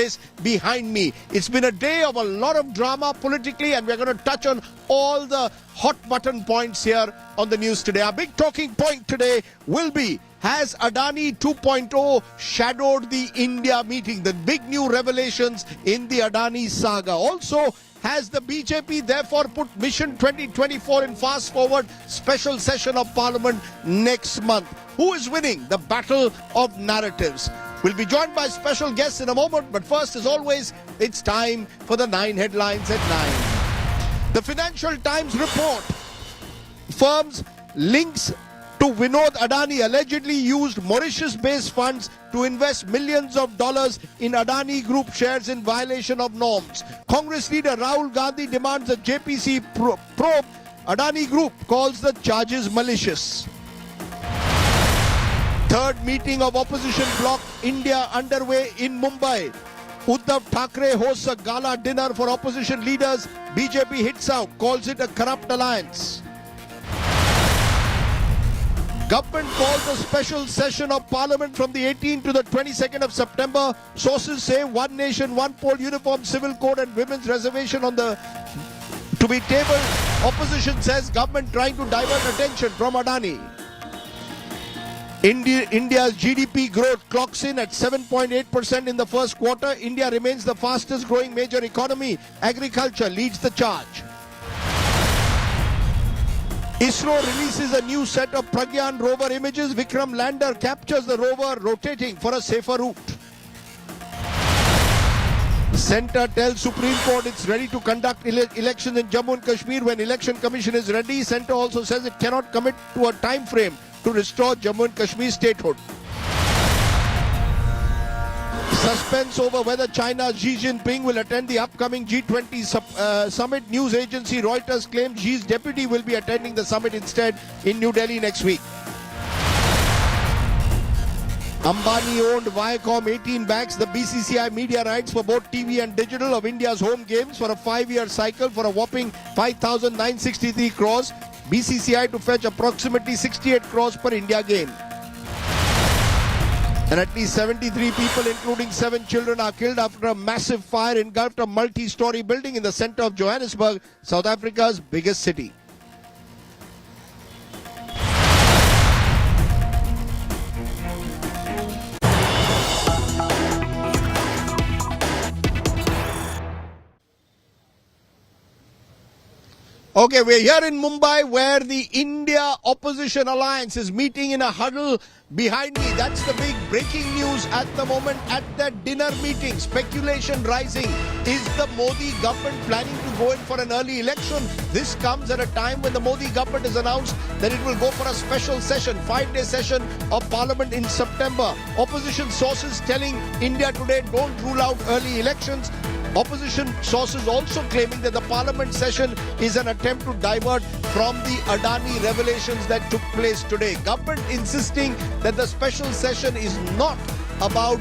space behind me. It's been a day of a lot of drama politically, and we're going to touch on all the hot button points here on the news today. Our big talking point today will be, has Adani 2.0 shadowed the India meeting? The big new revelations in the Adani saga. Also, has the BJP therefore put Mission 2024 in fast forward special session of Parliament next month? Who is winning the battle of narratives? We'll be joined by special guests in a moment, but first, as always, it's time for the 9 headlines at 9. The Financial Times report, firms links to Vinod Adani allegedly used Mauritius-based funds to invest millions of dollars in Adani Group shares in violation of norms. Congress leader Rahul Gandhi demands a JPC probe. Adani Group calls the charges malicious. Third meeting of opposition bloc India underway in Mumbai. Uddhav Thackeray hosts a gala dinner for opposition leaders. BJP hits out, calls it a corrupt alliance. Government calls a special session of Parliament from the 18th to the 22nd of September. Sources say one nation, one poll, uniform civil code and women's reservation on the to be tabled. Opposition says government trying to divert attention from Adani. India's GDP growth clocks in at 7.8% in the first quarter. India remains the fastest growing major economy. Agriculture leads the charge. ISRO releases a new set of Pragyan rover images. Vikram lander captures the rover rotating for a safer route. Centre tells Supreme Court it's ready to conduct elections in Jammu and Kashmir when Election Commission is ready. Centre also says it cannot commit to a time frame to restore Jammu and Kashmir statehood. Suspense over whether China's Xi Jinping will attend the upcoming G20 summit. News agency Reuters claims Xi's deputy will be attending the summit instead in New Delhi next week. Ambani-owned Viacom 18 bags the BCCI media rights for both TV and digital of India's home games for a 5-year cycle for a whopping 5,963 crores. BCCI to fetch approximately 68 crores per India game. And at least 73 people, including 7 children, are killed after a massive fire engulfed a multi-story building in the center of Johannesburg, South Africa's biggest city. Okay, we're here in Mumbai where the India Opposition Alliance is meeting in a huddle behind me. That's the big breaking news at the moment at that dinner meeting. Speculation rising. Is the Modi government planning to go in for an early election? This comes at a time when the Modi government has announced that it will go for a special session, 5-day session of Parliament in September. Opposition sources telling India Today don't rule out early elections. Opposition sources also claiming that the Parliament session is an attempt to divert from the Adani revelations that took place today. Government insisting that the special session is not about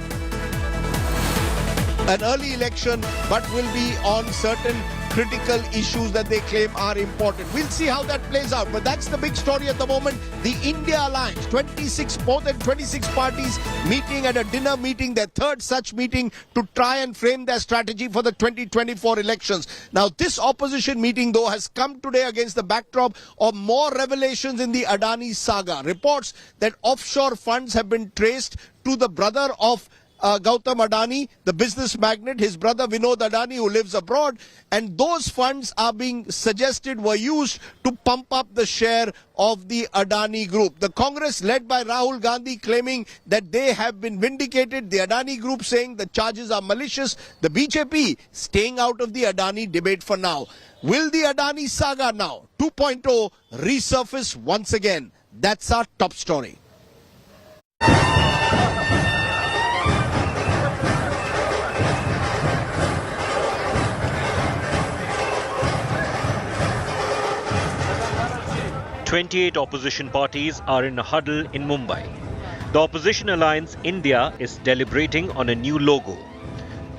an early election but will be on certain critical issues that they claim are important. We'll see how that plays out, but that's the big story at the moment. The India Alliance, more than 26 parties meeting at a dinner meeting, their third such meeting to try and frame their strategy for the 2024 elections. Now, this opposition meeting, though, has come today against the backdrop of more revelations in the Adani saga. Reports that offshore funds have been traced to the brother of Gautam Adani, the business magnate, his brother Vinod Adani, who lives abroad, and those funds are being suggested were used to pump up the share of the Adani Group. The Congress led by Rahul Gandhi claiming that they have been vindicated, the Adani Group saying the charges are malicious, the BJP staying out of the Adani debate for now. Will the Adani saga now 2.0 resurface once again? That's our top story. 28 opposition parties are in a huddle in Mumbai. The opposition alliance India is deliberating on a new logo,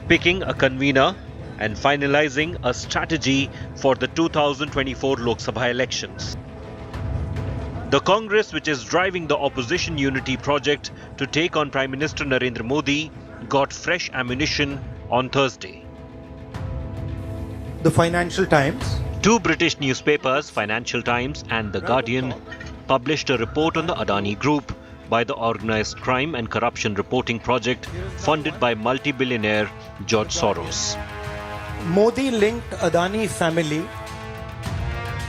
picking a convener and finalizing a strategy for the 2024 Lok Sabha elections. The Congress, which is driving the opposition unity project to take on Prime Minister Narendra Modi, got fresh ammunition on Thursday. The Financial Times. Two British newspapers, Financial Times and The Guardian, published a report on the Adani Group by the Organised Crime and Corruption Reporting Project funded by multi-billionaire George Soros. Modi-linked Adani family.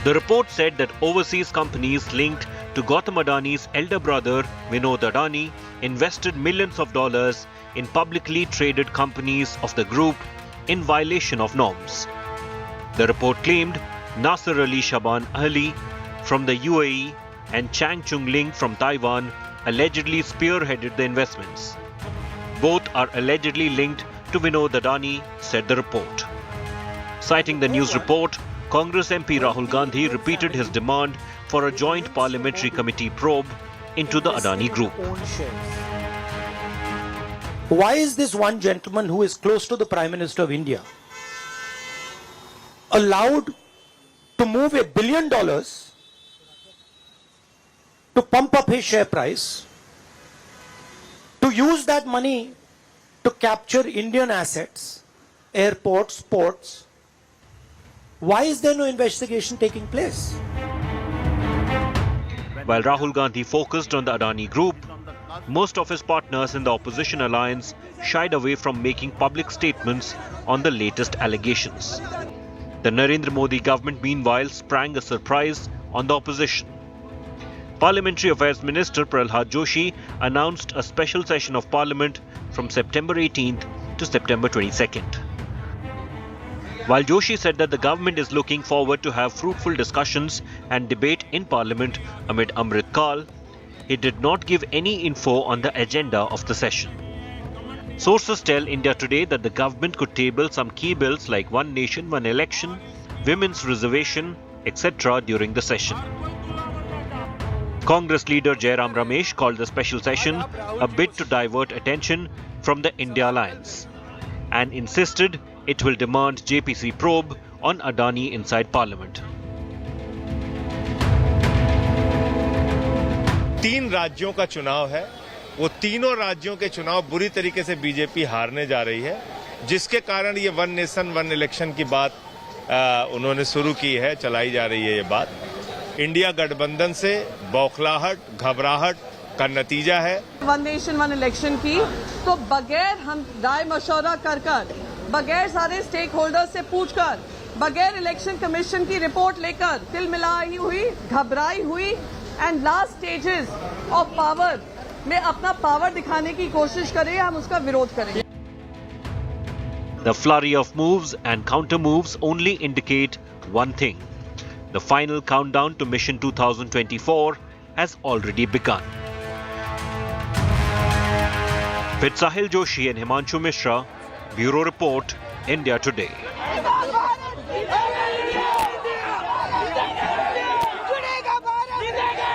The report said that overseas companies linked to Gautam Adani's elder brother Vinod Adani invested millions of dollars in publicly traded companies of the group in violation of norms. The report claimed Nasser Ali Shaban Ali from the UAE and Chang Chung Ling from Taiwan allegedly spearheaded the investments. Both are allegedly linked to Vinod Adani, said the report. Citing the news report, Congress MP Rahul Gandhi repeated his demand for a joint parliamentary committee probe into the Adani Group. Why is this one gentleman who is close to the Prime Minister of India allowed to move $1 billion to pump up his share price, to use that money to capture Indian assets, airports, ports? Why is there no investigation taking place? While Rahul Gandhi focused on the Adani Group, most of his partners in the opposition alliance shied away from making public statements on the latest allegations. The Narendra Modi government meanwhile sprang a surprise on the opposition. Parliamentary Affairs Minister Prahlad Joshi announced a special session of Parliament from September 18th to September 22nd. While Joshi said that the government is looking forward to have fruitful discussions and debate in Parliament amid Amrit Kal, he did not give any info on the agenda of the session. Sources tell India Today that the government could table some key bills like One Nation, One Election, Women's Reservation, etc. during the session. Congress leader Jairam Ramesh called the special session a bid to divert attention from the India alliance and insisted it will demand JPC probe on Adani inside Parliament. 3 राज्यों का चुनाव है, वो तीनों राज्यों के चुनाव बुरी तरीके से बीजेपी हारने जा रही है, जिसके कारण ये वन नेशन वन इलेक्शन की बात उन्होंने शुरू की है, चलाई जा रही है ये बात। इंडिया गठबंधन से बौखलाहट, घबराहट का नतीजा है। वन नेशन वन इलेक्शन की तो बगैर हम राय मशवरा कर बगैर सारे स्टेक होल्डर्स से पूछकर, बगैर इलेक्शन कमीशन की रिपोर्ट लेकर तिलमिलाई हुई, घबराई हुई and last stages of power में अपना पावर दिखाने की कोशिश करें, हम उसका विरोध करेंगे। The flurry of moves and counter moves only indicate one thing. The final countdown to Mission 2024 has already begun. With Sahil Joshi and Himanshu Mishra, Bureau Report, India Today.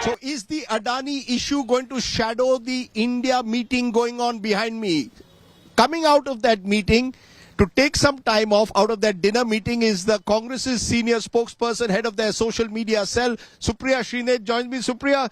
So is the Adani issue going to shadow the India meeting going on behind me? Coming out of that meeting, to take some time off out of that dinner meeting, is the Congress's senior spokesperson, head of their social media cell, Supriya Srinath, joins me. Supriya,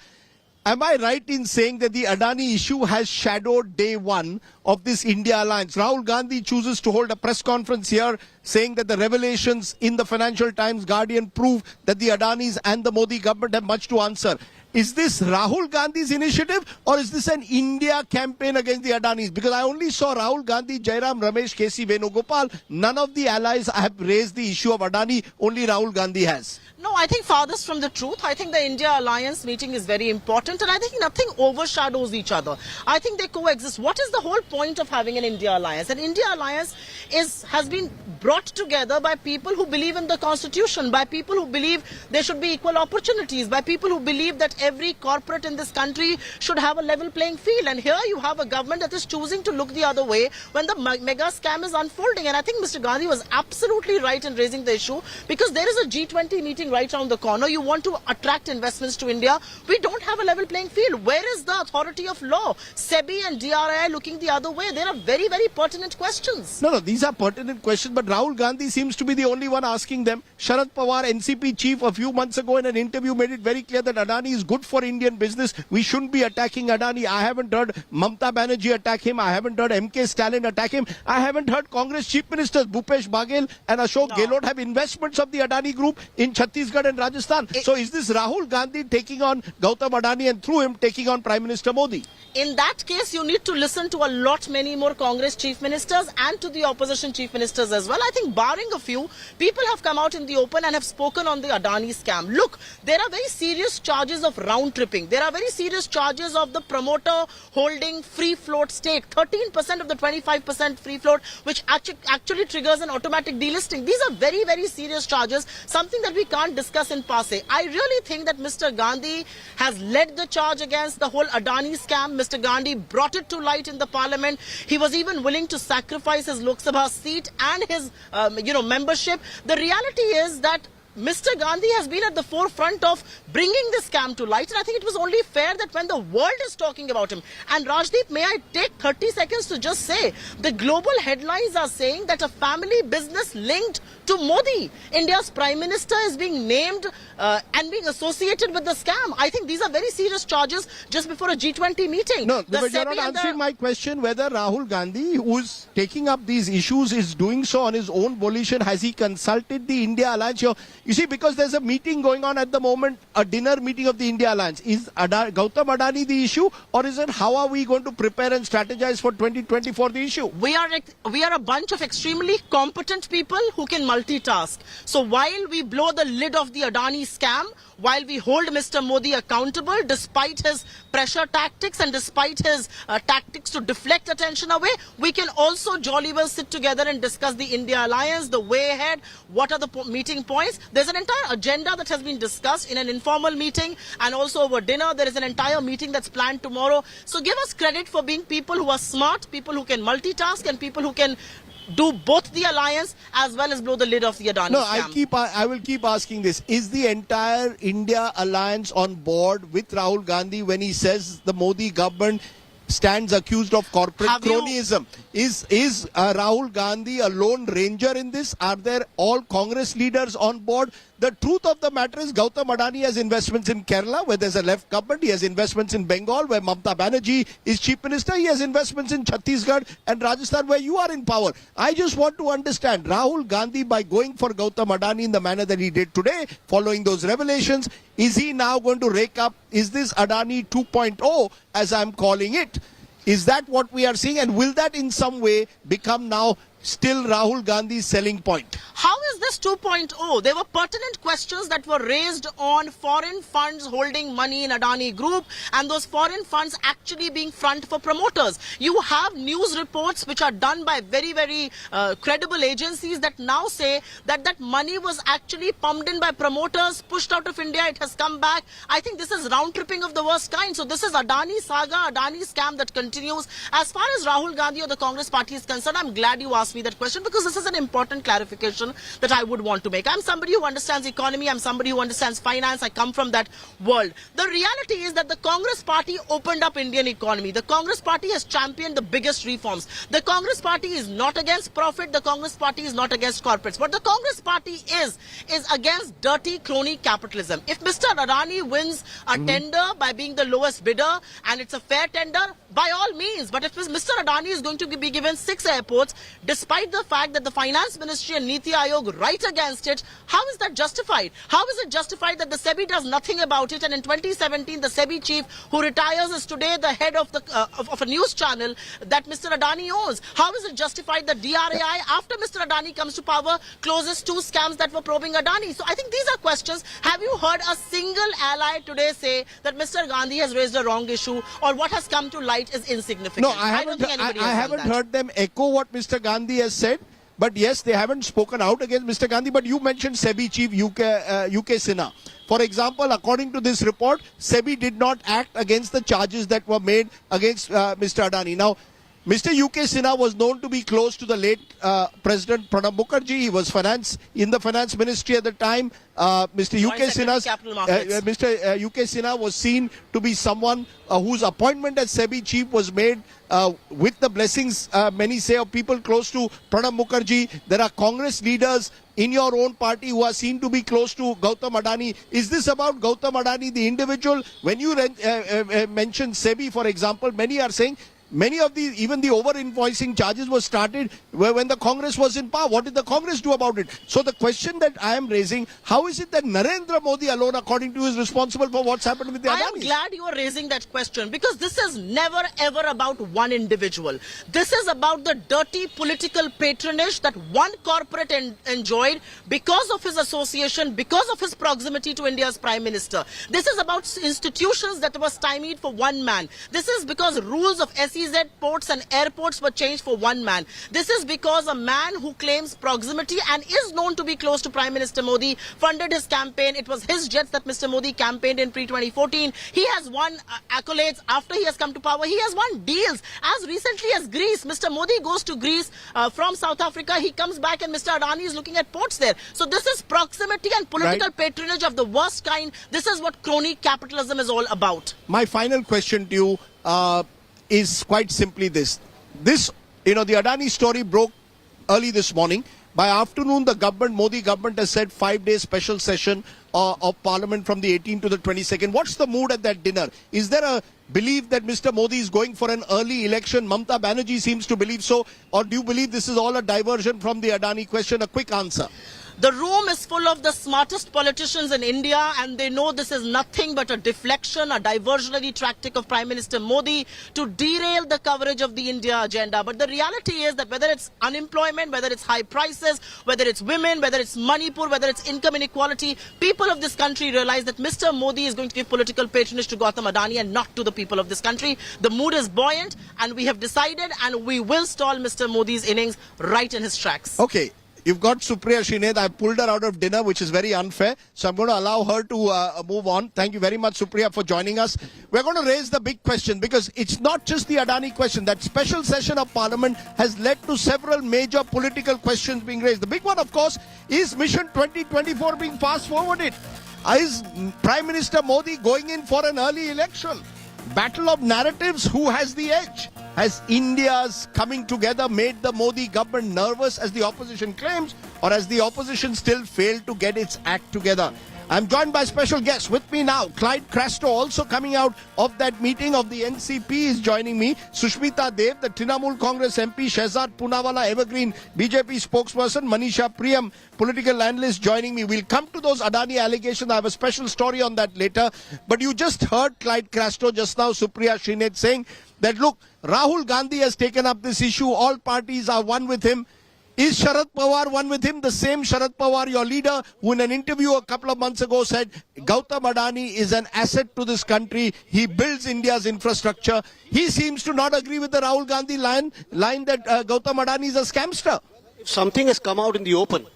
am I right in saying that the Adani issue has shadowed day one of this India alliance? Rahul Gandhi chooses to hold a press conference here saying that the revelations in the Financial Times, Guardian prove that the Adanis and the Modi government have much to answer. Is this Rahul Gandhi's initiative or is this an India campaign against the Adanis? Because I only saw Rahul Gandhi, Jairam Ramesh, KC Venugopal. None of the allies have raised the issue of Adani. Only Rahul Gandhi has. No, I think farthest from the truth. I think the India Alliance meeting is very important and I think nothing overshadows each other. I think they coexist. What is the whole point of having an India Alliance? An India Alliance has been brought together by people who believe in the Constitution, by people who believe there should be equal opportunities, by people who believe that every corporate in this country should have a level playing field. And here you have a government that is choosing to look the other way when the mega scam is unfolding. And I think Mr. Gandhi was absolutely right in raising the issue because there is a G20 meeting right around the corner. You want to attract investments to India. We don't have a level playing field. Where is the authority of law? SEBI and DRI looking the other way. There are very, very pertinent questions. No, these are pertinent questions. But Rahul Gandhi seems to be the only one asking them. Sharad Pawar, NCP chief, a few months ago in an interview made it very clear that Adani is good for Indian business. We shouldn't be attacking Adani. I haven't heard Mamta Banerjee attack him. I haven't heard MK Stalin attack him. I haven't heard Congress chief ministers Bhupesh Baghel and Ashok Gehlot have investments of the Adani Group in Chhattisgarh and Rajasthan. So is this Rahul Gandhi taking on Gautam Adani and through him taking on Prime Minister Modi? In that case, you need to listen to a lot many more Congress chief ministers and to the opposition chief ministers as well. I think barring a few, people have come out in the open and have spoken on the Adani scam. Look, there are very serious charges of round tripping. There are very serious charges of the promoter holding free float stake, 13% of the 25% free float, which actually triggers an automatic delisting. These are very, very serious charges, something that we can't discuss in passe. I really think that Mr. Gandhi has led the charge against the whole Adani scam. Mr. Gandhi brought it to light in the parliament. He was even willing to sacrifice his Lok Sabha seat and his, membership. The reality is that Mr. Gandhi has been at the forefront of bringing this scam to light, and I think it was only fair that when the world is talking about him, and Rajdeep, may I take 30 seconds to just say, the global headlines are saying that a family business linked to Modi, India's Prime Minister, is being named and being associated with the scam. I think these are very serious charges just before a G20 meeting. No, but you're not answering my question whether Rahul Gandhi, who's taking up these issues, is doing so on his own volition. Has he consulted the India Alliance? You see, because there's a meeting going on at the moment, a dinner meeting of the India Alliance. Is Gautam Adani the issue, or is it how are we going to prepare and strategize for 2020 for the issue? We are a bunch of extremely competent people who can multitask. So while we blow the lid of the Adani scam, while we hold Mr. Modi accountable despite his pressure tactics and despite his tactics to deflect attention away, we can also jolly well sit together and discuss the India Alliance, the way ahead, what are the meeting points. There's an entire agenda that has been discussed in an informal meeting and also over dinner. There is an entire meeting that's planned tomorrow. So give us credit for being people who are smart, people who can multitask, and people who can do both the alliance as well as blow the lid of the Adani scam. I will keep asking this. Is the entire India Alliance on board with Rahul Gandhi when he says the Modi government stands accused of corporate cronyism? Is Rahul Gandhi a lone ranger in this? Are there all Congress leaders on board? The truth of the matter is Gautam Adani has investments in Kerala, where there's a left government. He has investments in Bengal, where Mamta Banerjee is chief minister. He has investments in Chhattisgarh and Rajasthan, where you are in power. I just want to understand, Rahul Gandhi, by going for Gautam Adani in the manner that he did today, following those revelations, is he now going to rake up? Is this Adani 2.0, as I'm calling it? Is that what we are seeing? And will that in some way become now still Rahul Gandhi's selling point? How is this 2.0? There were pertinent questions that were raised on foreign funds holding money in Adani Group and those foreign funds actually being front for promoters. You have news reports which are done by very, very credible agencies that now say that that money was actually pumped in by promoters, pushed out of India, it has come back. I think this is round tripping of the worst kind. So this is Adani saga, Adani scam that continues. As far as Rahul Gandhi or the Congress party is concerned, I'm glad you asked me that question because this is an important clarification that I would want to make. I'm somebody who understands economy. I'm somebody who understands finance. I come from that world. The reality is that the Congress party opened up Indian economy. The Congress party has championed the biggest reforms. The Congress party is not against profit. The Congress party is not against corporates. What the Congress party is against dirty crony capitalism. If Mr. Adani wins a tender by being the lowest bidder and it's a fair tender, by all means. But if Mr. Adani is going to be given 6 airports, despite the fact that the Finance Ministry and Niti Aayog write against it, how is that justified? How is it justified that the SEBI does nothing about it, and in 2017 the SEBI chief who retires is today the head of a news channel that Mr. Adani owns? How is it justified that DRAI, after Mr. Adani comes to power, closes 2 scams that were probing Adani? So I think these are questions. Have you heard a single ally today say that Mr. Gandhi has raised a wrong issue, or what has come to light is insignificant? No, I haven't heard them echo what Mr. Gandhi has said. But yes, they haven't spoken out against Mr. Gandhi. But you mentioned SEBI chief UK Sinha. For example, according to this report, SEBI did not act against the charges that were made against Mr. Adani. Now, Mr. UK Sinha was known to be close to the late President Pranab Mukherjee. He was in the finance ministry at the time. Mr. UK Sinha was seen to be someone whose appointment as SEBI chief was made with the blessings, many say, of people close to Pranab Mukherjee. There are Congress leaders in your own party who are seen to be close to Gautam Adani. Is this about Gautam Adani, the individual? When you mention SEBI, for example, many are saying many of these, even the over-invoicing charges were started when the Congress was in power. What did the Congress do about it? So the question that I am raising, how is it that Narendra Modi alone, according to you, is responsible for what's happened with the Adanis? I am glad you are raising that question, because this is never ever about one individual. This is about the dirty political patronage that one corporate enjoyed because of his association, because of his proximity to India's Prime Minister. This is about institutions that were stymied for one man. This is because rules of SEZ ports and airports were changed for one man. This is because a man who claims proximity and is known to be close to Prime Minister Modi funded his campaign. It was his jets that Mr. Modi campaigned in pre-2014. He has won accolades after he has come to power. He has won deals as recently as Greece. Mr. Modi goes to Greece from South Africa. He comes back and Mr. Adani is looking at ports there. So this is proximity and political patronage of the worst kind. This is what crony capitalism is all about. My final question to you is quite simply this. The Adani story broke early this morning. By afternoon, the Modi government has said 5-day special session of Parliament from the 18th to the 22nd. What's the mood at that dinner? Is there a belief that Mr. Modi is going for an early election? Mamta Banerjee seems to believe so. Or do you believe this is all a diversion from the Adani question? A quick answer. The room is full of the smartest politicians in India, and they know this is nothing but a deflection, a diversionary tactic of Prime Minister Modi to derail the coverage of the India agenda. But the reality is that whether it's unemployment, whether it's high prices, whether it's women, whether it's Manipur, whether it's income inequality, people of this country realize that Mr. Modi is going to give political patronage to Gautam Adani and not to the people of this country. The mood is buoyant, and we have decided, and we will stall Mr. Modi's innings right in his tracks. Okay. You've got Supriya Srinath. I pulled her out of dinner, which is very unfair. So I'm going to allow her to move on. Thank you very much, Supriya, for joining us. We're going to raise the big question, because it's not just the Adani question. That special session of Parliament has led to several major political questions being raised. The big one, of course, is Mission 2024 being fast forwarded? Is Prime Minister Modi going in for an early election? Battle of narratives, who has the edge? Has India's coming together made the Modi government nervous, as the opposition claims, or has the opposition still failed to get its act together? I'm joined by special guests. With me now, Clyde Crasto, also coming out of that meeting of the NCP, is joining me. Sushmita Dev, the Trinamool Congress MP, Shehzad Poonawala, Evergreen BJP spokesperson, Manisha Priyam, political analyst, joining me. We'll come to those Adani allegations. I have a special story on that later. But you just heard Clyde Crasto just now, Supriya Srinath, saying that, look, Rahul Gandhi has taken up this issue. All parties are one with him. Is Sharad Pawar one with him? The same Sharad Pawar, your leader, who in an interview a couple of months ago said Gautam Adani is an asset to this country. He builds India's infrastructure. He seems to not agree with the Rahul Gandhi line that Gautam Adani is a scamster. If something has come out in the open,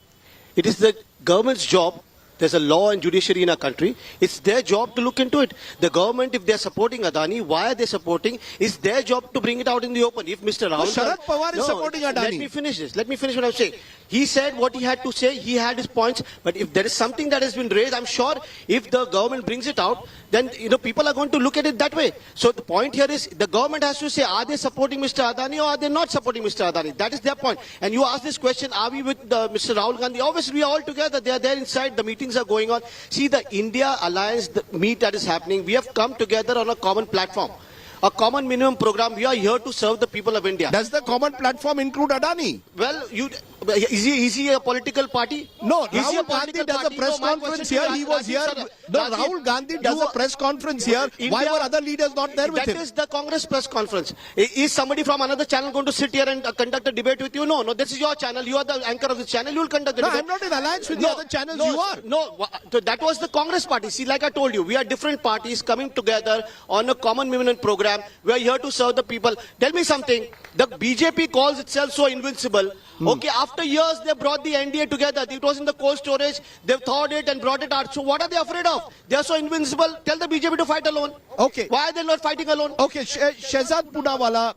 it is the government's job. There's a law and judiciary in our country. It's their job to look into it. The government, if they're supporting Adani, why are they supporting? It's their job to bring it out in the open. If Mr. Rahul Sharad Pawar is supporting Adani. Let me finish this. Let me finish what I'm saying. He said what he had to say. He had his points. But if there is something that has been raised, I'm sure if the government brings it out, then people are going to look at it that way. So the point here is the government has to say, are they supporting Mr. Adani or are they not supporting Mr. Adani? That is their point. And you ask this question, are we with Mr. Rahul Gandhi? Obviously, we are all together. They are there inside. The meetings are going on. See, the India Alliance, the meet that is happening, we have come together on a common platform. A common minimum program. We are here to serve the people of India. Does the common platform include Adani? Well, is he a political party? No, Rahul Gandhi does a press conference here. He was here. No, Rahul Gandhi does a press conference here. Why were other leaders not there with him? That is the Congress press conference. Is somebody from another channel going to sit here and conduct a debate with you? No, this is your channel. You are the anchor of this channel. You will conduct the debate. I'm not in alliance with the other channels. You are. No, that was the Congress party. See, like I told you, we are different parties coming together on a common minimum program. We are here to serve the people. Tell me something. The BJP calls itself so invincible. Okay, after years they brought the NDA together. It was in the cold storage. They've thawed it and brought it out. So what are they afraid of? They are so invincible. Tell the BJP to fight alone. Okay. Why are they not fighting alone? Okay, Shehzad Poonawala,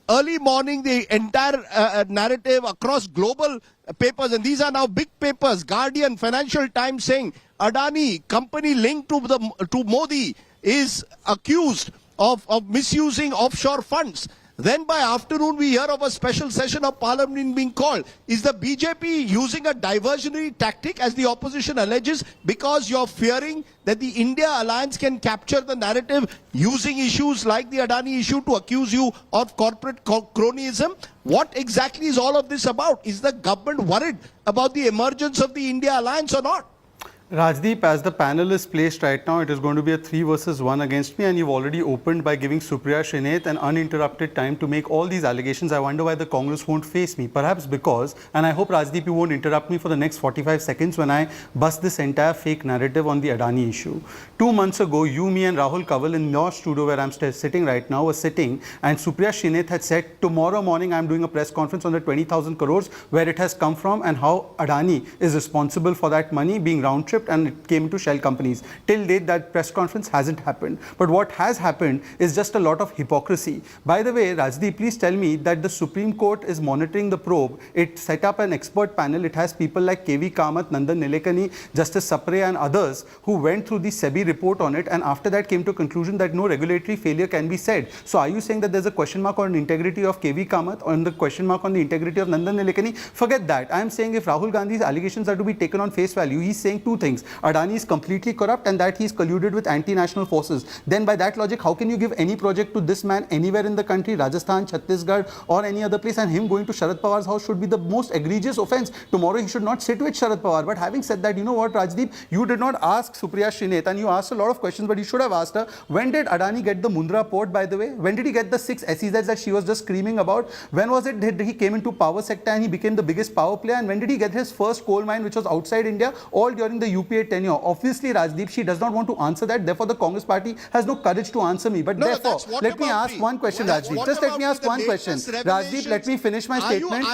early morning, the entire narrative across global papers, and these are now big papers, Guardian, Financial Times, saying Adani, company linked to Modi, is accused of misusing offshore funds. Then by afternoon, we hear of a special session of Parliament being called. Is the BJP using a diversionary tactic, as the opposition alleges, because you're fearing that the India alliance can capture the narrative using issues like the Adani issue to accuse you of corporate cronyism? What exactly is all of this about? Is the government worried about the emergence of the India alliance or not? Rajdeep, as the panel is placed right now, it is going to be a 3 versus 1 against me, and you've already opened by giving Supriya Shrineth an uninterrupted time to make all these allegations. I wonder why the Congress won't face me. Perhaps because, and I hope Rajdeep you won't interrupt me for the next 45 seconds when I bust this entire fake narrative on the Adani issue. 2 months ago, you, me and Rahul Kaval in your studio where I'm sitting right now were sitting, and Supriya Shrineth had said, tomorrow morning I'm doing a press conference on the 20,000 crores, where it has come from and how Adani is responsible for that money being round trip, and it came to shell companies. Till date, that press conference hasn't happened. But what has happened is just a lot of hypocrisy. By the way, Rajdeep, please tell me that the Supreme Court is monitoring the probe. It set up an expert panel. It has people like KV Kamath, Nandan Nilekani, Justice Sapre and others who went through the SEBI report on it, and after that came to a conclusion that no regulatory failure can be said. So are you saying that there's a question mark on the integrity of KV Kamath, or the question mark on the integrity of Nandan Nilekani? Forget that. I'm saying if Rahul Gandhi's allegations are to be taken on face value, he's saying 2 things. Adani is completely corrupt and that he's colluded with anti-national forces. Then by that logic, how can you give any project to this man anywhere in the country, Rajasthan, Chhattisgarh or any other place, and him going to Sharad Pawar's house should be the most egregious offense. Tomorrow he should not sit with Sharad Pawar. But having said that, you know what, Rajdeep, you did not ask Supriya Shrineth, and you asked a lot of questions, but you should have asked her, when did Adani get the Mundra port, by the way? When did he get the 6 SEZs that she was just screaming about? When was it that he came into power sector and he became the biggest power player? And when did he get his first coal mine, which was outside India, all during the UPA tenure? Obviously, Rajdeep, she does not want to answer that. Therefore, the Congress party has no courage to answer me. But therefore, let me ask one question, Rajdeep. Just let me ask one question. Rajdeep, let me finish my statement.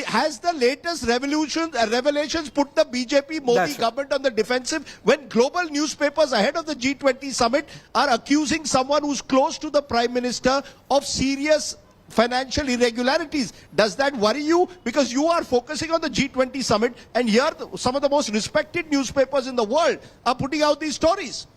Has the latest revelations put the BJP Modi government on the defensive when global newspapers ahead of the G20 summit are accusing someone who's close to the Prime Minister of serious financial irregularities? Does that worry you? Because you are focusing on the G20 summit, and here some of the most respected newspapers in the world are putting out these stories.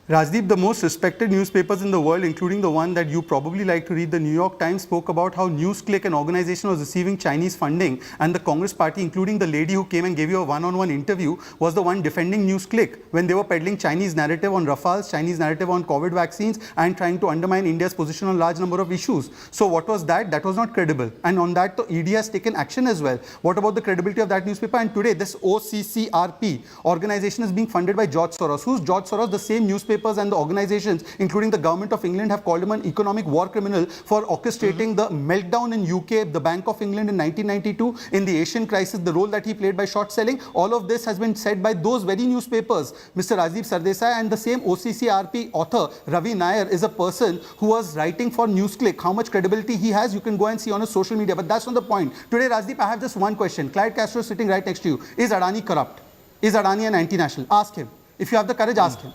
Rajdeep, the most respected newspapers in the world, including the one that you probably like to read, the New York Times, spoke about how NewsClick, an organization, was receiving Chinese funding, and the Congress party, including the lady who came and gave you a one-on-one interview, was the one defending NewsClick when they were peddling Chinese narrative on Rafales, Chinese narrative on COVID vaccines, and trying to undermine India's position on a large number of issues. So what was that? That was not credible. And on that, the ED has taken action as well. What about the credibility of that newspaper? And today, this OCCRP organization is being funded by George Soros. Who's George Soros? The same newspapers and the organizations, including the government of England, have called him an economic war criminal for orchestrating the meltdown in UK, the Bank of England in 1992, in the Asian crisis, the role that he played by short selling. All of this has been said by those very newspapers. Mr. Rajdeep Sardesai, and the same OCCRP author, Ravi Nair, is a person who was writing for NewsClick. How much credibility he has, you can go and see on his social media. But that's not the point. Today, Rajdeep, I have just one question. Clyde Castro is sitting right next to you. Is Adani corrupt? Is Adani an anti-national? Ask him. If you have the courage, ask him.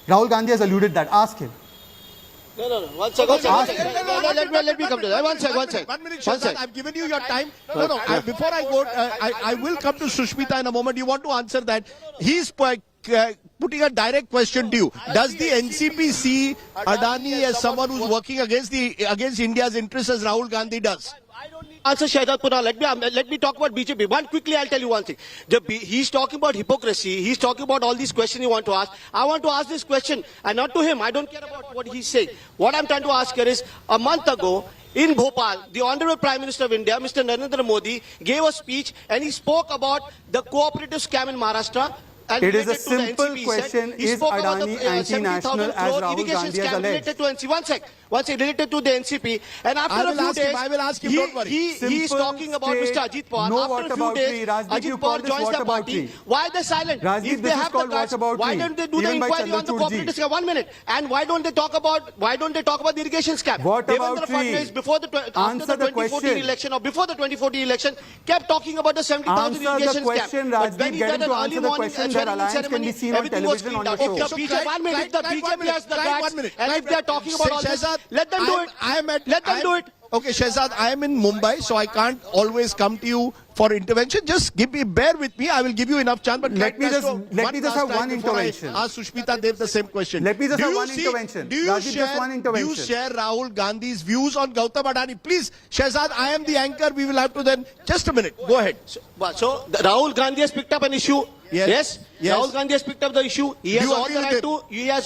Rahul Gandhi has alluded that. Ask him. No. One second. Let me come to that. One second. 1 minute, Shahzad. I've given you your time. No. Before I go, I will come to Sushmita in a moment. You want to answer that? He's putting a direct question to you. Does the NCP see Adani as someone who's working against India's interests as Rahul Gandhi does? Answer Shahzad Puna. Let me talk about BJP. Quickly, I'll tell you one thing. He's talking about hypocrisy. He's talking about all these questions you want to ask. I want to ask this question, and not to him. I don't care about what he's saying. What I'm trying to ask here is, a month ago, in Bhopal, the Honorable Prime Minister of India, Mr. Narendra Modi, gave a speech and he spoke about the cooperative scam in Maharashtra. It is a simple question. Is Adani anti-national as Rahul Gandhi has alleged? Once he related to the NCP, and after a few days, I will ask him, don't worry. He's talking about Mr. Ajit Pawar. After a few days, Ajit Pawar joins the party. Why are they silent? If they have the guts, why don't they do the inquiry on the cooperative scam? 1 minute. And why don't they talk about the irrigation scam? What about After the 2014 election or before the 2014 election, kept talking about the 70,000 irrigation scam. But when he did an early morning swearing alliance can be seen on television on your show. If the BJP has the guts, and if they are talking about all this, Shehzad, Let them do it. Let them do it. Okay, Shehzad, I am in Mumbai, so I can't always come to you for intervention. Just bear with me. I will give you enough chance. But let me just have one intervention. Ask Sushmita Dev the same question. Let me just have one intervention. Do you share Rahul Gandhi's views on Gautam Adani? Please, Shehzad, I am the anchor. We will have to then. Just a minute. Go ahead. So Rahul Gandhi has picked up an issue. Yes. Rahul Gandhi has picked up the issue. He has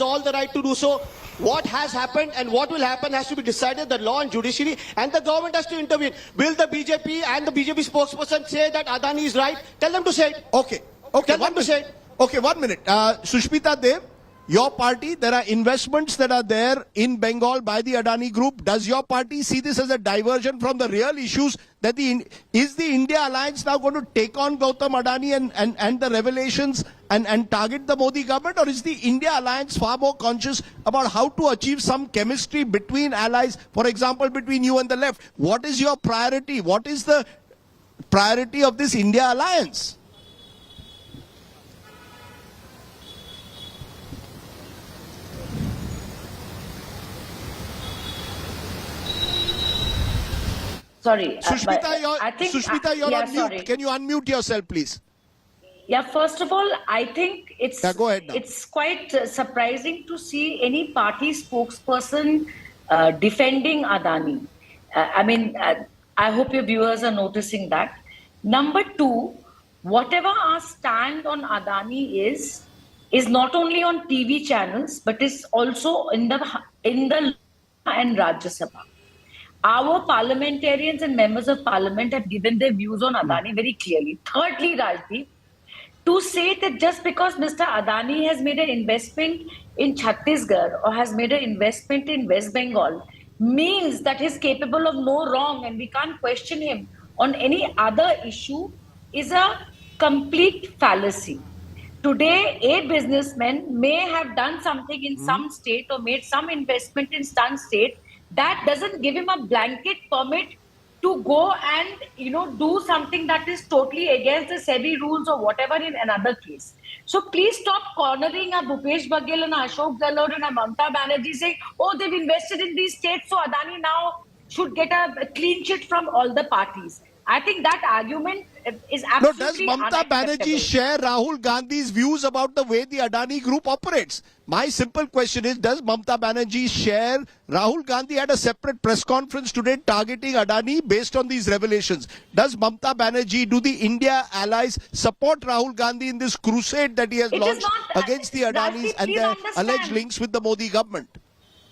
all the right to do so. What has happened and what will happen has to be decided. The law and judiciary and the government has to intervene. Will the BJP and the BJP spokesperson say that Adani is right? Tell them to say it. Okay. Tell them to say it. Okay, 1 minute. Sushmita Dev, your party, there are investments that are there in Bengal by the Adani Group. Does your party see this as a diversion from the real issues that is the India Alliance now going to take on Gautam Adani and the revelations and target the Modi government, or is the India Alliance far more conscious about how to achieve some chemistry between allies, for example, between you and the left? What is your priority? What is the priority of this India Alliance? Sorry. Sushmita, you're on mute. Sorry. Can you unmute yourself, please? Yeah, first of all, I think it's go ahead now. It's quite surprising to see any party spokesperson defending Adani. I hope your viewers are noticing that. Number two, whatever our stand on Adani is not only on TV channels, but is also in the and Rajya Sabha. Our parliamentarians and members of parliament have given their views on Adani very clearly. Thirdly, Rajdeep, to say that just because Mr. Adani has made an investment in Chhattisgarh or has made an investment in West Bengal means that he's capable of no wrong and we can't question him on any other issue is a complete fallacy. Today, a businessman may have done something in some state or made some investment in some state. That doesn't give him a blanket permit to go and do something that is totally against the SEBI rules or whatever in another case. So please stop cornering a Bhupesh Baghel and a Ashok Gehlot and a Mamata Banerjee saying, oh, they've invested in these states, so Adani now should get a clean sheet from all the parties. I think that argument is absolutely No, does Mamata Banerjee share Rahul Gandhi's views about the way the Adani Group operates? My simple question is, does Mamata Banerjee share? Rahul Gandhi had a separate press conference today targeting Adani based on these revelations. Does Mamata Banerjee, do the India allies support Rahul Gandhi in this crusade that he has launched against the Adanis and their alleged links with the Modi government?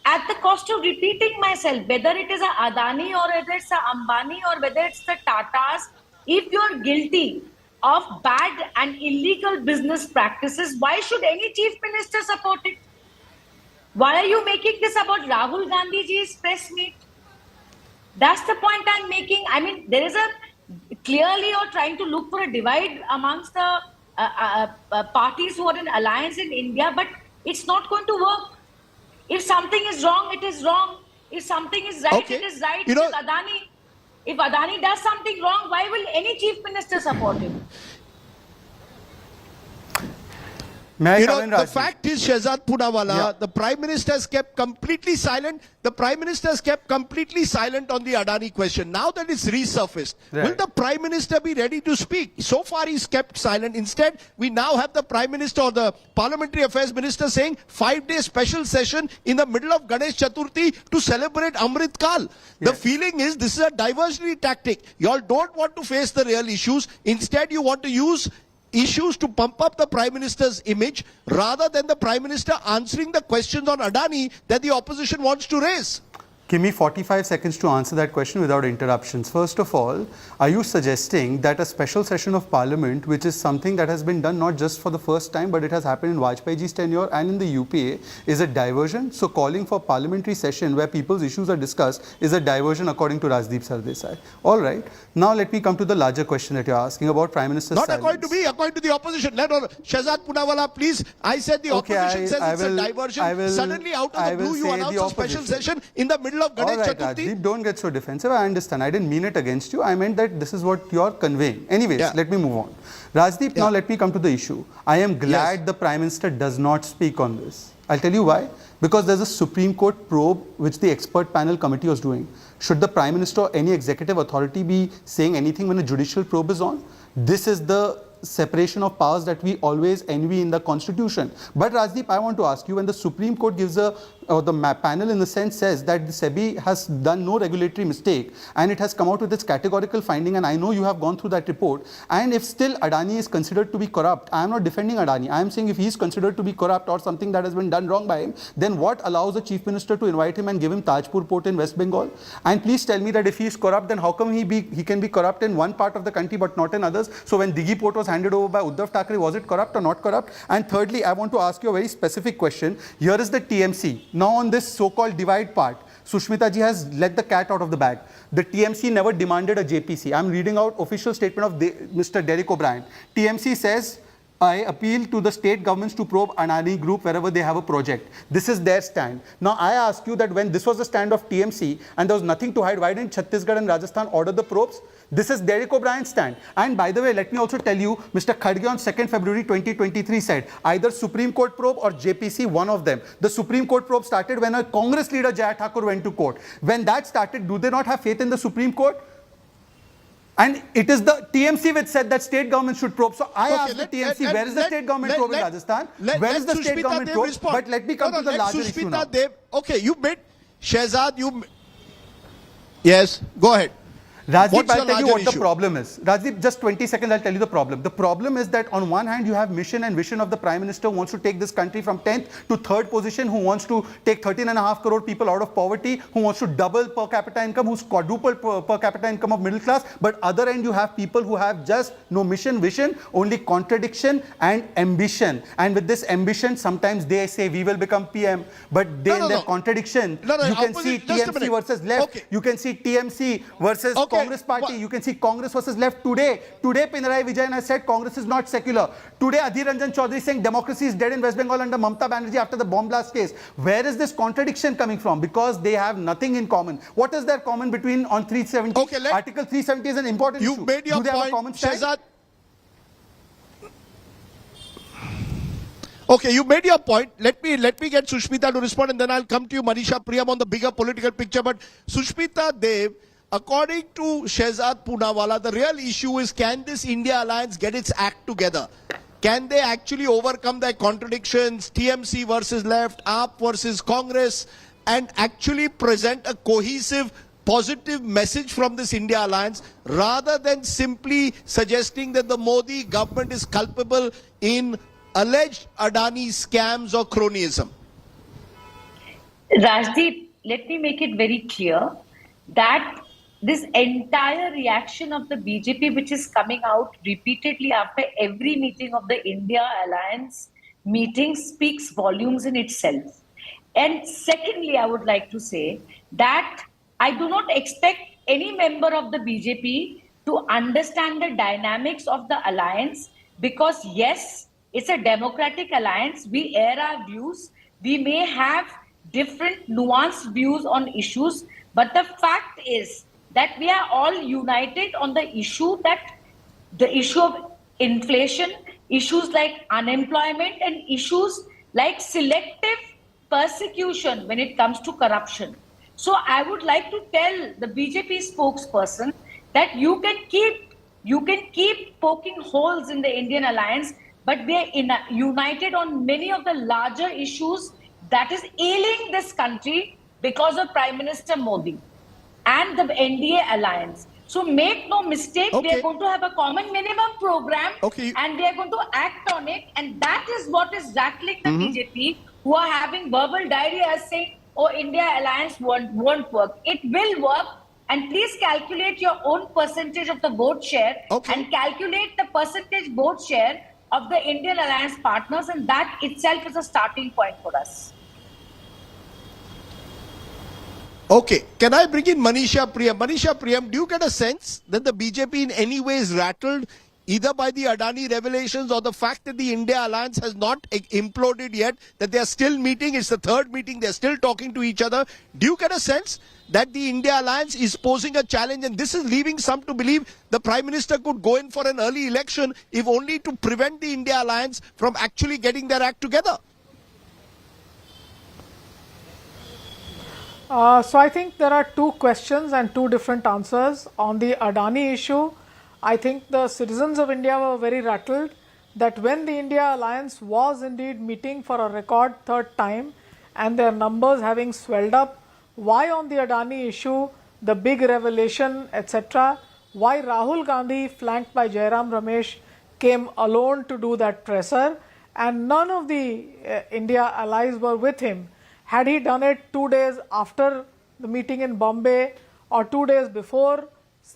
At the cost of repeating myself, whether it is a Adani or whether it's a Ambani or whether it's the Tatas, if you're guilty of bad and illegal business practices, why should any chief minister support it? Why are you making this about Rahul Gandhi's press meet? That's the point I'm making. I mean, there is clearly you're trying to look for a divide amongst the parties who are in alliance in India, but it's not going to work. If something is wrong, it is wrong. If something is right, it is right. If Adani does something wrong, why will any chief minister support him? The fact is, Shehzad Poonawalla, the Prime Minister has kept completely silent. The Prime Minister has kept completely silent on the Adani question. Now that it's resurfaced, will the Prime Minister be ready to speak? So far he's kept silent. Instead, we now have the Prime Minister or the Parliamentary Affairs Minister saying 5-day special session in the middle of Ganesh Chaturthi to celebrate Amrit Kal. The feeling is this is a diversionary tactic. You all don't want to face the real issues. Instead, you want to use issues to pump up the Prime Minister's image rather than the Prime Minister answering the questions on Adani that the opposition wants to raise. Give me 45 seconds to answer that question without interruptions. First of all, are you suggesting that a special session of parliament, which is something that has been done not just for the first time, but it has happened in Vajpayeeji's tenure and in the UPA, is a diversion? So calling for parliamentary session where people's issues are discussed is a diversion according to Rajdeep Sardesai. All right. Now let me come to the larger question that you're asking about Prime Minister's Not silence. according to me, according to the opposition. Shehzad Poonawalla, please. I said the opposition says it's a diversion. Suddenly out of the blue you announce a special session in the middle middle of Ganesh All right, Chaturthi? Rajdeep, don't get so defensive. I understand. I didn't mean it against you. I meant that this is what you're conveying. Anyways, Yeah. let me move on. Rajdeep, now let me come to the issue. I am glad Yes. the Prime Minister does not speak on this. I'll tell you why. Because there's a Supreme Court probe which the expert panel committee was doing. Should the Prime Minister or any executive authority be saying anything when a judicial probe is on? This is the separation of powers that we always envy in the Constitution. But Rajdeep, I want to ask you, when the Supreme Court gives the panel in the sense says that the SEBI has done no regulatory mistake and it has come out with its categorical finding, and I know you have gone through that report, and if still Adani is considered to be corrupt, I am not defending Adani, I am saying if he is considered to be corrupt or something that has been done wrong by him, then what allows the Chief Minister to invite him and give him Tajpur port in West Bengal? And please tell me that if he is corrupt, then how come he can be corrupt in one part of the country but not in others? So when Dighi port was handed over by Uddhav Thackeray, was it corrupt or not corrupt? And thirdly, I want to ask you a very specific question. Here is the TMC. Now on this so-called divide part, Sushmita ji has let the cat out of the bag. The TMC never demanded a JPC. I'm reading out official statement of Mr. Derek O'Brien. TMC says, I appeal to the state governments to probe Adani Group wherever they have a project. This is their stand. Now I ask you that when this was the stand of TMC and there was nothing to hide, why didn't Chhattisgarh and Rajasthan order the probes? This is Derek O'Brien's stand. And by the way, let me also tell you, Mr. Khadge on 2nd February 2023 said, either Supreme Court probe or JPC, one of them. The Supreme Court probe started when a Congress leader, Jaya Thakur, went to court. When that started, do they not have faith in the Supreme Court? And it is the TMC which said that state government should probe. So I asked the TMC, where is the state government probe in Rajasthan? Where is the state government probe? But let me come to the larger issue now. Okay, you made Shehzad, Yes, go ahead. Rajdeep, What's I'll the tell you larger what the issue? problem is. Rajdeep, just 20 seconds, I'll tell you the problem. The problem is that on one hand, you have mission and vision of the Prime Minister who wants to take this country from 10th to 3rd position, who wants to take 13.5 crore people out of poverty, who wants to double per capita income, who's quadrupled per capita income of middle class. But other end, you have people who have just no mission, vision, only contradiction and ambition. And with this ambition, sometimes they say we will become PM, but they in their contradiction, you can see TMC versus left, Okay. you can see TMC versus Congress party, you can see Congress versus left. Today Pinarayi Vijayan has said Congress is not secular. Today Adhir Ranjan Chaudhary saying democracy is dead in West Bengal under Mamata Banerjee after the bomb blast case. Where is this contradiction coming from? Because they have nothing in common. What is their common between on 370? Okay, Article 370 is an important issue. You made your Do they have a point, common stand? Shehzad. Okay, you made your point. Let me get Sushmita to respond, and then I'll come to you, Manisha Priyam, on the bigger political picture. But Sushmita Dev, according to Shehzad Poonawalla, the real issue is, can this India alliance get its act together? Can they actually overcome their contradictions, TMC versus left, AAP versus Congress, and actually present a cohesive, positive message from this India alliance, rather than simply suggesting that the Modi government is culpable in alleged Adani scams or cronyism? Rajdeep, let me make it very clear that this entire reaction of the BJP, which is coming out repeatedly after every meeting of the India Alliance meeting, speaks volumes in itself. And secondly, I would like to say that I do not expect any member of the BJP to understand the dynamics of the alliance, because yes, it's a democratic alliance. We air our views. We may have different nuanced views on issues, but the fact is that we are all united on the issue of inflation, issues like unemployment, and issues like selective persecution when it comes to corruption. So I would like to tell the BJP spokesperson that you can keep poking holes in the Indian alliance, but we are united on many of the larger issues that is ailing this country because of Prime Minister Modi and the NDA alliance. So make no mistake, we are going to have a common minimum program, and we are going to act on it. And that is what is rattling the BJP, who are having verbal diarrhea saying, oh, India alliance won't work. It will work. And please calculate your own percentage of the vote share and calculate the percentage vote share of the Indian alliance partners. And that itself is a starting point for us. Okay, can I bring in Manisha Priyam? Manisha Priyam, do you get a sense that the BJP in any way is rattled either by the Adani revelations or the fact that the India alliance has not imploded yet, that they are still meeting. It's the third meeting. They're still talking to each other. Do you get a sense that the India alliance is posing a challenge, and this is leaving some to believe the Prime Minister could go in for an early election if only to prevent the India alliance from actually getting their act together? So I think there are two questions and two different answers. On the Adani issue, I think the citizens of India were very rattled that when the India alliance was indeed meeting for a record third time and their numbers having swelled up, why on the Adani issue, the big revelation, etc., why Rahul Gandhi, flanked by Jairam Ramesh, came alone to do that presser, and none of the India allies were with him. Had he done it 2 days after the meeting in Bombay or 2 days before,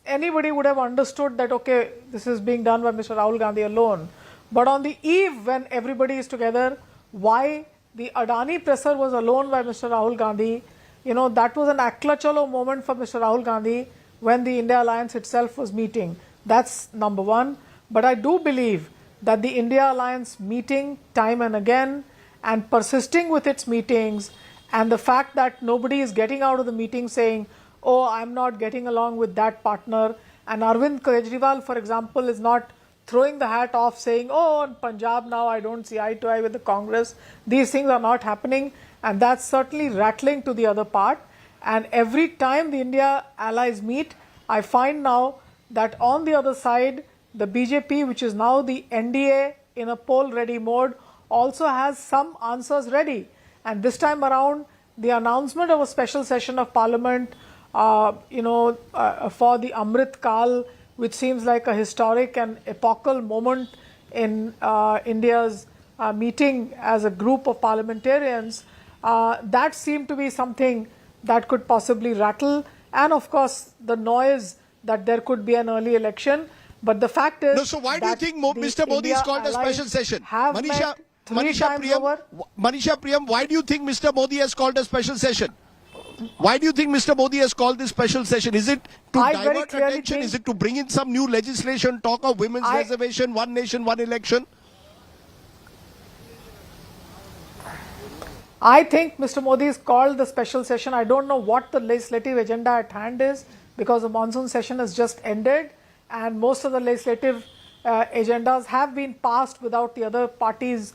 anybody would have understood that, okay, this is being done by Mr. Rahul Gandhi alone. But on the eve when everybody is together, why the Adani presser was alone by Mr. Rahul Gandhi, that was an akla-chalo moment for Mr. Rahul Gandhi when the India alliance itself was meeting. That's number one. But I do believe that the India alliance meeting time and again and persisting with its meetings, and the fact that nobody is getting out of the meeting saying, oh, I'm not getting along with that partner, and Arvind Kejriwal, for example, is not throwing the hat off saying, oh, in Punjab now I don't see eye to eye with the Congress. These things are not happening, and that's certainly rattling to the other part. And every time the India allies meet, I find now that on the other side, the BJP, which is now the NDA in a poll-ready mode, also has some answers ready. And this time around, the announcement of a special session of Parliament, for the Amrit Kal, which seems like a historic and epochal moment in India's meeting as a group of parliamentarians, that seemed to be something that could possibly rattle. And of course, the noise that there could be an early election. But the fact is, so why do you think Mr. Modi has called a special session? Manisha Priyam, why do you think Mr. Modi has called a special session? Why do you think Mr. Modi has called this special session? Is it to divert attention? Is it to bring in some new legislation, talk of women's reservation, one nation, one election? I think Mr. Modi has called the special session. I don't know what the legislative agenda at hand is, because the monsoon session has just ended and most of the legislative agendas have been passed without the other parties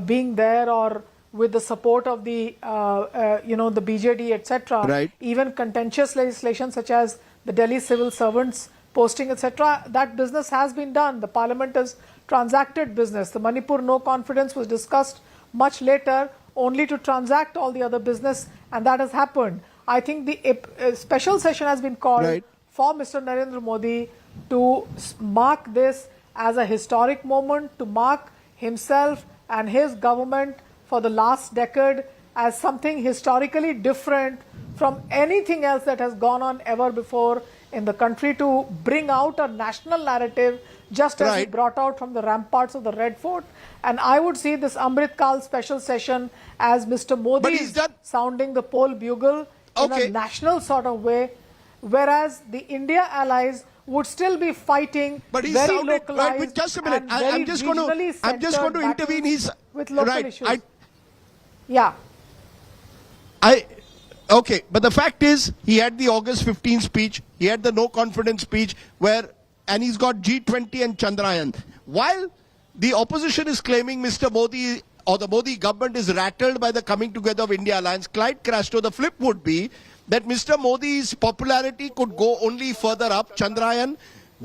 being there or with the support of the the BJD, etc. Right. Even contentious legislation such as the Delhi civil servants posting, etc. That business has been done. The Parliament has transacted business. The Manipur no confidence was discussed much later, only to transact all the other business, and that has happened. I think the special session has been called for Mr. Narendra Modi to mark this as a historic moment, to mark himself and his government for the last decade as something historically different from anything else that has gone on ever before in the country, to bring out a national narrative just as he brought out from the ramparts of the Red Fort. And I would see this Amrit Kal special session as Mr. Modi sounding the poll bugle in a national sort of way, whereas the India allies would still be fighting very localized. But just a minute, I'm just going to intervene. He's with local issues. Okay, but the fact is, he had the August 15 speech, he had the no confidence speech, and he's got G20 and Chandrayaan. While the opposition is claiming Mr. Modi or the Modi government is rattled by the coming together of India alliance, Clyde Crasto, the flip would be that Mr. Modi's popularity could go only further up. Chandrayaan,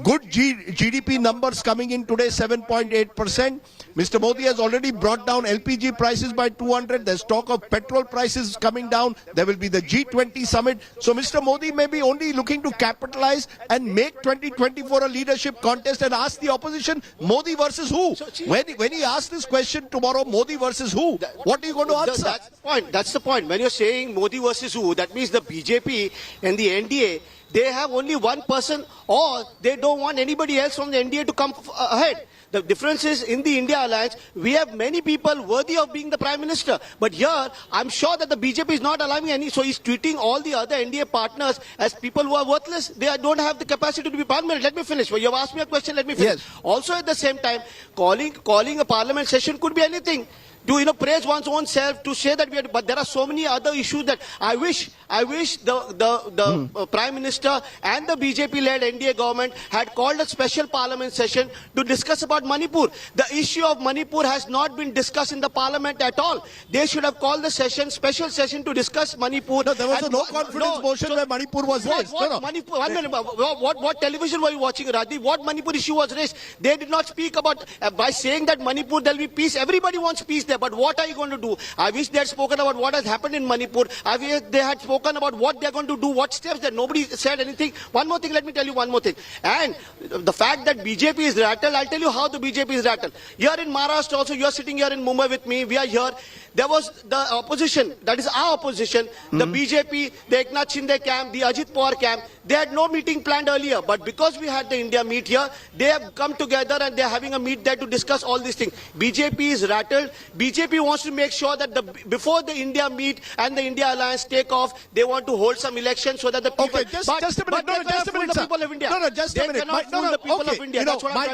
good GDP numbers coming in today, 7.8%. Mr. Modi has already brought down LPG prices by 200. There's talk of petrol prices coming down. There will be the G20 summit. So Mr. Modi may be only looking to capitalize and make 2024 a leadership contest and ask the opposition, Modi versus who? When he asks this question tomorrow, Modi versus who? What are you going to answer? That's the point. That's the point. When you're saying Modi versus who, that means the BJP and the NDA, they have only one person, or they don't want anybody else from the NDA to come ahead. The difference is, in the India alliance, we have many people worthy of being the Prime Minister. But here, I'm sure that the BJP is not allowing any, so he's treating all the other NDA partners as people who are worthless. They don't have the capacity to be parliament. Let me finish. Well, you have asked me a question, let me finish. Yes. Also, at the same time, calling a parliament session could be anything. To praise one's own self, to say that we are, but there are so many other issues that I wish the Prime Minister and the BJP-led NDA government had called a special parliament session to discuss about Manipur. The issue of Manipur has not been discussed in the parliament at all. They should have called the special session to discuss Manipur. No, there was a no confidence motion where Manipur was raised. Manipur, what television were you watching, Rajdeep? What Manipur issue was raised? They did not speak about, by saying that Manipur there will be peace. Everybody wants peace there, but what are you going to do? I wish they had spoken about what has happened in Manipur. I wish they had spoken about what they are going to do, what steps. That nobody said anything. One more thing, let me tell you one more thing. And the fact that BJP is rattled, I'll tell you how the BJP is rattled. Here in Maharashtra also, you are sitting here in Mumbai with me, we are here. There was the opposition, that is our opposition, the BJP, the Eknath Shinde camp, the Ajit Pawar camp. They had no meeting planned earlier, but because we had the India meet here, they have come together and they are having a meet there to discuss all these things. BJP is rattled. BJP wants to make sure that before the India meet and the India alliance take off, they want to hold some elections so that the people... Okay, just a minute. No, just a minute, sir. No, just a minute.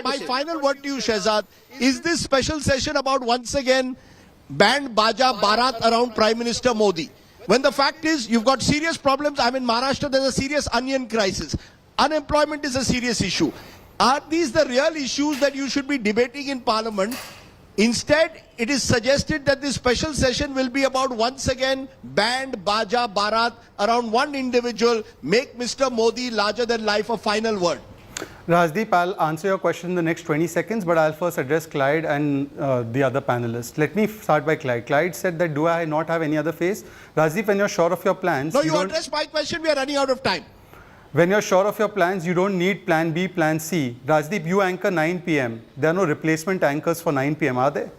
My final word to you, Shehzad, is this special session about once again band Baja Bharat around Prime Minister Modi? When the fact is, you've got serious problems. I'm in Maharashtra, there's a serious onion crisis. Unemployment is a serious issue. Are these the real issues that you should be debating in Parliament? Instead, it is suggested that this special session will be about once again band Baja Bharat around one individual, make Mr. Modi larger than life. A final word. Rajdeep, I'll answer your question in the next 20 seconds, but I'll first address Clyde and the other panelists. Let me start by Clyde. Clyde said that, do I not have any other face? Rajdeep, when you're sure of your plans... No, you address my question, we are running out of time. When you're sure of your plans, you don't need plan B, plan C. Rajdeep, you anchor 9 p.m. There are no replacement anchors for 9 p.m., are there?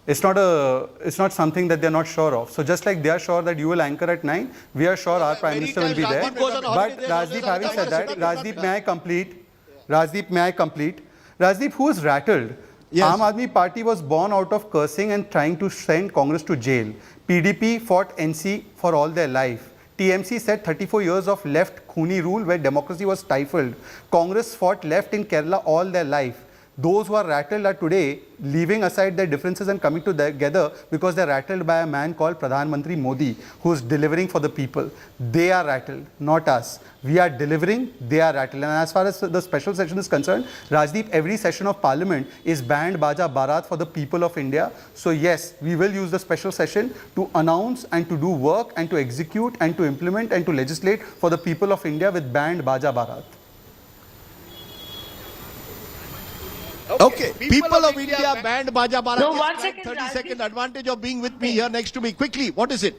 It's not something that they're not sure of. So just like they are sure that you will anchor at 9, we are sure our Prime Minister will be there. But Rajdeep, having said that, Rajdeep, may I complete? Rajdeep, may I complete? Rajdeep, who is rattled? Yes. Aam Aadmi Party was born out of cursing and trying to send Congress to jail. PDP fought NC for all their life. TMC said 34 years of left Khuni rule where democracy was stifled. Congress fought left in Kerala all their life. Those who are rattled are today leaving aside their differences and coming together because they're rattled by a man called Pradhanmantri Modi, who is delivering for the people. They are rattled, not us. We are delivering, they are rattled. And as far as the special session is concerned, Rajdeep, every session of Parliament is band Baja Bharat for the people of India. So yes, we will use the special session to announce and to do work and to execute and to implement and to legislate for the people of India with band Baja Bharat. Okay, people of India banned Baja Bharat. No, Yes, 1 second, 30-second advantage of being with me here next to me. Quickly, what is it?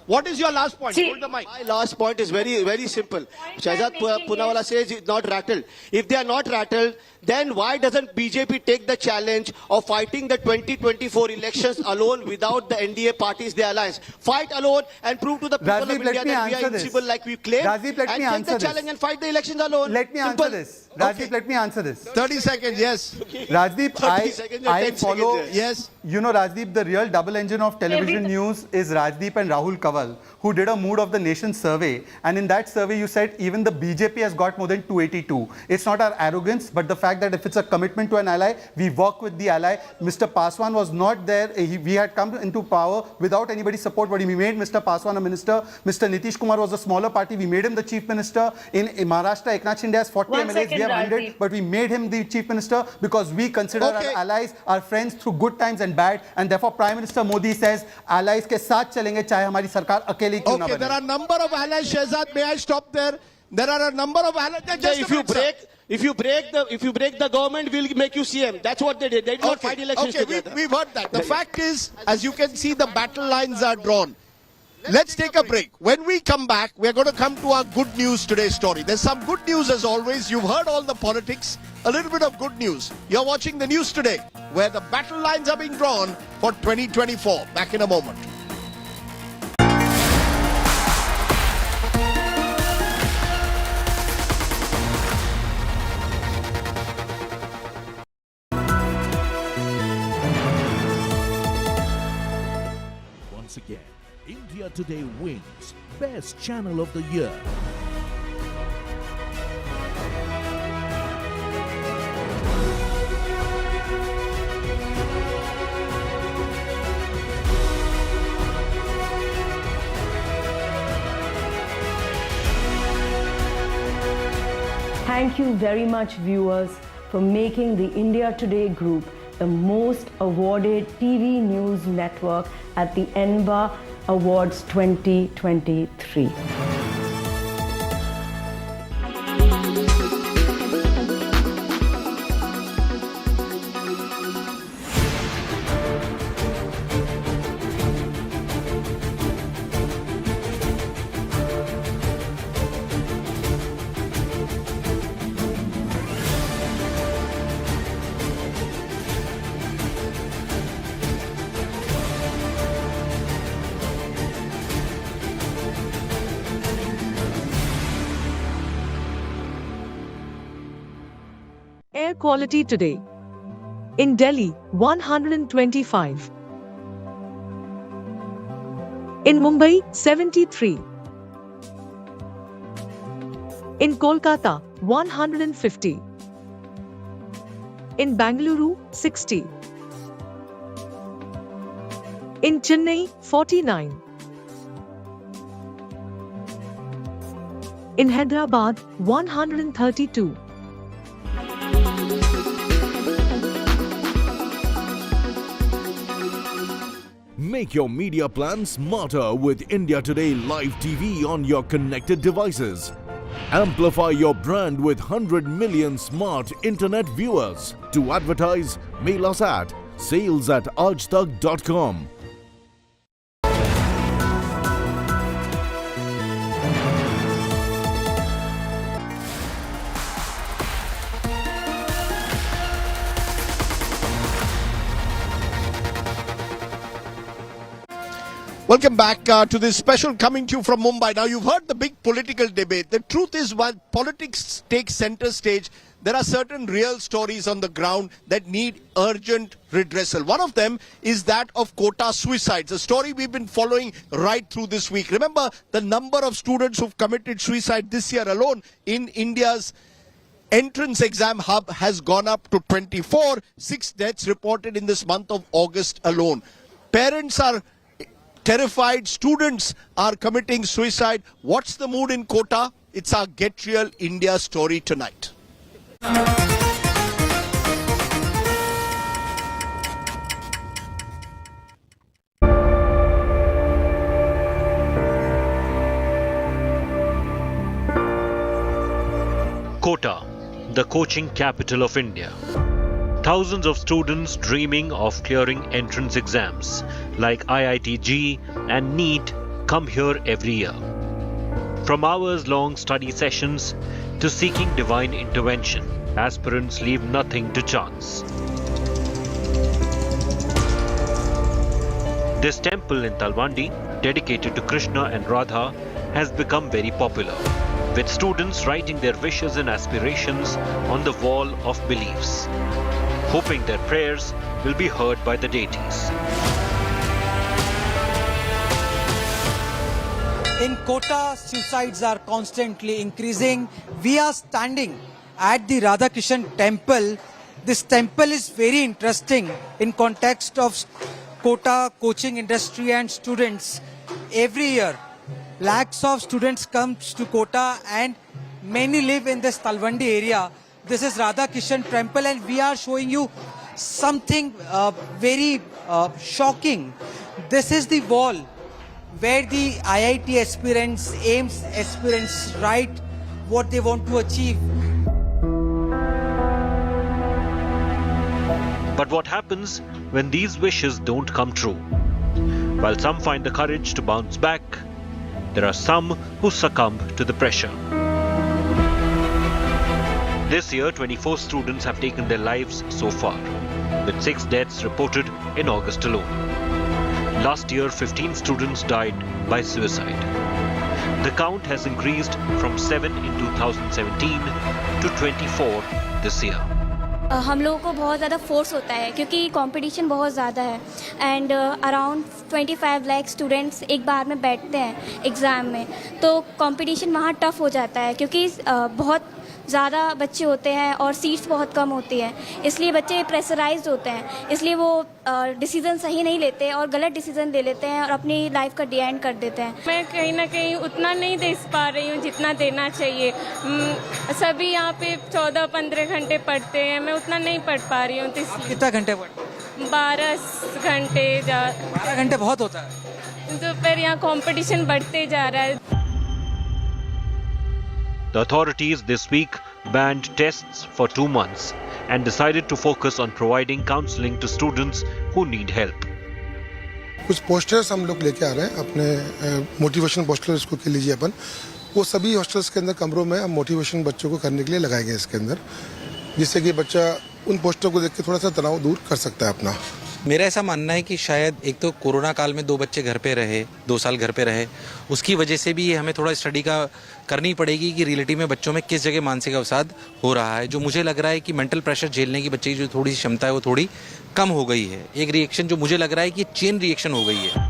What is your last point? See, Hold the mic. My last point is very simple. Shehzad Poonawala says it's not rattled. If they are not rattled, then why doesn't BJP take the challenge of fighting the 2024 elections alone without the NDA parties, the alliance? Fight alone and prove to the people Rajdeep, of India that we are invincible like we claim. Rajdeep, let me and answer take the challenge and fight the elections alone. Let me Simple. answer this. Rajdeep, let me answer this. 30 seconds, yes. Rajdeep, 30 seconds or I 10 follow, seconds, yes. You know, Rajdeep, the real double engine of television news is Rajdeep and Rahul Kanwal, who did a Mood of the Nation survey. And in that survey, you said even the BJP has got more than 282. It's not our arrogance, but the fact that if it's a commitment to an ally, we work with the ally. Mr. Paswan was not there. We had come into power without anybody's support, but we made Mr. Paswan a minister. Mr. Nitish Kumar was a smaller party. We made him the chief minister. In Maharashtra, Eknath Shinde has 40 1 MLAs. second, We have 100, Rajdeep. but we made him the chief minister because we consider Okay. our allies, our friends through good times and bad. And therefore, Prime Minister Modi says, allies ke saath chalenge, chahe hamari sarkar akeli kyun na Okay, bane. there are a number of allies, Shehzad. May I stop there? There are a number of allies. Just If a minute, sir. you break the government, we'll make you CM. That's what they did. They did not fight elections together. We've heard that. The fact is, as you can see, the battle lines are drawn. Let's take a break. When we come back, we're going to come to our good news today story. There's some good news as always. You've heard all the politics. A little bit of good news. You're watching the news today, where the battle lines are being drawn for 2024. Back in a moment. India Today wins Best Channel of the Year. Thank you very much, viewers, for making the India Today Group the most awarded TV news network at the ENVA Awards 2023. Air quality today. In Delhi, 125. In Mumbai, 73. In Kolkata, 150. In Bangalore, 60. In Chennai, 49. In Hyderabad, 132. Make your media plan smarter with India Today Live TV on your connected devices. Amplify your brand with 100 million smart internet viewers. To advertise, mail us at sales@aajtak.com. Welcome back to this special coming to you from Mumbai. Now, you've heard the big political debate. The truth is, while politics takes center stage, there are certain real stories on the ground that need urgent redressal. One of them is that of Kota suicides, a story we've been following right through this week. Remember, the number of students who've committed suicide this year alone in India's entrance exam hub has gone up to 24. 6 deaths reported in this month of August alone. Parents are terrified, students are committing suicide. What's the mood in Kota? It's our Get Real India story tonight. Kota, the coaching capital of India. Thousands of students dreaming of clearing entrance exams like IIT-JEE and NEET come here every year. From hours-long study sessions to seeking divine intervention, aspirants leave nothing to chance. This temple in Talwandi, dedicated to Krishna and Radha, has become very popular, with students writing their wishes and aspirations on the wall of beliefs, hoping their prayers will be heard by the deities. In Kota, suicides are constantly increasing. We are standing at the Radhakrishnan temple. This temple is very interesting in context of Kota coaching industry and students. Every year, lakhs of students come to Kota and many live in this Talwandi area. This is Radhakrishnan temple and we are showing you something very shocking. This is the wall where the IIT aspirants, AIMS aspirants write what they want to achieve. But what happens when these wishes don't come true? While some find the courage to bounce back, there are some who succumb to the pressure. This year, 24 students have taken their lives so far, with 6 deaths reported in August alone. Last year, 15 students died by suicide. The count has increased from 7 in 2017 to 24 this year. हम लोगों को बहुत ज़्यादा force होता है क्योंकि competition बहुत ज़्यादा है एंड अराउंड 25 लाख स्टूडेंट्स एक बार में बैठते हैं एग्ज़ाम में, तो कंपटीशन वहाँ टफ हो जाता है क्योंकि बहुत ज़्यादा बच्चे होते हैं और सीट्स बहुत कम होती हैं, इसलिए बच्चे प्रेशराइज्ड होते हैं, इसलिए वो डिसीज़न सही नहीं लेते और गलत डिसीज़न ले लेते हैं और अपनी लाइफ का डी एंड कर देते हैं। मैं कहीं ना कहीं उतना नहीं दे पा रही हूँ जितना देना चाहिए। सभी यहाँ पे 14-15 घंटे पढ़ते हैं, मैं उतना नहीं पढ़ पा रही हूँ। तो कितना घंटे पढ़ते? 12 घंटे। 12 घंटे बहुत होता है। तो फिर यहाँ कंपटीशन बढ़ते जा रहा है। The authorities this week banned tests for 2 months and decided to focus on providing counseling to students who need help. कुछ पोस्टर्स हम लोग लेके आ रहे हैं अपने मोटिवेशन पोस्टर इसको के लीजिए अपन, वो सभी हॉस्टल्स के अंदर कमरों में हम मोटिवेशन बच्चों को करने के लिए लगाएंगे इसके अंदर, जिससे कि बच्चा उन पोस्टर को देख के थोड़ा सा तनाव दूर कर सकता है अपना। मेरा ऐसा मानना है कि शायद एक तो कोरोना काल में 2 बच्चे घर पे रहे, 2 साल घर पे रहे, उसकी वजह से भी हमें थोड़ा स्टडी का करनी पड़ेगी कि रियलिटी में बच्चों में किस जगह मानसिक अवसाद हो रहा है। जो मुझे लग रहा है कि मेंटल प्रेशर झेलने की बच्चे की जो थोड़ी सी क्षमता है वो थोड़ी कम हो गई है। एक रिएक्शन जो मुझे लग रहा है कि चेन रिएक्शन हो गई है।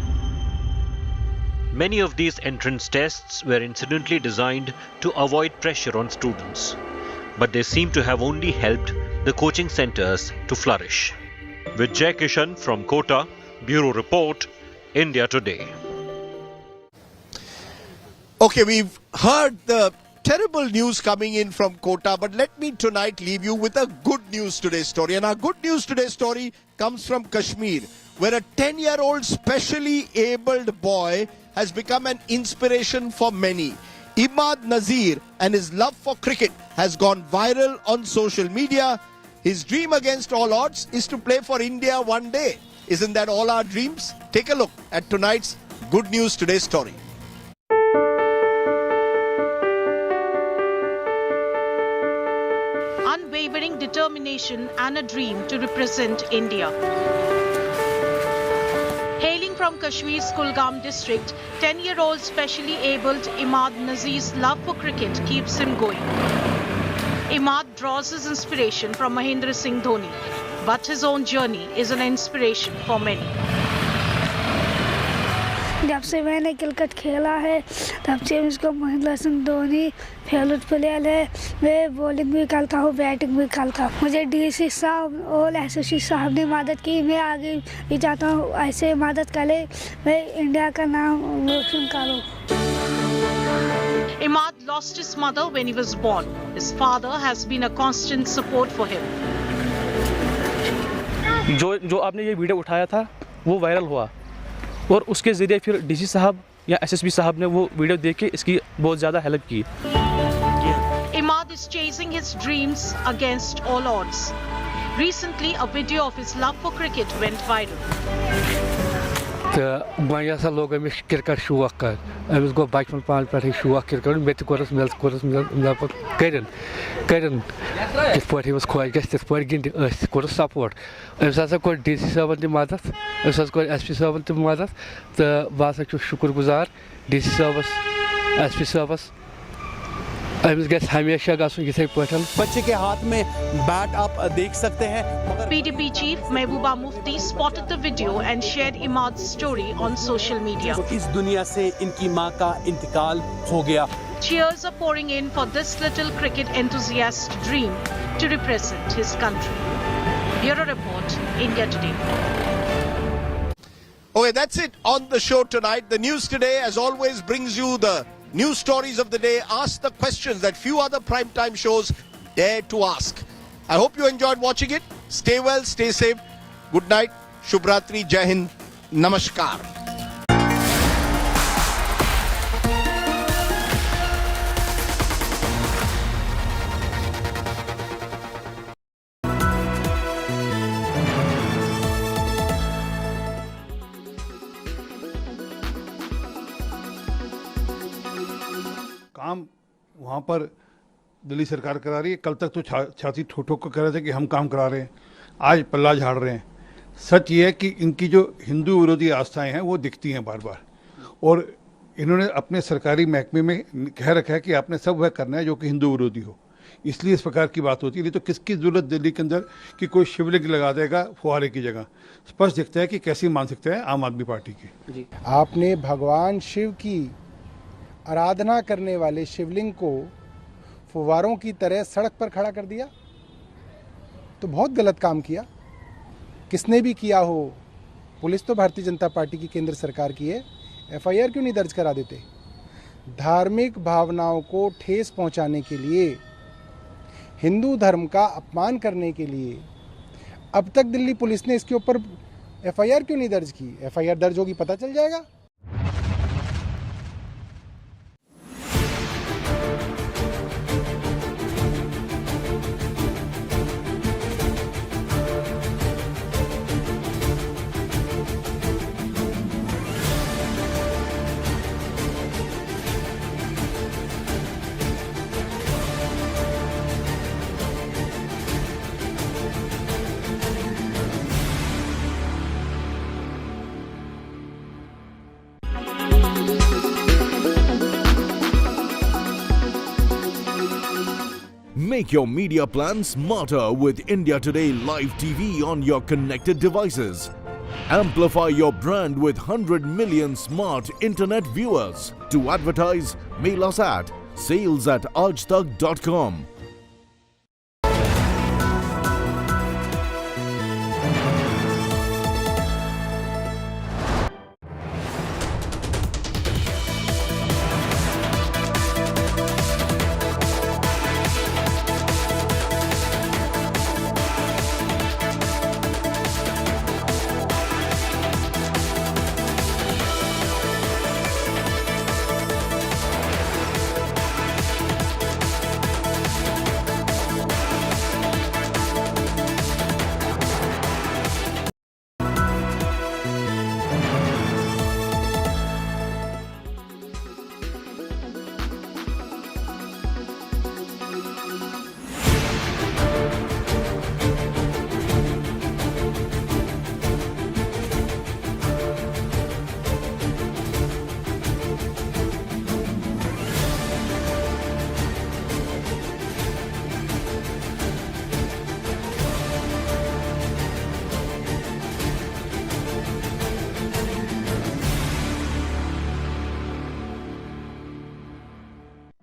Many of these entrance tests were incidentally designed to avoid pressure on students, but they seem to have only helped the coaching centers to flourish. With Jai Kishan from Kota, Bureau Report, India Today. Okay, we've heard the terrible news coming in from Kota, but let me tonight leave you with a good news today story. And our good news today story comes from Kashmir, where a 10-year-old specially abled boy has become an inspiration for many. Imad Nazir and his love for cricket has gone viral on social media. His dream against all odds is to play for India one day. Isn't that all our dreams? Take a look at tonight's Good News Today story. Unwavering determination and a dream to represent India. Hailing from Kashmir's Kulgam district, 10-year-old specially abled Imad Nazir's love for cricket keeps him going. Imad draws his inspiration from Mahendra Singh Dhoni, but his own journey is an inspiration for many. जब से मैंने cricket खेला है तब से मुझको Mahendra Singh Dhoni favourite player है। मैं बॉलिंग भी करता हूँ, बैटिंग भी करता हूँ। मुझे डीसी साहब और एसओसी साहब ने मदद की, मैं आगे भी जाता हूँ, ऐसे मदद करे मैं इंडिया का नाम रोशन करूँ। Imad lost his mother when he was born. His father has been a constant support for him. जो आपने ये वीडियो उठाया था वो वायरल हुआ और उसके ज़रिए फिर डीसी साहब या एसएसपी साहब ने वो वीडियो देख के इसकी बहुत ज़्यादा हेल्प की। Imad is chasing his dreams against all odds. Recently, a video of his love for cricket went viral. तो मैं लोग अमिस क्रिकेट शौक कर अमिस गो बचपन पान पे शौक क्रिकेट मे करन किस पे अमिस खुश गस तिथ पे गिंद कोर सपोर्ट अमिस हसा कोर डीसी साहबन ति मदद अमिस हसा कोर एसपी साहबन ति मदद तो बह हसा छु शुक्र गुजार डीसी साहबस एसपी साहबस अमिस गस हमेशा गसुन इथे पठन। बच्चे के हाथ में बैट आप देख सकते हैं। PDP chief Mehbooba Mufti spotted the video and shared Imad's story on social media. इस दुनिया से इनकी मां का इंतकाल हो गया। Cheers are pouring in for this little cricket enthusiast's dream to represent his country. Bureau Report, India Today. Okay, that's it on the show tonight. The news today, as always, brings you the news stories of the day. Ask the questions that few other primetime shows dare to ask. I hope you enjoyed watching it. Stay well, stay safe. Good night. Shubhratri, Jai Hind, Namaskar. काम वहाँ पर दिल्ली सरकार करा रही है। कल तक तो छाती ठोक ठोक कर कह रहे थे कि हम काम करा रहे हैं, आज पल्ला झाड़ रहे हैं। सच ये है कि इनकी जो हिंदू विरोधी आस्थाएं हैं वो दिखती हैं बार बार, और इन्होंने अपने सरकारी महकमे में कह रखा है कि आपने सब वह करना है जो कि हिंदू विरोधी हो। इसलिए इस प्रकार की बात होती है। नहीं तो किसकी ज़रूरत दिल्ली के अंदर कि कोई शिवलिंग लगा देगा फुहारे की जगह। स्पष्ट दिखता है कि कैसी मानसिकता है आम आदमी पार्टी की। आपने भगवान शिव की आराधना करने वाले शिवलिंग को फुवारों की तरह सड़क पर खड़ा कर दिया, तो बहुत गलत काम किया। किसने भी किया हो, पुलिस तो भारतीय जनता पार्टी की केंद्र सरकार की है, FIR क्यों नहीं दर्ज करा देते? धार्मिक भावनाओं को ठेस पहुंचाने के लिए, हिंदू धर्म का अपमान करने के लिए अब तक दिल्ली पुलिस ने इसके ऊपर FIR क्यों नहीं दर्ज की? FIR दर्ज होगी, पता चल जाएगा। Make your media plan smarter with India Today Live TV on your connected devices. Amplify your brand with 100 million smart internet viewers. To advertise, mail us at sales@aajtak.com.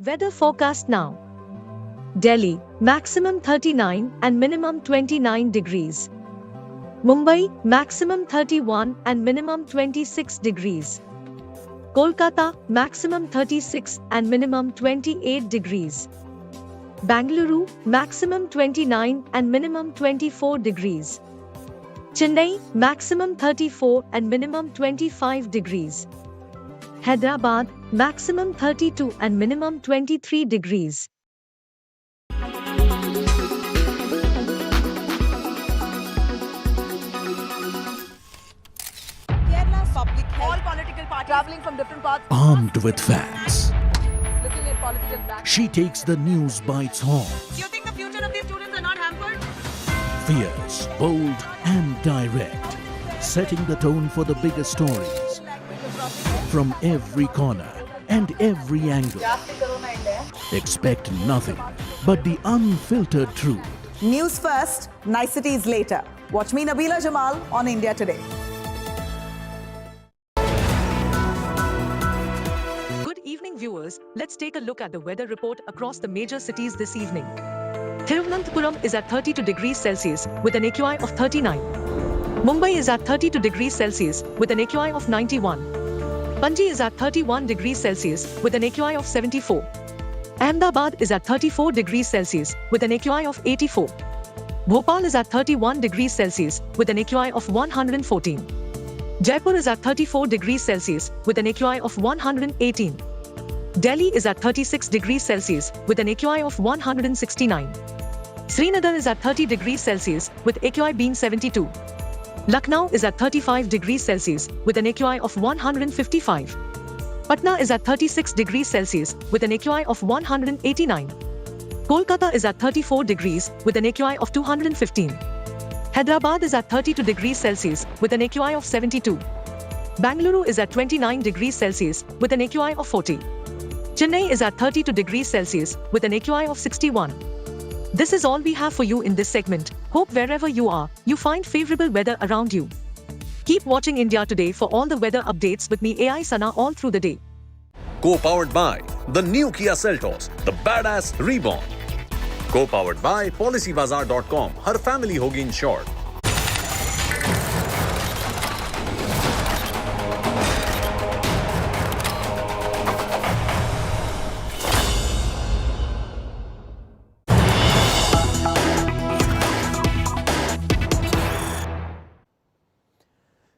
Weather forecast now. Delhi, maximum 39 and minimum 29 degrees. Mumbai, maximum 31 and minimum 26 degrees. Kolkata, maximum 36 and minimum 28 degrees. Bangalore, maximum 29 and minimum 24 degrees. Chennai, maximum 34 and minimum 25 degrees. Hyderabad, maximum 32 and minimum 23 degrees. Kerala public health. All political parties traveling from different parts. Armed with facts, Looking at political black. she takes the news by its horns. Do you think the future of these students are not hampered? Fierce, bold, and direct, setting the tone for the biggest stories from every corner and every angle. Expect nothing but the unfiltered truth. News first, niceties later. Watch me, Nabila Jamal, on India Today. Good evening, viewers. Let's take a look at the weather report across the major cities this evening. Thiruvananthapuram is at 32 degrees Celsius with an AQI of 39. Mumbai is at 32 degrees Celsius with an AQI of 91. Panji is at 31 degrees Celsius with an AQI of 74. Ahmedabad is at 34 degrees Celsius with an AQI of 84. Bhopal is at 31 degrees Celsius with an AQI of 114. Jaipur is at 34 degrees Celsius with an AQI of 118. Delhi is at 36 degrees Celsius with an AQI of 169. Srinagar is at 30 degrees Celsius with AQI being 72. Lucknow is at 35 degrees Celsius with an AQI of 155. Patna is at 36 degrees Celsius with an AQI of 189. Kolkata is at 34 degrees with an AQI of 215. Hyderabad is at 32 degrees Celsius with an AQI of 72. Bangalore is at 29 degrees Celsius with an AQI of 40. Chennai is at 32 degrees Celsius with an AQI of 61. This is all we have for you in this segment. Hope wherever you are, you find favorable weather around you. Keep watching India Today for all the weather updates with me AI Sana all through the day. Co-powered by the new Kia Seltos, the badass reborn. Co-powered by PolicyBazaar.com. Har family hogi insured.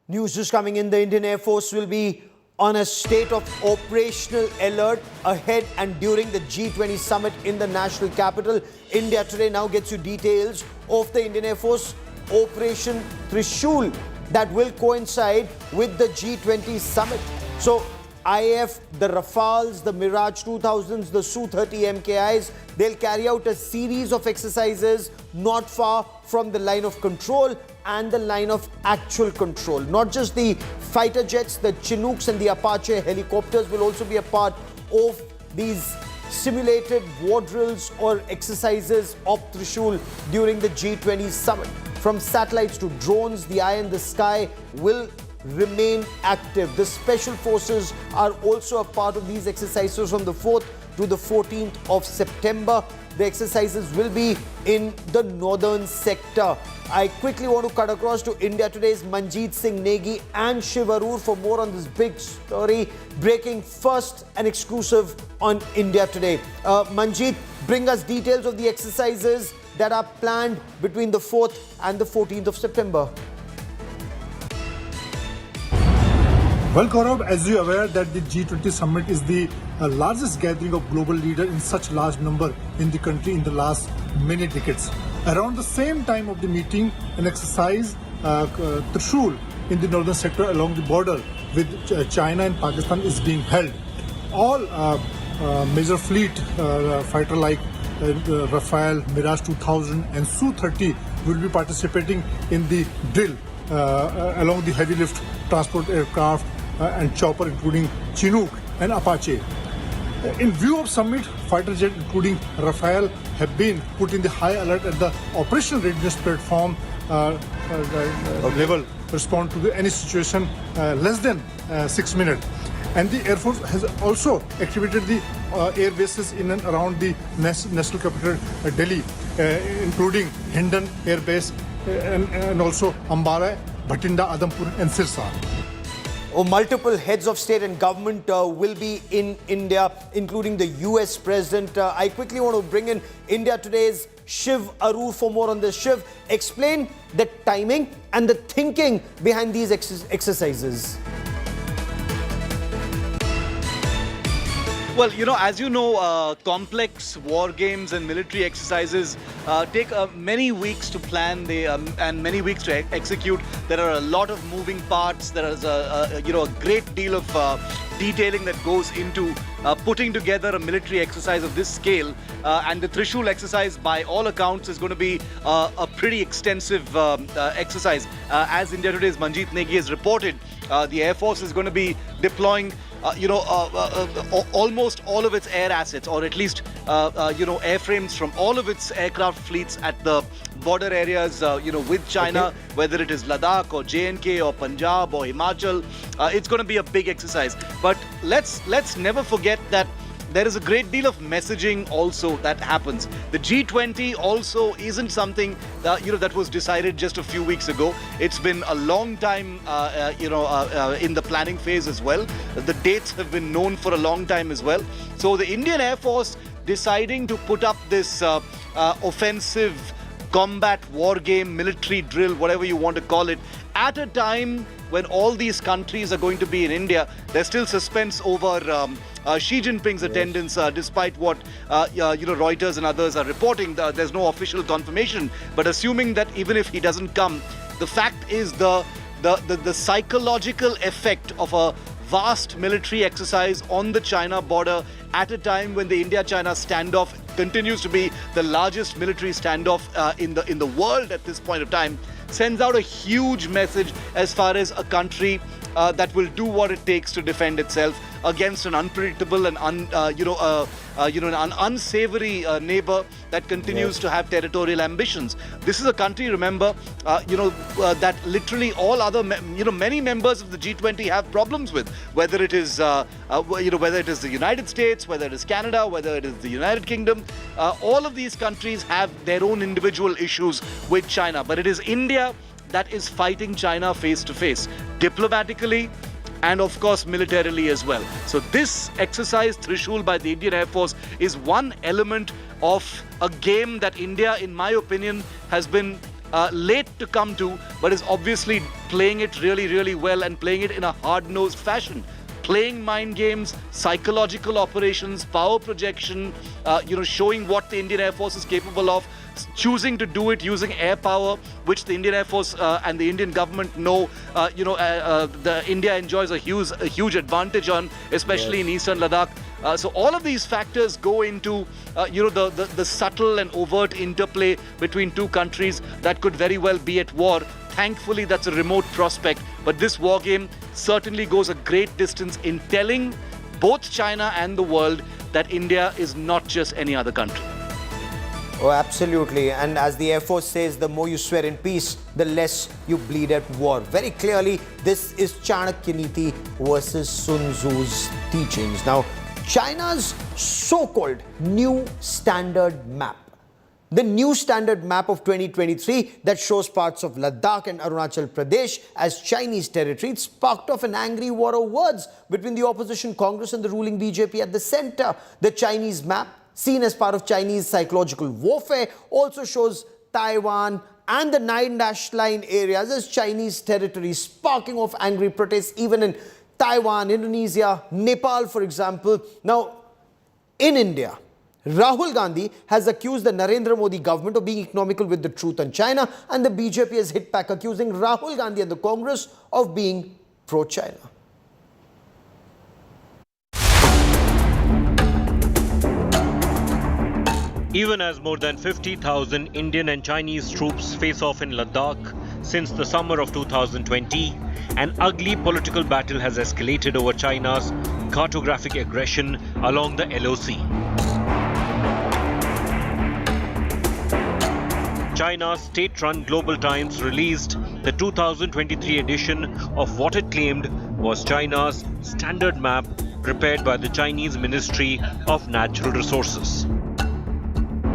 News just coming in, the Indian Air Force will be on a state of operational alert ahead and during the G20 summit in the national capital. India Today now gets you details of the Indian Air Force Operation Trishul that will coincide with the G20 summit. So IF, the Rafales, the Mirage 2000s, the Su-30 MKIs, they'll carry out a series of exercises not far from the line of control and the line of actual control. Not just the fighter jets, the Chinooks and the Apache helicopters will also be a part of these simulated war drills or exercises of Trishul during the G20 summit. From satellites to drones, the eye in the sky will remain active. The special forces are also a part of these exercises from the 4th to the 14th of September. The exercises will be in the northern sector. I quickly want to cut across to India Today's Manjeet Singh Negi and Shiv Arur for more on this big story, breaking first and exclusive on India Today. Manjeet, bring us details of the exercises that are planned between the 4th and the 14th of September. Well, Gaurav, as you are aware that the G20 summit is the largest gathering of global leaders in such large number in the country in the last many decades. Around the same time of the meeting, an exercise, Trishul, in the northern sector along the border with China and Pakistan is being held. All major fleet fighter like Rafale, Mirage 2000 and Su-30 will be participating in the drill along the heavy lift transport aircraft and chopper including Chinook and Apache. In view of summit, fighter jet including Rafale have been put in the high alert at the operational readiness platform level to respond to any situation less than 6 minutes. And the Air Force has also activated the air bases in and around the national capital Delhi, including Hindenburg Air Base and also Ambala, Bhatinda, Adampur and Sirsa. Multiple heads of state and government will be in India, including the US President. I quickly want to bring in India Today's Shiv Arur for more on this. Shiv, explain the timing and the thinking behind these exercises. Well, as you know, complex war games and military exercises take many weeks to plan and many weeks to execute. There are a lot of moving parts. There is a great deal of detailing that goes into putting together a military exercise of this scale. And the Trishul exercise, by all accounts, is going to be a pretty extensive exercise. As India Today's Manjeet Negi has reported, the Air Force is going to be deploying almost all of its air assets, or at least airframes from all of its aircraft fleets at the border areas with China, whether it is Ladakh or J&K or Punjab or Himachal. It's going to be a big exercise, but let's never forget that there is a great deal of messaging also that happens. The G20 also isn't something that was decided just a few weeks ago. It's been a long time in the planning phase as well. The dates have been known for a long time as well. So the Indian Air Force deciding to put up this offensive combat war game, military drill, whatever you want to call it, at a time when all these countries are going to be in India. There's still suspense over Xi Jinping's attendance, despite what Reuters and others are reporting. There's no official confirmation, but assuming that even if he doesn't come, the fact is the psychological effect of a vast military exercise on the China border at a time when the India-China standoff continues to be the largest military standoff in the world at this point of time, sends out a huge message as far as a country that will do what it takes to defend itself against an unpredictable and an unsavory neighbor that continues to have territorial ambitions. This is a country, remember, that literally all other, many members of the G20 have problems with, whether it is, whether it is the United States, whether it is Canada, whether it is the United Kingdom. All of these countries have their own individual issues with China, but it is India that is fighting China face to face, diplomatically and of course militarily as well. So this exercise, Trishul, by the Indian Air Force is one element of a game that India, in my opinion, has been late to come to, but is obviously playing it really, really well and playing it in a hard-nosed fashion. Playing mind games, psychological operations, power projection, showing what the Indian Air Force is capable of, choosing to do it using air power, which the Indian Air Force and the Indian government know, the India enjoys a huge advantage on, especially in eastern Ladakh. So all of these factors go into, the subtle and overt interplay between two countries that could very well be at war. Thankfully, that's a remote prospect, but this war game certainly goes a great distance in telling both China and the world that India is not just any other country. Oh, absolutely. And as the Air Force says, the more you swear in peace, the less you bleed at war. Very clearly, this is Chanakya Niti versus Sun Tzu's teachings. Now, China's so-called new standard map. The new standard map of 2023 that shows parts of Ladakh and Arunachal Pradesh as Chinese territory, it sparked off an angry war of words between the opposition Congress and the ruling BJP at the center. The Chinese map, seen as part of Chinese psychological warfare, also shows Taiwan and the 9-dash line areas as Chinese territory, sparking off angry protests even in Taiwan, Indonesia, Nepal, for example. Now, in India, Rahul Gandhi has accused the Narendra Modi government of being economical with the truth on China, and the BJP has hit back, accusing Rahul Gandhi and the Congress of being pro-China. Even as more than 50,000 Indian and Chinese troops face off in Ladakh since the summer of 2020, an ugly political battle has escalated over China's cartographic aggression along the LOC. China's state-run Global Times released the 2023 edition of what it claimed was China's standard map prepared by the Chinese Ministry of Natural Resources.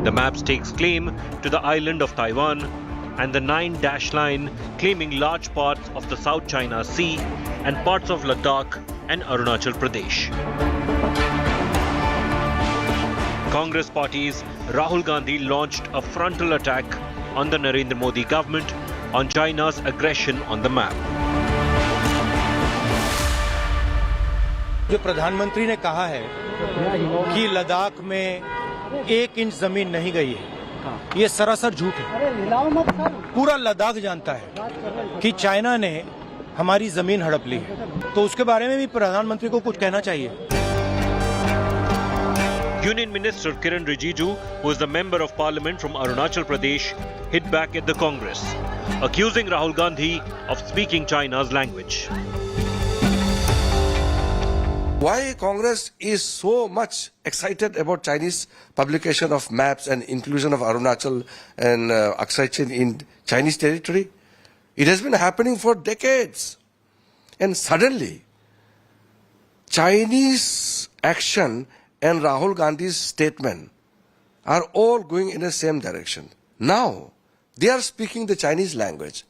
The map stakes claim to the island of Taiwan and the 9-dash line claiming large parts of the South China Sea and parts of Ladakh and Arunachal Pradesh. Congress party's Rahul Gandhi launched a frontal attack on the Narendra Modi government on China's aggression on the map. जो प्रधानमंत्री ने कहा है कि लद्दाख में 1 inch जमीन नहीं गई है, ये सरासर झूठ है। पूरा लद्दाख जानता है कि चाइना ने हमारी जमीन हड़प ली है, तो उसके बारे में भी प्रधानमंत्री को कुछ कहना चाहिए। Union Minister Kiran Rijiju, who is the Member of Parliament from Arunachal Pradesh, hit back at the Congress, accusing Rahul Gandhi of speaking China's language. Why Congress is so much excited about Chinese publication of maps and inclusion of Arunachal and Aksai Chin in Chinese territory? It has been happening for decades. And suddenly, Chinese action and Rahul Gandhi's statement are all going in the same direction. Now, they are speaking the Chinese language.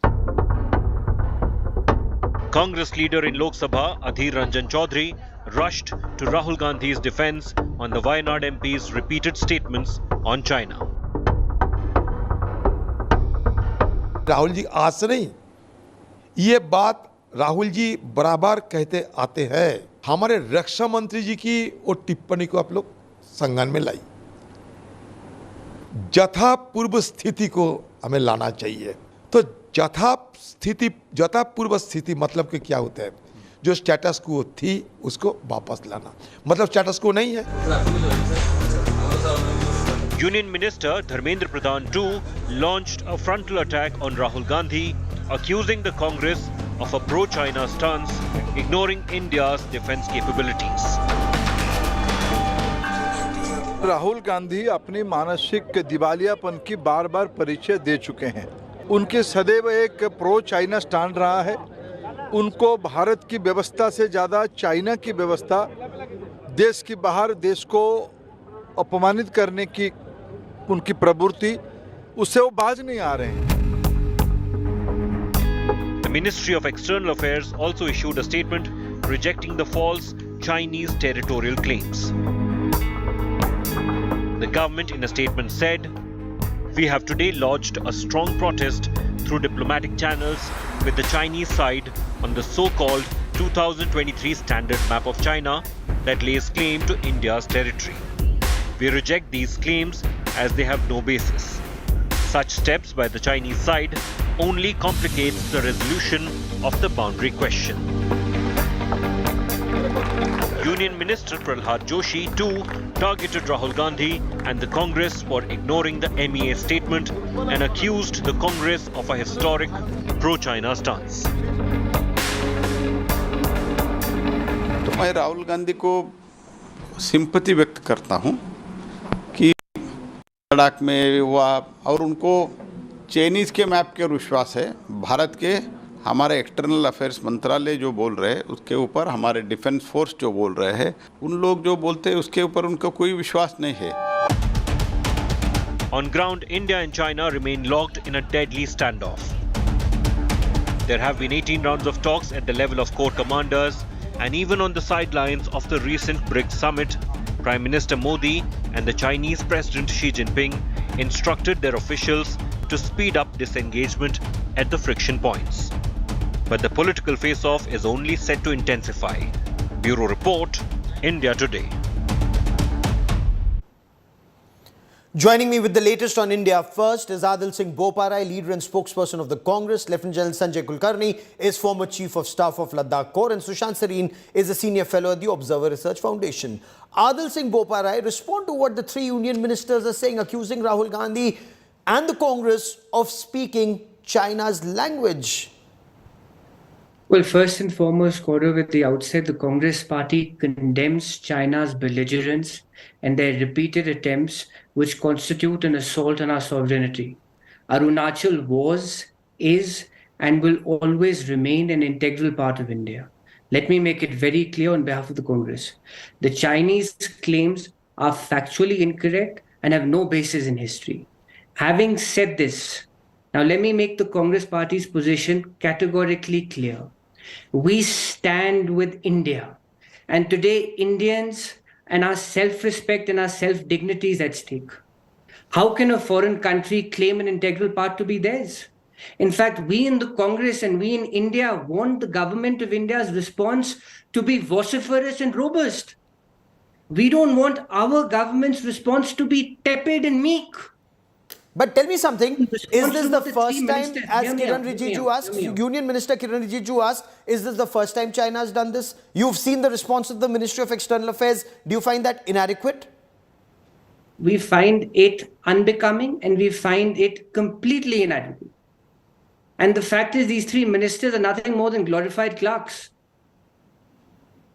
Congress leader in Lok Sabha, Adhir Ranjan Chaudhary, rushed to Rahul Gandhi's defense on the Wayanad MP's repeated statements on China. Rahul ji आज से नहीं, ये बात राहुल जी बराबर कहते आते हैं। हमारे रक्षा मंत्री जी की वो टिप्पणी को आप लोग संज्ञान में लाई। यथा पूर्व स्थिति को हमें लाना चाहिए। तो यथा पूर्व स्थिति मतलब कि क्या होता है? जो स्टेटस को थी उसको वापस लाना, मतलब स्टेटस को नहीं है। Union Minister Dharmendra Pradhan too launched a frontal attack on Rahul Gandhi, accusing the Congress of a pro-China stance, ignoring India's defense capabilities. Rahul Gandhi अपनी मानसिक दिवालियापन की बार बार परिचय दे चुके हैं। उनके सदैव एक प्रो चाइना स्टैंड रहा है। उनको भारत की व्यवस्था से ज़्यादा चाइना की व्यवस्था, देश की बाहर देश को अपमानित करने की उनकी प्रवृत्ति, उससे वो बाज नहीं आ रहे हैं। The Ministry of External Affairs also issued a statement rejecting the false Chinese territorial claims. The government in a statement said, "We have today lodged a strong protest through diplomatic channels with the Chinese side on the so-called 2023 standard map of China that lays claim to India's territory. We reject these claims as they have no basis. Such steps by the Chinese side only complicates the resolution of the boundary question." Union Minister Prahlad Joshi too targeted Rahul Gandhi and the Congress for ignoring the MEA statement and accused the Congress of a historic pro-China stance. तो मैं राहुल गांधी को sympathy व्यक्त करता हूं कि लद्दाख में हुआ, और उनको चाइनीज़ के मैप के विश्वास है। भारत के हमारे एक्सटर्नल अफेयर्स मंत्रालय जो बोल रहे हैं उसके ऊपर, हमारे डिफेंस फोर्स जो बोल रहे हैं, उन लोग जो बोलते हैं उसके ऊपर उनका कोई विश्वास नहीं है। On ground, India and China remain locked in a deadly standoff. There have been 18 rounds of talks at the level of corps commanders, and even on the sidelines of the recent BRICS summit, Prime Minister Modi and the Chinese President Xi Jinping instructed their officials to speed up disengagement at the friction points. But the political face-off is only set to intensify. Bureau Report, India Today. Joining me with the latest on India first is Adil Singh Boparai, leader and spokesperson of the Congress. Lieutenant General Sanjay Kulkarni is former Chief of Staff of Ladakh Corps, and Sushant Sareen is a senior fellow at the Observer Research Foundation. Adil Singh Boparai, respond to what the three union ministers are saying, accusing Rahul Gandhi and the Congress of speaking China's language. Well, first and foremost, Gaurav, at the outset, the Congress party condemns China's belligerence and their repeated attempts which constitute an assault on our sovereignty. Arunachal was, is, and will always remain an integral part of India. Let me make it very clear on behalf of the Congress. The Chinese claims are factually incorrect and have no basis in history. Having said this, now let me make the Congress party's position categorically clear. We stand with India, and today Indians and our self-respect and our self-dignity is at stake. How can a foreign country claim an integral part to be theirs? In fact, we in the Congress and we in India want the government of India's response to be vociferous and robust. We don't want our government's response to be tepid and meek. But tell me something, is this the first time, as Kiran Rijiju asked, Union Minister Kiran Rijiju asked, is this the first time China has done this? You've seen the response of the Ministry of External Affairs. Do you find that inadequate? We find it unbecoming and we find it completely inadequate. And the fact is, these three ministers are nothing more than glorified clerks.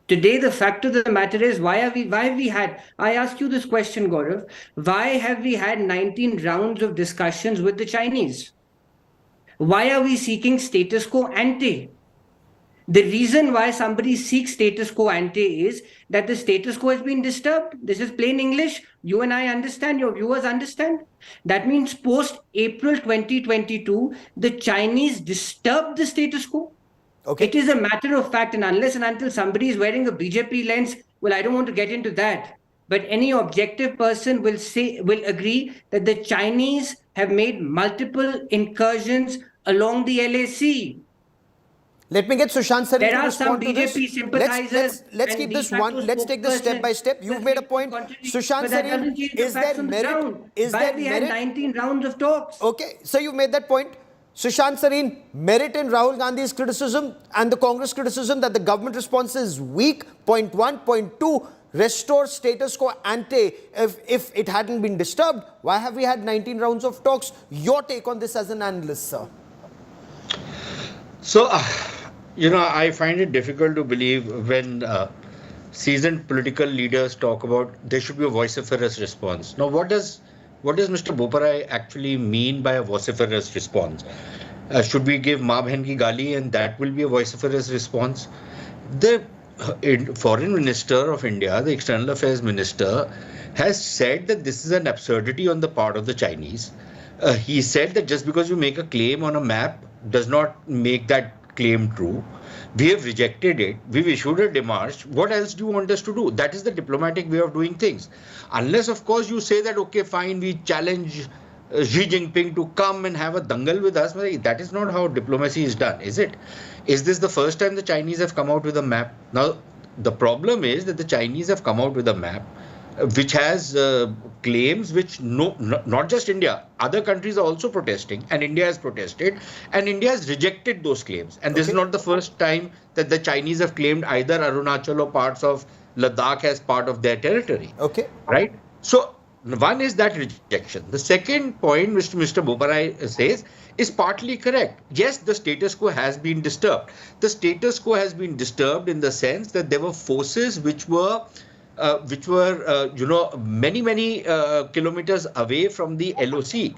Today, the fact of the matter is, why have we had, I ask you this question, Gaurav, why have we had 19 rounds of discussions with the Chinese? Why are we seeking status quo ante? The reason why somebody seeks status quo ante is that the status quo has been disturbed. This is plain English. You and I understand, your viewers understand. That means post-April 2022, the Chinese disturbed the status quo. Okay. It is a matter of fact, and unless and until somebody is wearing a BJP lens, well, I don't want to get into that. But any objective person will agree that the Chinese have made multiple incursions along the LAC. Let me get Sushant Sareen to respond to this. There are some BJP sympathizers. Let's keep this one. Let's take this step by step. You've made a point. Sushant Sareen, is there merit? Is there we had 19 rounds of talks? Okay, so you've made that point. Sushant Sareen, merit in Rahul Gandhi's criticism and the Congress criticism that the government response is weak. Point 1. Point 2, restore status quo ante. If it hadn't been disturbed, why have we had 19 rounds of talks? Your take on this as an analyst, sir. So, I find it difficult to believe when seasoned political leaders talk about there should be a vociferous response. Now, what does Mr. Boparai actually mean by a vociferous response? Should we give maa behan ki gali and that will be a vociferous response? The foreign minister of India, the external affairs minister, has said that this is an absurdity on the part of the Chinese. He said that just because you make a claim on a map does not make that claim true. We have rejected it. We've issued a démarche. What else do you want us to do? That is the diplomatic way of doing things. Unless, of course, you say that, okay, fine, we challenge Xi Jinping to come and have a dangle with us. That is not how diplomacy is done, is it? Is this the first time the Chinese have come out with a map? Now, the problem is that the Chinese have come out with a map which has claims which not just India, other countries are also protesting, and India has protested, and India has rejected those claims. And this is not the first time that the Chinese have claimed either Arunachal or parts of Ladakh as part of their territory. Okay. Right? So, one is that rejection. The second point, which Mr. Boparai says, is partly correct. Yes, the status quo has been disturbed. The status quo has been disturbed in the sense that there were forces which were many kilometers away from the LAC.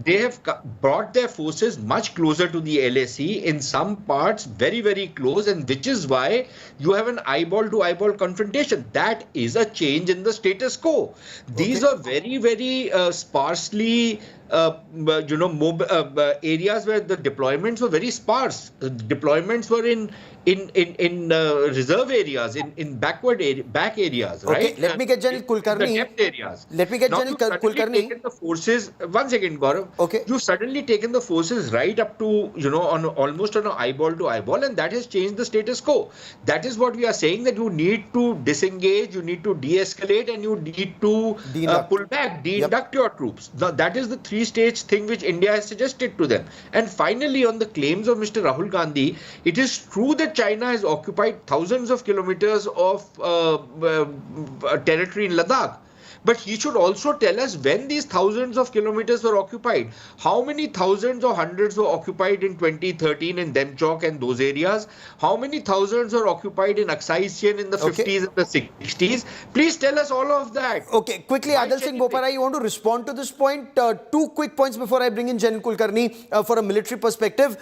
They have brought their forces much closer to the LAC, in some parts very, very close, and which is why you have an eyeball to eyeball confrontation. That is a change in the status quo. These are very, very sparsely areas where the deployments were very sparse. Deployments were in reserve areas, in back areas, right? Okay, let me get General Kulkarni. The depth areas. Let me get General Kulkarni. Taken the forces. 1 second, Gaurav. Okay. You've suddenly taken the forces right up to almost on an eyeball to eyeball, and that has changed the status quo. That is what we are saying, that you need to disengage, you need to de-escalate, and you need to pull back, de-induct your troops. Now, that is the three-stage thing which India has suggested to them. And finally, on the claims of Mr. Rahul Gandhi, it is true that China has occupied thousands of kilometers of territory in Ladakh. But he should also tell us when these thousands of kilometers were occupied. How many thousands or hundreds were occupied in 2013 in Demchok and those areas? How many thousands were occupied in Aksai Chin in the 50s and the 60s? Please tell us all of that. Okay, quickly, Adil Singh Boparai, you want to respond to this point? 2 quick points before I bring in General Kulkarni for a military perspective.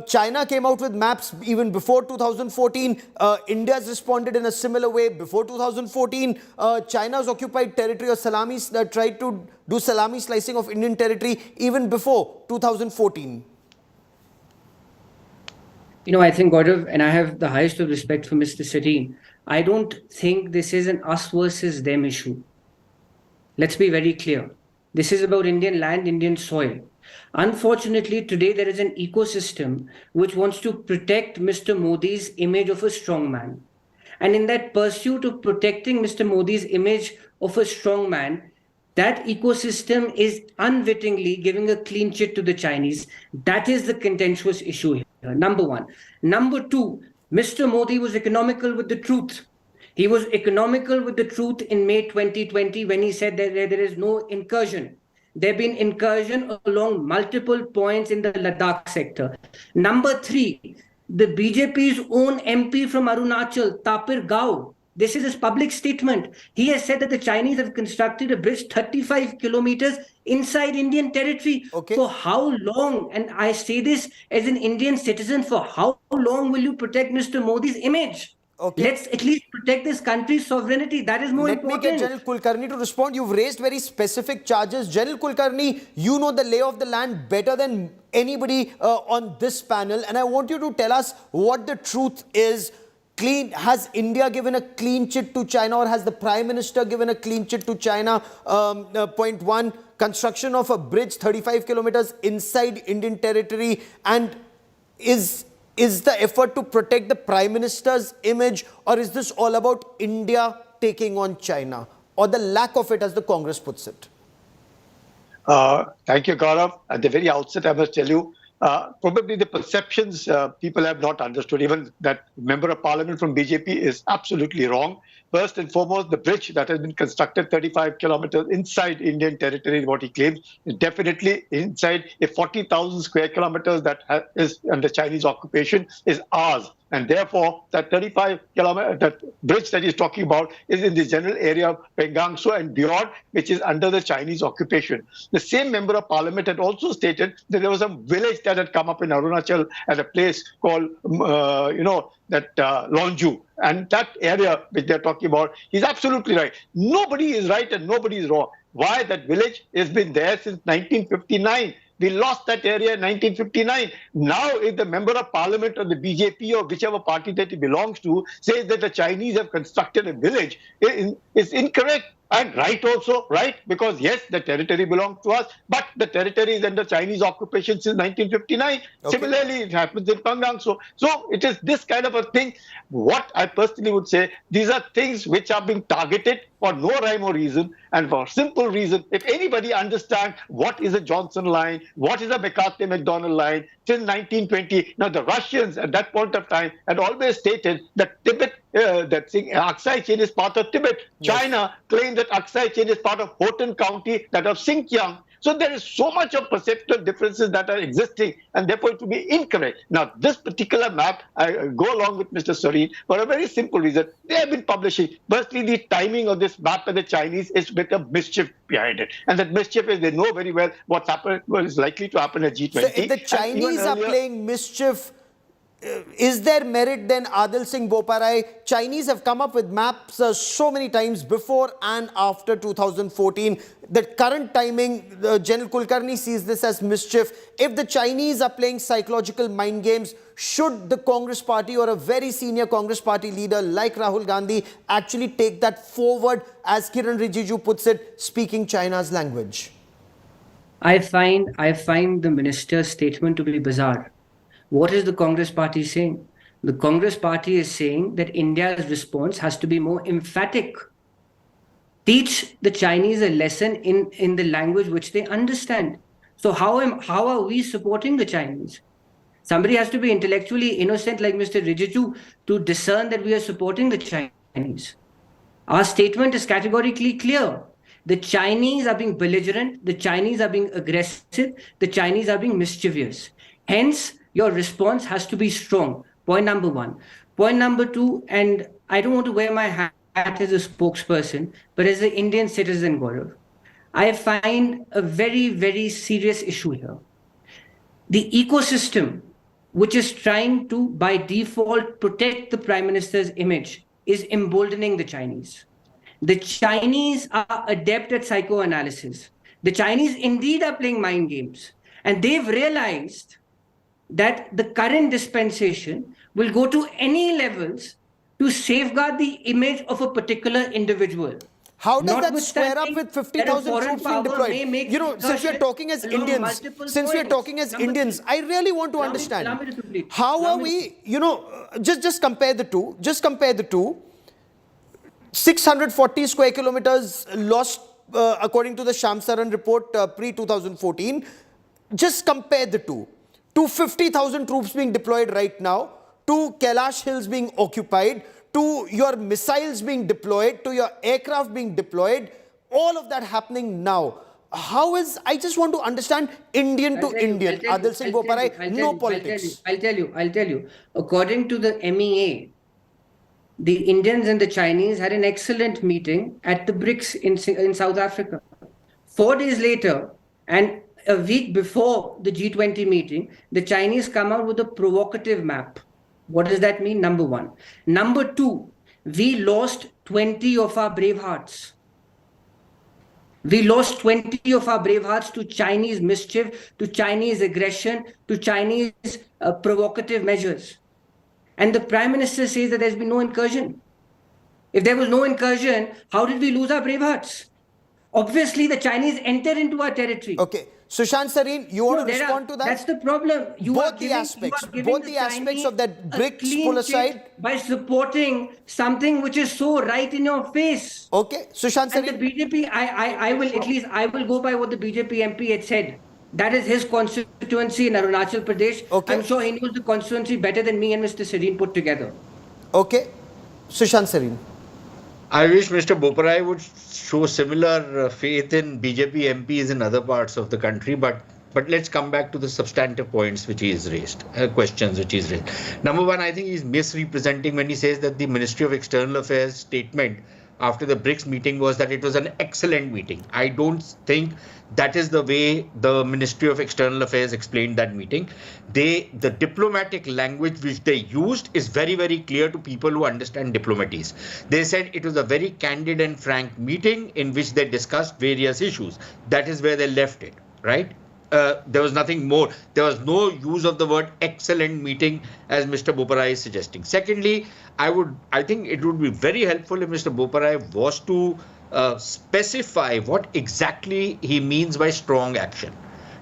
China came out with maps even before 2014. India has responded in a similar way. Before 2014, China's occupied territory or tried to do salami slicing of Indian territory even before 2014. I think, Gaurav, and I have the highest of respect for Mr. Serene, I don't think this is an us versus them issue. Let's be very clear. This is about Indian land, Indian soil. Unfortunately, today there is an ecosystem which wants to protect Mr. Modi's image of a strong man. And in that pursuit of protecting Mr. Modi's image of a strong man, that ecosystem is unwittingly giving a clean chit to the Chinese. That is the contentious issue here, number one. Number two, Mr. Modi was economical with the truth. He was economical with the truth in May 2020 when he said that there is no incursion. There have been incursion along multiple points in the Ladakh sector. Number three, the BJP's own MP from Arunachal, Tapir Gao, this is his public statement. He has said that the Chinese have constructed a bridge 35 kilometers inside Indian territory. For how long? And I say this as an Indian citizen, for how long will you protect Mr. Modi's image? Let's at least protect this country's sovereignty. That is more important. Let me get General Kulkarni to respond. You've raised very specific charges. General Kulkarni, you know the lay of the land better than anybody on this panel. And I want you to tell us what the truth is. Has India given a clean chit to China, or has the Prime Minister given a clean chit to China? Point one, construction of a bridge 35 kilometers inside Indian territory. And is the effort to protect the Prime Minister's image, or is this all about India taking on China, or the lack of it, as the Congress puts it? Thank you, Gaurav. At the very outset, I must tell you, probably the perceptions people have not understood. Even that member of parliament from BJP is absolutely wrong. First and foremost, the bridge that has been constructed 35 kilometers inside Indian territory, what he claims, is definitely inside a 40,000 square kilometers that is under Chinese occupation is ours. And therefore, that 35-kilometer that bridge that he's talking about is in the general area of Pengangso and beyond, which is under the Chinese occupation. The same member of parliament had also stated that there was a village that had come up in Arunachal at a place called, Longju. And that area which they're talking about, he's absolutely right. Nobody is right and nobody is wrong. Why? That village has been there since 1959. We lost that area in 1959. Now, if the member of parliament or the BJP or whichever party that he belongs to says that the Chinese have constructed a village, it's incorrect. And right also, right? Because yes, the territory belongs to us, but the territory is under Chinese occupation since 1959. Okay. Similarly, it happens in Pengangso. So it is this kind of a thing. What I personally would say, these are things which are being targeted for no rhyme or reason, and for simple reason. If anybody understands what is a Johnson line, what is a McCarthy-McDonald line, since 1920, now the Russians at that point of time had always stated that Tibet, Aksai chain is part of Tibet. Yes. China claimed that Aksai chain is part of Hotan County, that of Xinjiang. So there is so much of perceptual differences that are existing, and therefore it would be incorrect. Now, this particular map, I go along with Mr. Sareen for a very simple reason. They have been publishing. Firstly, the timing of this map by the Chinese is with a mischief behind it. And that mischief is they know very well what's happened, what is likely to happen at G20. So if the Chinese are playing mischief, is there merit then, Adil Singh Boparai? Chinese have come up with maps so many times before and after 2014. The current timing, General Kulkarni sees this as mischief. If the Chinese are playing psychological mind games, should the Congress party or a very senior Congress party leader like Rahul Gandhi actually take that forward, as Kiran Rijiju puts it, speaking China's language? I find the minister's statement to be bizarre. What is the Congress party saying? The Congress party is saying that India's response has to be more emphatic. Teach the Chinese a lesson in the language which they understand. So how are we supporting the Chinese? Somebody has to be intellectually innocent like Mr. Rijiju to discern that we are supporting the Chinese. Our statement is categorically clear. The Chinese are being belligerent, the Chinese are being aggressive, the Chinese are being mischievous. Hence, your response has to be strong. Point number one. Point number two, and I don't want to wear my hat as a spokesperson, but as an Indian citizen, Gaurav, I find a very, very serious issue here. The ecosystem, which is trying to, by default, protect the Prime Minister's image, is emboldening the Chinese. The Chinese are adept at psychoanalysis. The Chinese indeed are playing mind games. And they've realized that the current dispensation will go to any levels to safeguard the image of a particular individual. How does that square up with 50,000 troops being deployed? You know, since we're talking as Indians, I really want to understand, how are we, just compare the two. Just compare the two. 640 square kilometers lost, according to the Shamsaran report, pre-2014. Just compare the two. To 50,000 troops being deployed right now, to Kailash Hills being occupied, to your missiles being deployed, to your aircraft being deployed, all of that happening now. How is, I just want to understand Indian to Indian. Adil Singh Boparai, no politics. I'll tell you. According to the MEA, the Indians and the Chinese had an excellent meeting at the BRICS in South Africa. 4 days later, and a week before the G20 meeting, the Chinese come out with a provocative map. What does that mean? Number one. Number two, we lost 20 of our brave hearts. We lost 20 of our brave hearts to Chinese mischief, to Chinese aggression, to Chinese provocative measures. And the Prime Minister says that there's been no incursion. If there was no incursion, how did we lose our brave hearts? Obviously, the Chinese entered into our territory. Okay. Sushant Sareen, you want to respond to that? That's the problem. Both the aspects of that BRICS pull aside. By supporting something which is so right in your face. Okay. Sushant Sareen. And the BJP, I will go by what the BJP MP had said. That is his constituency in Arunachal Pradesh. Okay. I'm sure he knows the constituency better than me and Mr. Sareen put together. Okay. Sushant Sareen. I wish Mr. Boparai would show similar faith in BJP MPs in other parts of the country, but let's come back to the substantive points which he has raised, questions which he's raised. Number one, I think he's misrepresenting when he says that the Ministry of External Affairs statement after the BRICS meeting was that it was an excellent meeting. I don't think that is the way the Ministry of External Affairs explained that meeting. The diplomatic language which they used is very, very clear to people who understand diplomatics. They said it was a very candid and frank meeting in which they discussed various issues. That is where they left it, right? There was nothing more. There was no use of the word excellent meeting as Mr. Boparai is suggesting. Secondly, I think it would be very helpful if Mr. Boparai was to specify what exactly he means by strong action.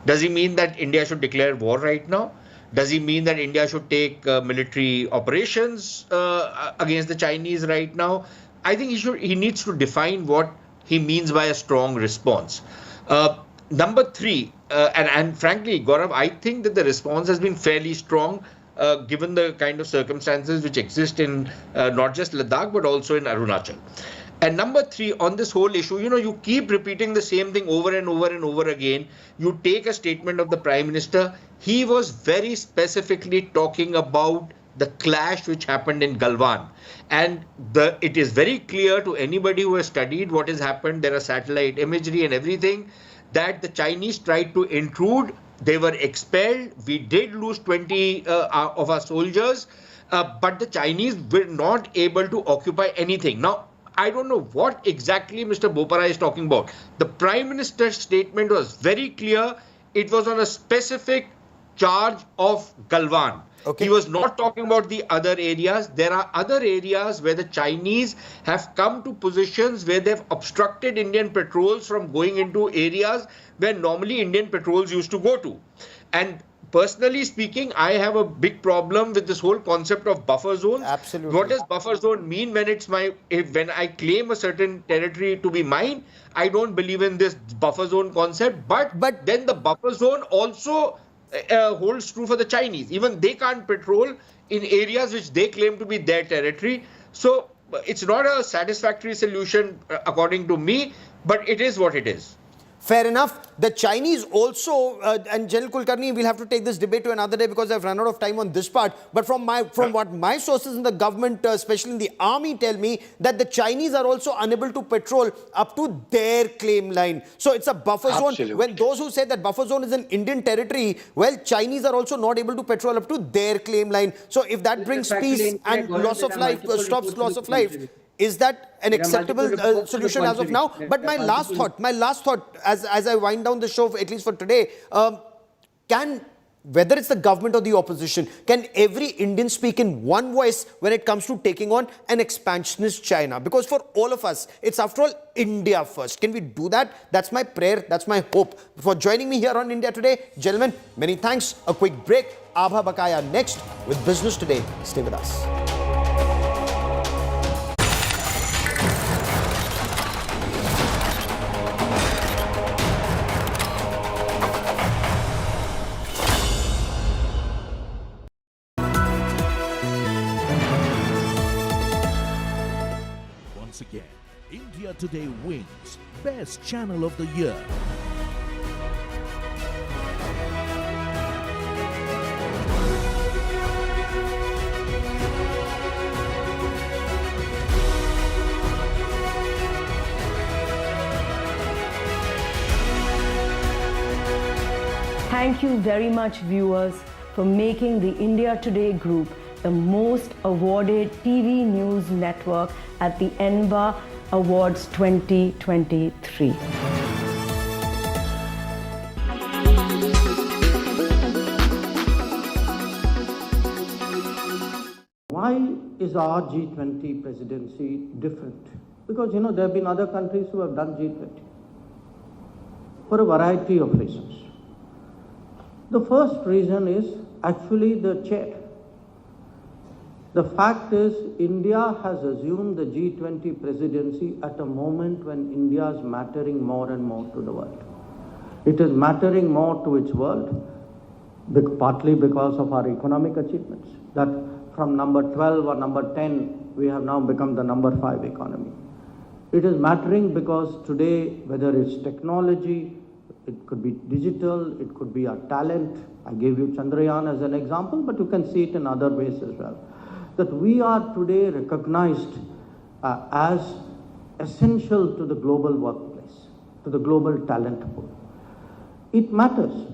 Does he mean that India should declare war right now? Does he mean that India should take military operations against the Chinese right now? I think he needs to define what he means by a strong response. Number three, and frankly, Gaurav, I think that the response has been fairly strong given the kind of circumstances which exist in not just Ladakh, but also in Arunachal. And number three, on this whole issue, you keep repeating the same thing over and over and over again. You take a statement of the Prime Minister. He was very specifically talking about the clash which happened in Galwan. And it is very clear to anybody who has studied what has happened. There are satellite imagery and everything, that the Chinese tried to intrude. They were expelled. We did lose 20 of our soldiers, but the Chinese were not able to occupy anything. Now, I don't know what exactly Mr. Boparai is talking about. The Prime Minister's statement was very clear. It was on a specific charge of Galwan. Okay. He was not talking about the other areas. There are other areas where the Chinese have come to positions where they've obstructed Indian patrols from going into areas where normally Indian patrols used to go to. And personally speaking, I have a big problem with this whole concept of buffer zones. Absolutely. What does buffer zone mean when when I claim a certain territory to be mine? I don't believe in this buffer zone concept. But then the buffer zone also holds true for the Chinese. Even they can't patrol in areas which they claim to be their territory. So it's not a satisfactory solution according to me, but it is what it is. Fair enough. The Chinese also, and General Kulkarni, we'll have to take this debate to another day because I've run out of time on this part. But from what my sources in the government, especially in the army, tell me that the Chinese are also unable to patrol up to their claim line. So it's a buffer zone. When those who say that buffer zone is an Indian territory, well, Chinese are also not able to patrol up to their claim line. So if that brings peace and loss of life, stops loss of life, is that an acceptable solution as of now? But my last thought, as I wind down the show, at least for today, whether it's the government or the opposition, can every Indian speak in one voice when it comes to taking on an expansionist China? Because for all of us, it's after all India first. Can we do that? That's my prayer. That's my hope. For joining me here on India Today, gentlemen, many thanks. A quick break. Abha Bakaya next with Business Today. Stay with us. Again, India Today wins Best Channel of the Year. Thank you very much, viewers, for making the India Today Group the most awarded TV news network at the ENVA Awards 2023. Why is our G20 presidency different? Because, there have been other countries who have done G20 for a variety of reasons. The first reason is actually the chair. The fact is, India has assumed the G20 presidency at a moment when India is mattering more and more to the world. It is mattering more to its world, partly because of our economic achievements, that from number 12 or number 10, we have now become the number 5 economy. It is mattering because today, whether it's technology, it could be digital, it could be our talent. I gave you Chandrayaan as an example, but you can see it in other ways as well. That we are today recognized as essential to the global workplace, to the global talent pool. It matters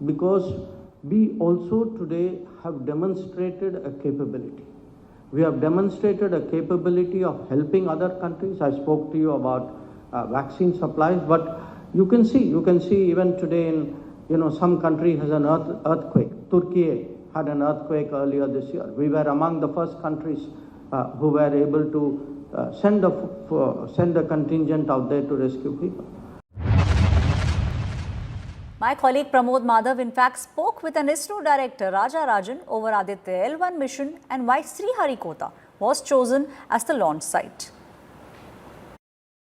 because we also today have demonstrated a capability. We have demonstrated a capability of helping other countries. I spoke to you about vaccine supplies, but you can see even today in some country has an earthquake. Turkey had an earthquake earlier this year. We were among the first countries who were able to send a contingent out there to rescue people. My colleague Pramod Madhav in fact spoke with an ISRO director Raja Rajan over Aditya-L1 mission and why Sriharikota was chosen as the launch site.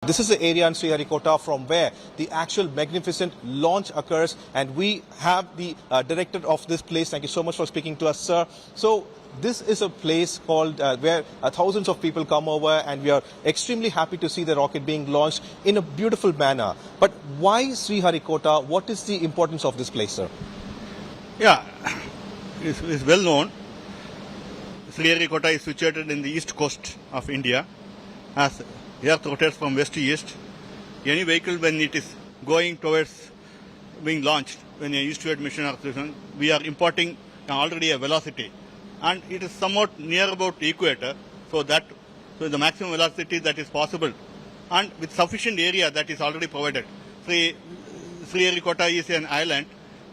This is the area in Sriharikota from where the actual magnificent launch occurs, and we have the director of this place. Thank you so much for speaking to us, sir. So this is a place called where thousands of people come over, and we are extremely happy to see the rocket being launched in a beautiful manner. But why Sriharikota? What is the importance of this place, sir? Yeah, it's well known. Sriharikota is situated in the east coast of India. As Earth rotates from west to east, any vehicle when it is going towards being launched, when a eastward mission or station, we are importing already a velocity, and it is somewhat near about equator, so the maximum velocity that is possible, and with sufficient area that is already provided. Sriharikota is an island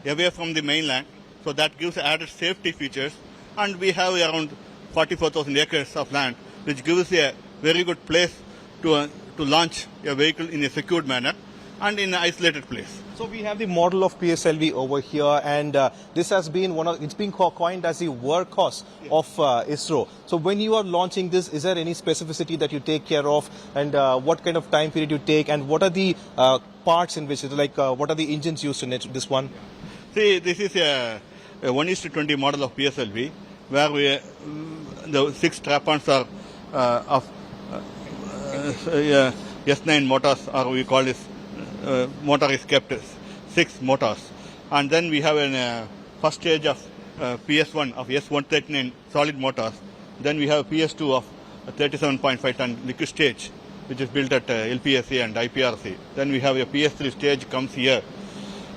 away from the mainland, so that gives added safety features, and we have around 44,000 acres of land, which gives a very good place to launch a vehicle in a secured manner and in an isolated place. So we have the model of PSLV over here, and this has been it's been coined as the workhorse of ISRO. So when you are launching this, is there any specificity that you take care of, and what kind of time period you take, and what are the parts in which, what are the engines used in it, this one? See, this is a 1:20 model of PSLV, where the 6 strap-ons are of S9 motors, or we call this motor is kept 6 motors, and then we have a first stage of PS1 of S139 solid motors. Then we have PS2 of 37.5 ton liquid stage, which is built at LPSA and IPRC. Then we have a PS3 stage comes here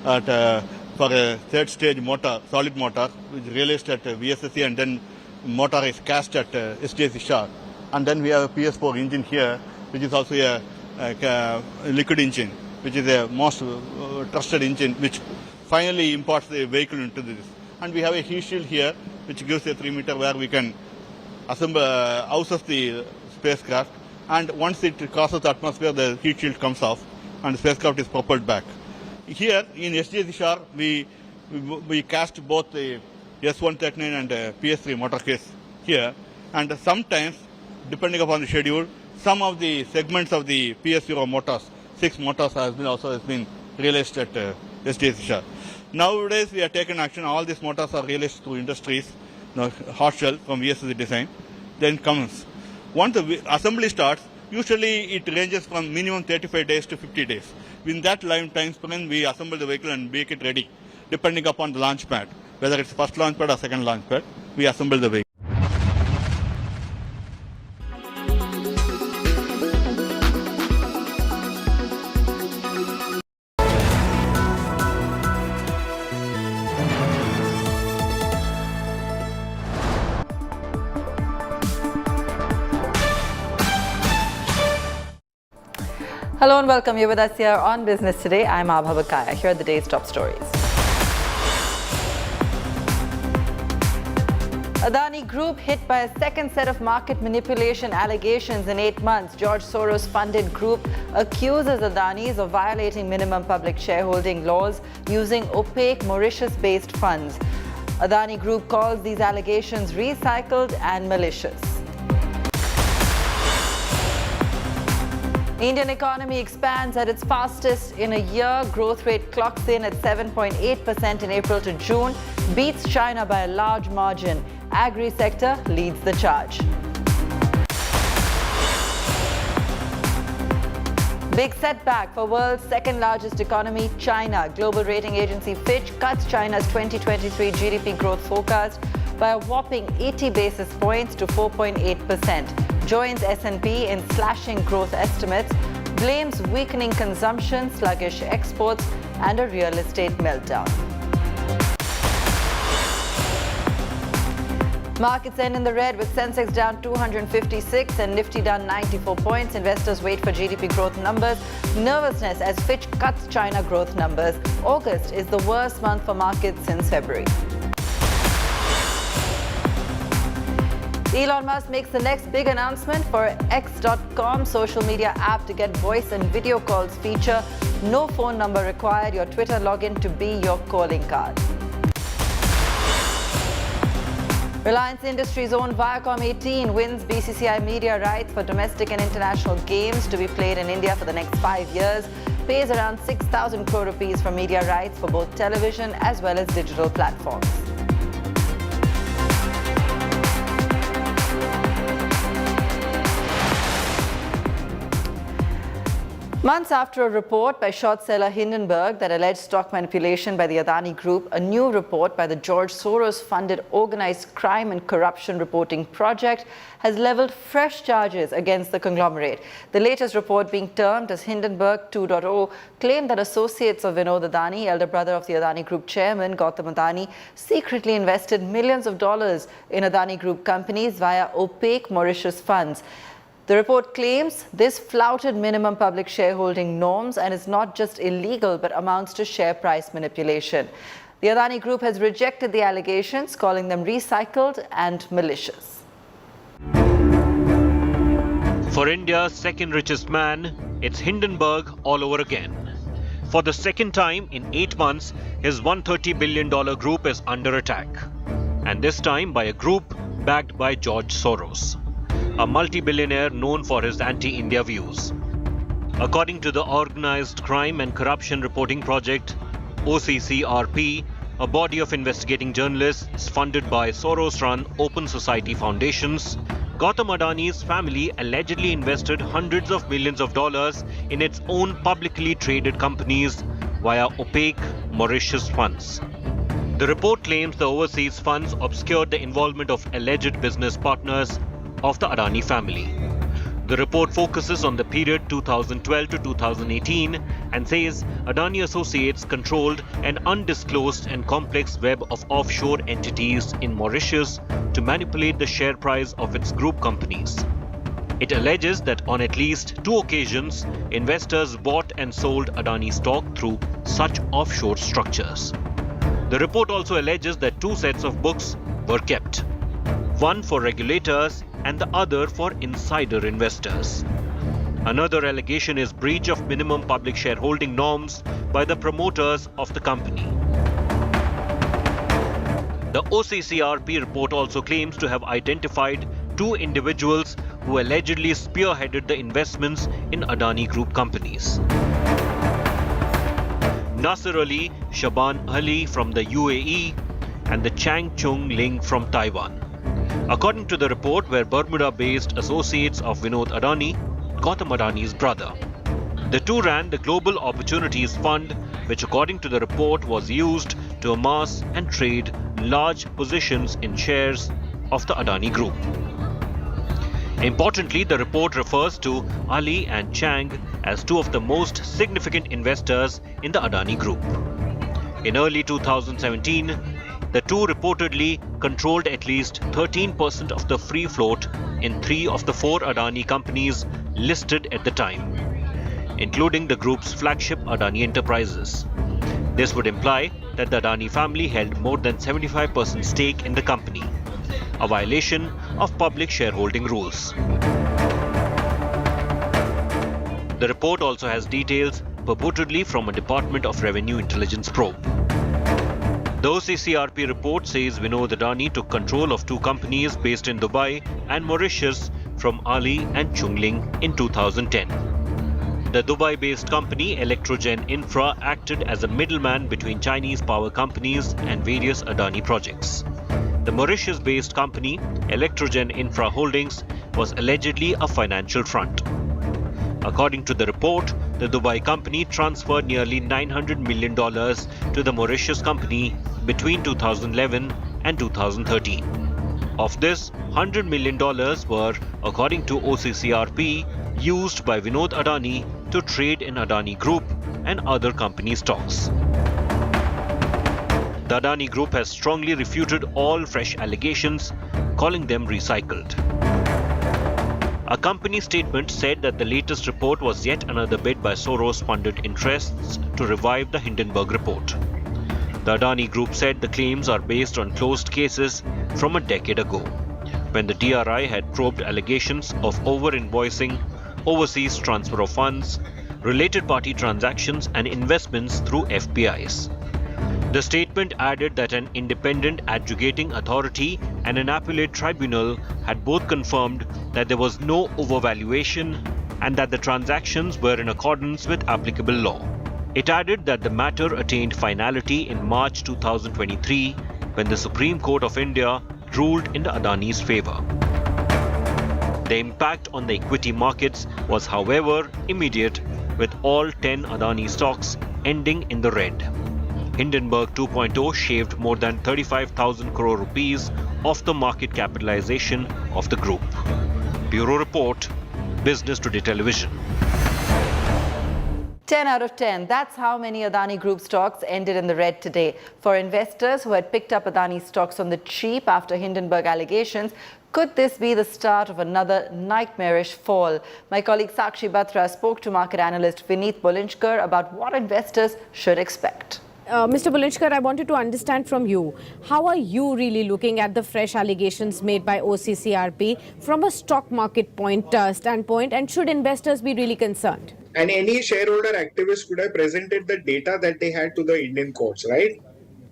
for a third stage motor, solid motor, which is realized at VSSC, and then motor is cast at SJC Shah. And then we have a PS4 engine here, which is also a liquid engine, which is a most trusted engine, which finally imports the vehicle into this. And we have a heat shield here, which gives a 3 meter where we can assemble houses the spacecraft. And once it crosses the atmosphere, the heat shield comes off, and the spacecraft is propelled back. Here in SJC Shah, we cast both the S139 and PS3 motor case here, and sometimes, depending upon the schedule, some of the segments of the PS0 motors, 6 motors has been realized at SJC Shah. Nowadays, we have taken action. All these motors are realized through industries, hot shell from VSSC design. Then comes. Once the assembly starts, usually it ranges from minimum 35 days to 50 days. In that time span, we assemble the vehicle and make it ready, depending upon the launch pad. Whether it's first launch pad or second launch pad, we assemble the vehicle. Hello and welcome. You're with us here on Business Today. I'm Abha Bakaya. Here are the day's top stories. Adani Group hit by a second set of market manipulation allegations in 8 months. George Soros-funded group accuses Adani's of violating minimum public shareholding laws using opaque Mauritius-based funds. Adani Group calls these allegations recycled and malicious. Indian economy expands at its fastest in a year. Growth rate clocks in at 7.8% in April to June, beats China by a large margin. Agri sector leads the charge. Big setback for world's second largest economy, China. Global rating agency Fitch cuts China's 2023 GDP growth forecast by a whopping 80 basis points to 4.8%. Joins S&P in slashing growth estimates, blames weakening consumption, sluggish exports, and a real estate meltdown. Markets end in the red with Sensex down 256 and Nifty down 94 points. Investors wait for GDP growth numbers. Nervousness as Fitch cuts China growth numbers. August is the worst month for markets since February. Elon Musk makes the next big announcement for X.com, social media app to get voice and video calls feature. No phone number required, your Twitter login to be your calling card. Reliance Industries' own Viacom 18 wins BCCI media rights for domestic and international games to be played in India for the next 5 years. Pays around 6,000 crore rupees for media rights for both television as well as digital platforms. Months after a report by short seller Hindenburg that alleged stock manipulation by the Adani Group, a new report by the George Soros-funded Organised Crime and Corruption Reporting Project has levelled fresh charges against the conglomerate. The latest report, being termed as Hindenburg 2.0, claimed that associates of Vinod Adani, elder brother of the Adani Group chairman Gautam Adani, secretly invested millions of dollars in Adani Group companies via opaque Mauritius funds. The report claims this flouted minimum public shareholding norms and is not just illegal but amounts to share price manipulation. The Adani Group has rejected the allegations, calling them recycled and malicious. For India's second richest man, it's Hindenburg all over again. For the second time in 8 months, his $130 billion group is under attack. And this time by a group backed by George Soros, a multi-billionaire known for his anti-India views. According to the Organised Crime and Corruption Reporting Project, OCCRP, a body of investigating journalists funded by Soros-run Open Society foundations, Gautam Adani's family allegedly invested hundreds of millions of dollars in its own publicly traded companies via opaque Mauritius funds. The report claims the overseas funds obscured the involvement of alleged business partners of the Adani family. The report focuses on the period 2012 to 2018 and says Adani associates controlled an undisclosed and complex web of offshore entities in Mauritius to manipulate the share price of its group companies. It alleges that on at least 2 occasions, investors bought and sold Adani stock through such offshore structures. The report also alleges that 2 sets of books were kept, one for regulators and the other for insider investors. Another allegation is breach of minimum public shareholding norms by the promoters of the company. The OCCRP report also claims to have identified 2 individuals who allegedly spearheaded the investments in Adani Group companies. Nasser Ali Shaban Ali from the UAE and the Chang Chung Ling from Taiwan. According to the report, were Bermuda-based associates of Vinod Adani, Gautam Adani's brother. The 2 ran the Global Opportunities Fund, which according to the report was used to amass and trade large positions in shares of the Adani Group. Importantly, the report refers to Ali and Chang as 2 of the most significant investors in the Adani Group. In early 2017, the 2 reportedly controlled at least 13% of the free float in 3 of the 4 Adani companies listed at the time, including the group's flagship Adani Enterprises. This would imply that the Adani family held more than 75% stake in the company, a violation of public shareholding rules. The report also has details purportedly from a Department of Revenue intelligence probe. The OCCRP report says Vinod Adani took control of 2 companies based in Dubai and Mauritius from Ali and Chung Ling in 2010. The Dubai-based company Electrogen Infra acted as a middleman between Chinese power companies and various Adani projects. The Mauritius-based company Electrogen Infra Holdings was allegedly a financial front. According to the report, the Dubai company transferred nearly $900 million to the Mauritius company between 2011 and 2013. Of this, $100 million were, according to OCCRP, used by Vinod Adani to trade in Adani Group and other company stocks. The Adani Group has strongly refuted all fresh allegations, calling them recycled. A company statement said that the latest report was yet another bid by Soros-funded interests to revive the Hindenburg report. The Adani Group said the claims are based on closed cases from a decade ago, when the DRI had probed allegations of over-invoicing, overseas transfer of funds, related party transactions and investments through FPIs. The statement added that an independent adjudicating authority and an appellate tribunal had both confirmed that there was no overvaluation and that the transactions were in accordance with applicable law. It added that the matter attained finality in March 2023 when the Supreme Court of India ruled in the Adani's favor. The impact on the equity markets was, however, immediate, with all 10 Adani stocks ending in the red. Hindenburg 2.0 shaved more than 35,000 crore rupees off the market capitalization of the group. Bureau Report, Business Today Television. 10 out of 10. That's how many Adani Group stocks ended in the red today. For investors who had picked up Adani stocks on the cheap after Hindenburg allegations, could this be the start of another nightmarish fall? My colleague Sakshi Batra spoke to market analyst Vineet Bulinchkar about what investors should expect. Mr. Bulinchkar, I wanted to understand from you, how are you really looking at the fresh allegations made by OCCRP from a stock market standpoint, and should investors be really concerned? And any shareholder activist could have presented the data that they had to the Indian courts, right?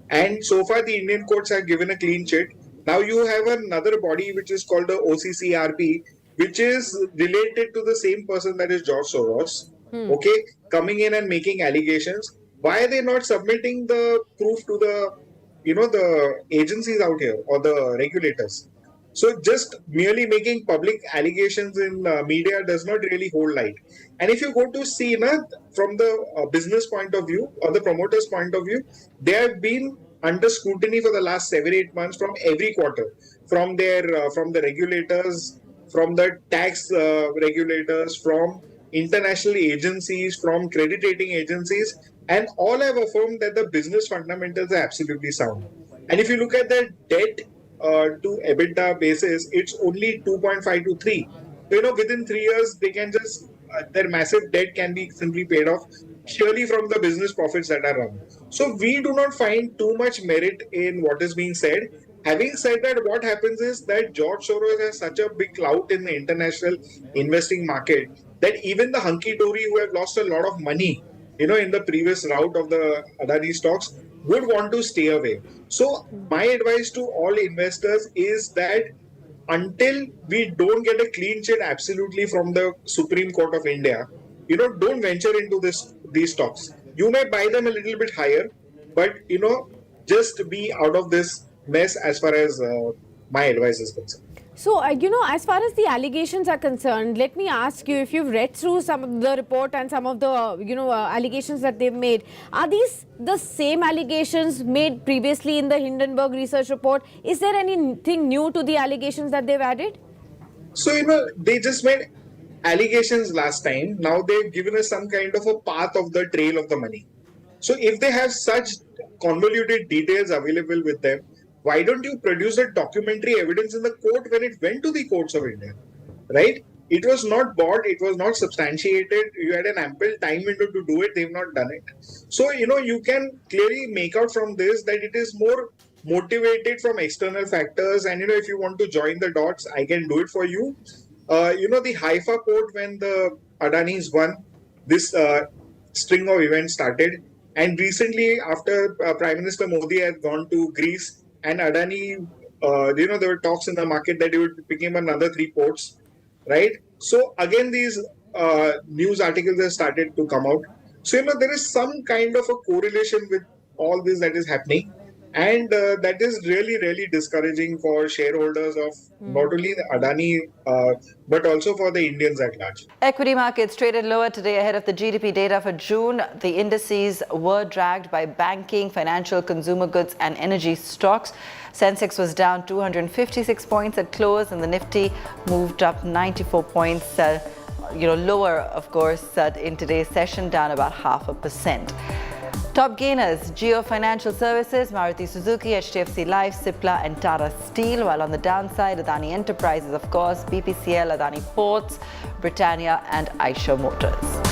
And so far the Indian courts have given a clean chit. Now you have another body which is called the OCCRP, which is related to the same person, that is George Soros, okay, coming in and making allegations. Why are they not submitting the proof to the agencies out here or the regulators? So just merely making public allegations in media does not really hold light. And if you go to see from the business point of view or the promoter's point of view, they have been under scrutiny for the last 7-8 months from every quarter, from the regulators, from the tax regulators, from international agencies, from credit rating agencies, and all have affirmed that the business fundamentals are absolutely sound. And if you look at the debt to EBITDA basis, it's only 2.5 to 3. So, within 3 years, they can just, their massive debt can be simply paid off purely from the business profits that are run. So we do not find too much merit in what is being said. Having said that, what happens is that George Soros has such a big clout in the international investing market that even the hunky-dory who have lost a lot of money, in the previous rout of the Adani stocks would want to stay away. So my advice to all investors is that until we don't get a clean chit absolutely from the Supreme Court of India, don't venture into these stocks. You may buy them a little bit higher, but just be out of this mess as far as my advice is concerned. So, as far as the allegations are concerned, let me ask you, if you've read through some of the report and some of the, allegations that they've made, are these the same allegations made previously in the Hindenburg research report? Is there anything new to the allegations that they've added? So, they just made allegations last time. Now they've given us some kind of a path of the trail of the money. So, if they have such convoluted details available with them, why don't you produce the documentary evidence in the court when it went to the courts of India, right? It was not bought, it was not substantiated, you had an ample time window to do it, they've not done it. So, you can clearly make out from this that it is more motivated from external factors, and, if you want to join the dots, I can do it for you. The Haifa port, when the Adanis won, this string of events started. And recently, after Prime Minister Modi had gone to Greece, and Adani, there were talks in the market that they would become another 3 ports, right? So again, these news articles have started to come out. So, there is some kind of a correlation with all this that is happening. And that is really discouraging for shareholders of not only the Adani but also for the Indians at large. Equity markets traded lower today ahead of the GDP data for June. The indices were dragged by banking, financial, consumer goods and energy stocks. Sensex was down 256 points at close and the Nifty moved up 94 points, lower of course in today's session, down about 0.5%. Top gainers, Jio Financial Services, Maruti Suzuki, HDFC Life, Cipla and Tata Steel. While on the downside, Adani Enterprises, of course, BPCL, Adani Ports, Britannia and Eicher Motors.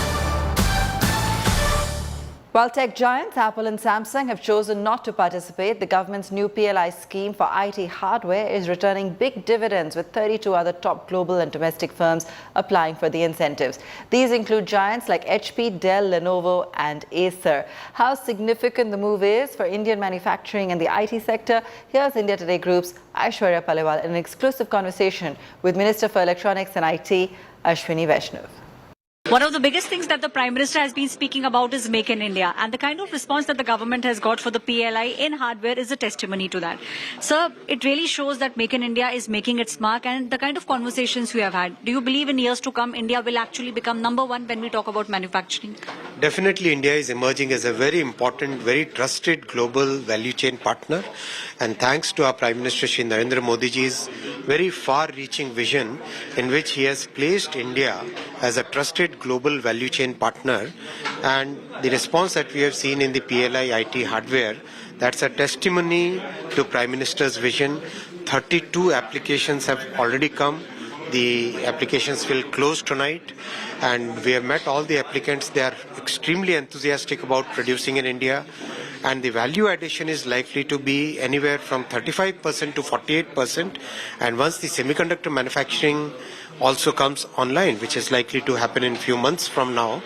While tech giants Apple and Samsung have chosen not to participate, the government's new PLI scheme for IT hardware is returning big dividends, with 32 other top global and domestic firms applying for the incentives. These include giants like HP, Dell, Lenovo and Acer. How significant the move is for Indian manufacturing and the IT sector? Here's India Today Group's Aishwarya Paliwal in an exclusive conversation with Minister for Electronics and IT, Ashwini Vaishnav. One of the biggest things that the Prime Minister has been speaking about is Make in India, and the kind of response that the government has got for the PLI in hardware is a testimony to that. Sir, it really shows that Make in India is making its mark, and the kind of conversations we have had. Do you believe in years to come, India will actually become number one when we talk about manufacturing? Definitely, India is emerging as a very important, very trusted global value chain partner. And thanks to our Prime Minister Shri Narendra Modi's very far-reaching vision, in which he has placed India as a trusted global value chain partner, and the response that we have seen in the PLI IT hardware, that's a testimony to Prime Minister's vision. 32 applications have already come. The applications will close tonight, and we have met all the applicants. They are extremely enthusiastic about producing in India, and the value addition is likely to be anywhere from 35% to 48%. And once the semiconductor manufacturing also comes online, which is likely to happen in a few months from now,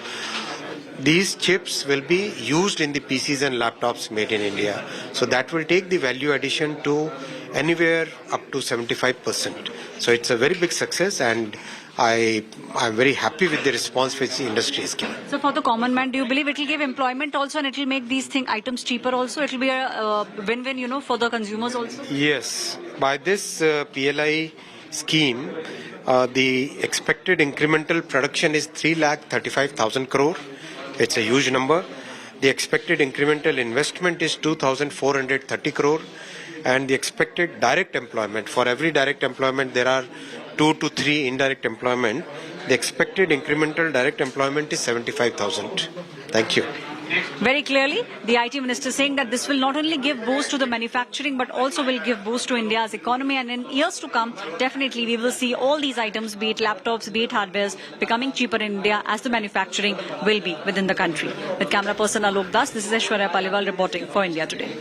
these chips will be used in the PCs and laptops made in India. So that will take the value addition to anywhere up to 75%. So it's a very big success, and I'm very happy with the response which the industry is giving. So for the common man, do you believe it will give employment also, and it will make these items cheaper also? It will be a win-win, for the consumers also? Yes. By this PLI scheme, the expected incremental production is 3,35,000 crore. It's a huge number. The expected incremental investment is 2,430 crore. And the expected direct employment, for every direct employment there are 2 to 3 indirect employment. The expected incremental direct employment is 75,000. Thank you. Very clearly, the IT Minister saying that this will not only give boost to the manufacturing but also will give boost to India's economy, and in years to come, definitely we will see all these items, be it laptops, be it hardwares, becoming cheaper in India as the manufacturing will be within the country. With camera person Alok Das, this is Aishwarya Paliwal reporting for India Today.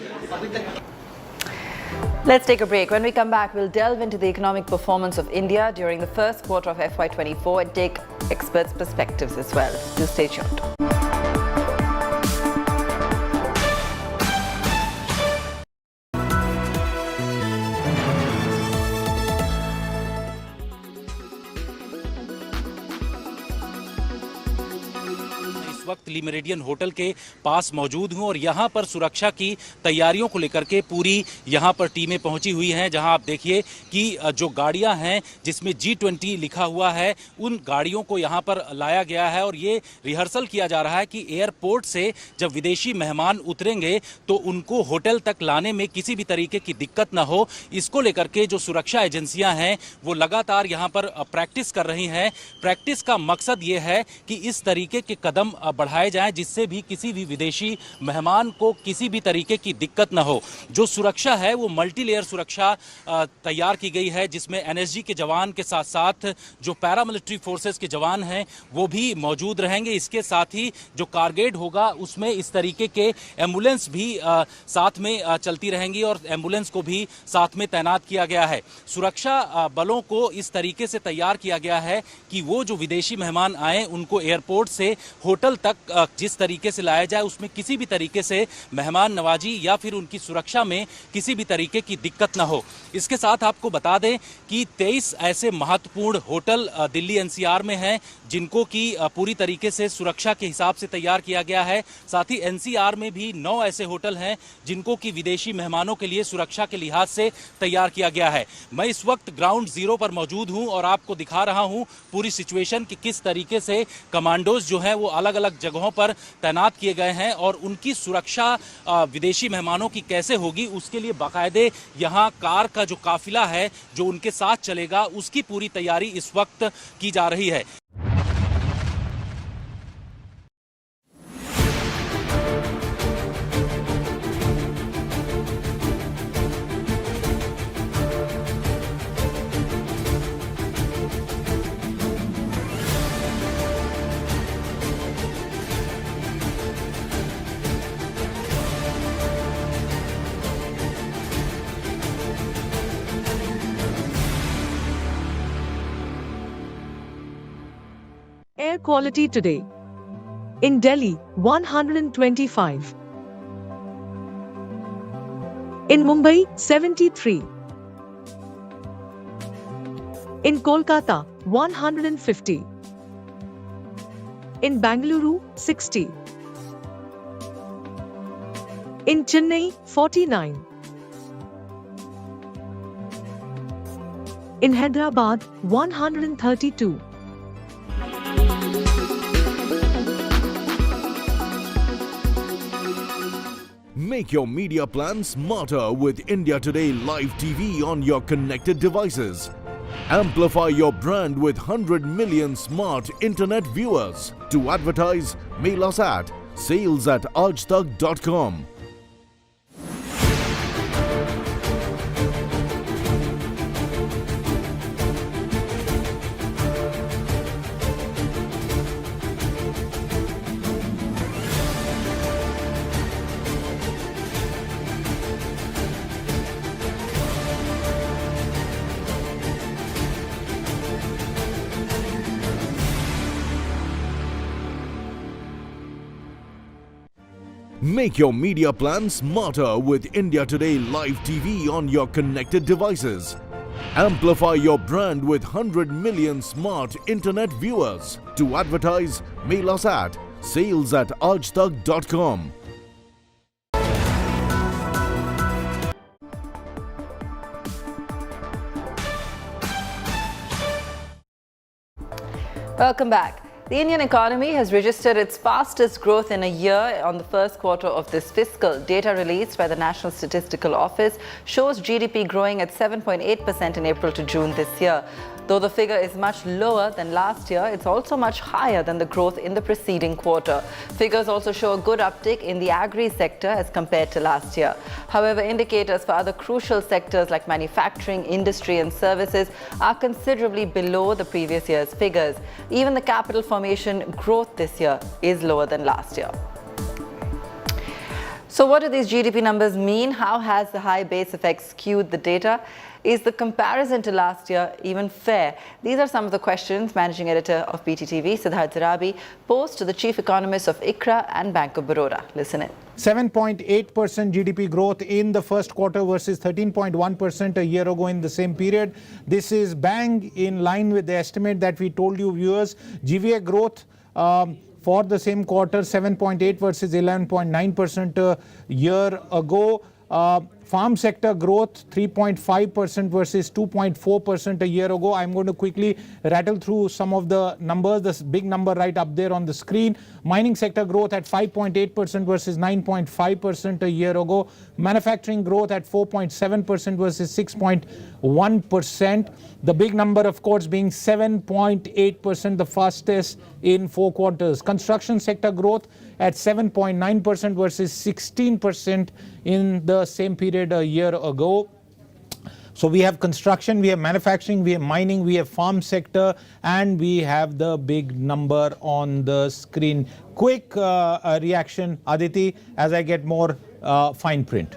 Let's take a break. When we come back, we'll delve into the economic performance of India during the first quarter of FY24 and take experts' perspectives as well. Do stay tuned. वक्त ली meridian hotel के पास मौजूद हूं और यहां पर सुरक्षा की तैयारियों को लेकर के पूरी यहां पर टीमें पहुंची हुई हैं, जहां आप देखिए कि जो गाड़ियां हैं जिसमें G20 लिखा हुआ है, उन गाड़ियों को यहां पर लाया गया है और ये रिहर्सल किया जा रहा है कि एयरपोर्ट से जब विदेशी मेहमान उतरेंगे तो उनको होटल तक लाने में किसी भी तरीके की दिक्कत न हो। इसको लेकर के जो सुरक्षा एजेंसियां हैं वो लगातार यहां पर प्रैक्टिस कर रही हैं। प्रैक्टिस का मकसद ये है कि इस तरीके के कदम बढ़ाए जाएं जिससे भी किसी भी विदेशी मेहमान को किसी भी तरीके की दिक्कत न हो। जो सुरक्षा है वो मल्टी लेयर सुरक्षा तैयार की गई है, जिसमें एनएसजी के जवान के साथ साथ जो पैरामिलिट्री फोर्सेस के जवान हैं वो भी मौजूद रहेंगे। इसके साथ ही जो कारगेड होगा उसमें इस तरीके के एम्बुलेंस भी साथ में चलती रहेंगी और एम्बुलेंस को भी साथ में तैनात किया गया है। सुरक्षा बलों को इस तरीके से तैयार किया गया है कि वो जो विदेशी मेहमान आए उनको एयरपोर्ट से होटल तक जिस तरीके से लाया जाए उसमें किसी भी तरीके से मेहमान नवाजी या फिर उनकी सुरक्षा में किसी भी तरीके की दिक्कत न हो। इसके साथ आपको बता दें कि 23 ऐसे महत्वपूर्ण होटल दिल्ली एनसीआर में हैं जिनको की पूरी तरीके से सुरक्षा के हिसाब से तैयार किया गया है। साथ ही एनसीआर में भी 9 ऐसे होटल हैं जिनको की विदेशी मेहमानों के लिए सुरक्षा के लिहाज से तैयार किया गया है। मैं इस वक्त ग्राउंड जीरो पर मौजूद हूं और आपको दिखा रहा हूं पूरी सिचुएशन कि किस तरीके से कमांडोज जो हैं वो अलग अलग जगहों पर तैनात किए गए हैं और उनकी सुरक्षा विदेशी मेहमानों की कैसे होगी उसके लिए बाकायदे यहाँ कार का जो काफिला है जो उनके साथ चलेगा उसकी पूरी तैयारी इस वक्त की जा रही है। Air quality today. In Delhi, 125. In Mumbai, 73. In Kolkata, 150. In Bangalore, 60. In Chennai, 49. In Hyderabad, 132. Make your media plan smarter with India Today Live TV on your connected devices. Amplify your brand with 100 million smart internet viewers. To advertise, mail us at sales@aajtak.com. Make your media plan smarter with India Today Live TV on your connected devices. Amplify your brand with 100 million smart internet viewers. To advertise, mail us at sales@aajtak.com. Welcome back. The Indian economy has registered its fastest growth in a year on the first quarter of this fiscal. Data released by the National Statistical Office shows GDP growing at 7.8% in April to June this year. Though the figure is much lower than last year, it's also much higher than the growth in the preceding quarter. Figures also show a good uptick in the agri sector as compared to last year. However, indicators for other crucial sectors like manufacturing, industry and services are considerably below the previous year's figures. Even the capital formation growth this year is lower than last year. So what do these GDP numbers mean? How has the high base effect skewed the data? Is the comparison to last year even fair? These are some of the questions Managing Editor of BTTV, Siddharth Zarabi, posed to the Chief Economist of ICRA and Bank of Baroda. Listen in. 7.8% GDP growth in the first quarter versus 13.1% a year ago in the same period. This is bang in line with the estimate that we told you viewers. GVA growth for the same quarter, 7.8 versus 11.9% a year ago. Farm sector growth 3.5% versus 2.4% a year ago. I'm going to quickly rattle through some of the numbers. This big number right up there on the screen. Mining sector growth at 5.8% versus 9.5% a year ago. Manufacturing growth at 4.7% versus 6.1%. The big number, of course, being 7.8%, the fastest in 4 quarters. Construction sector growth at 7.9% versus 16% in the same period a year ago. So we have construction, we have manufacturing, we have mining, we have farm sector, and we have the big number on the screen. Quick reaction, Aditi, as I get more fine print.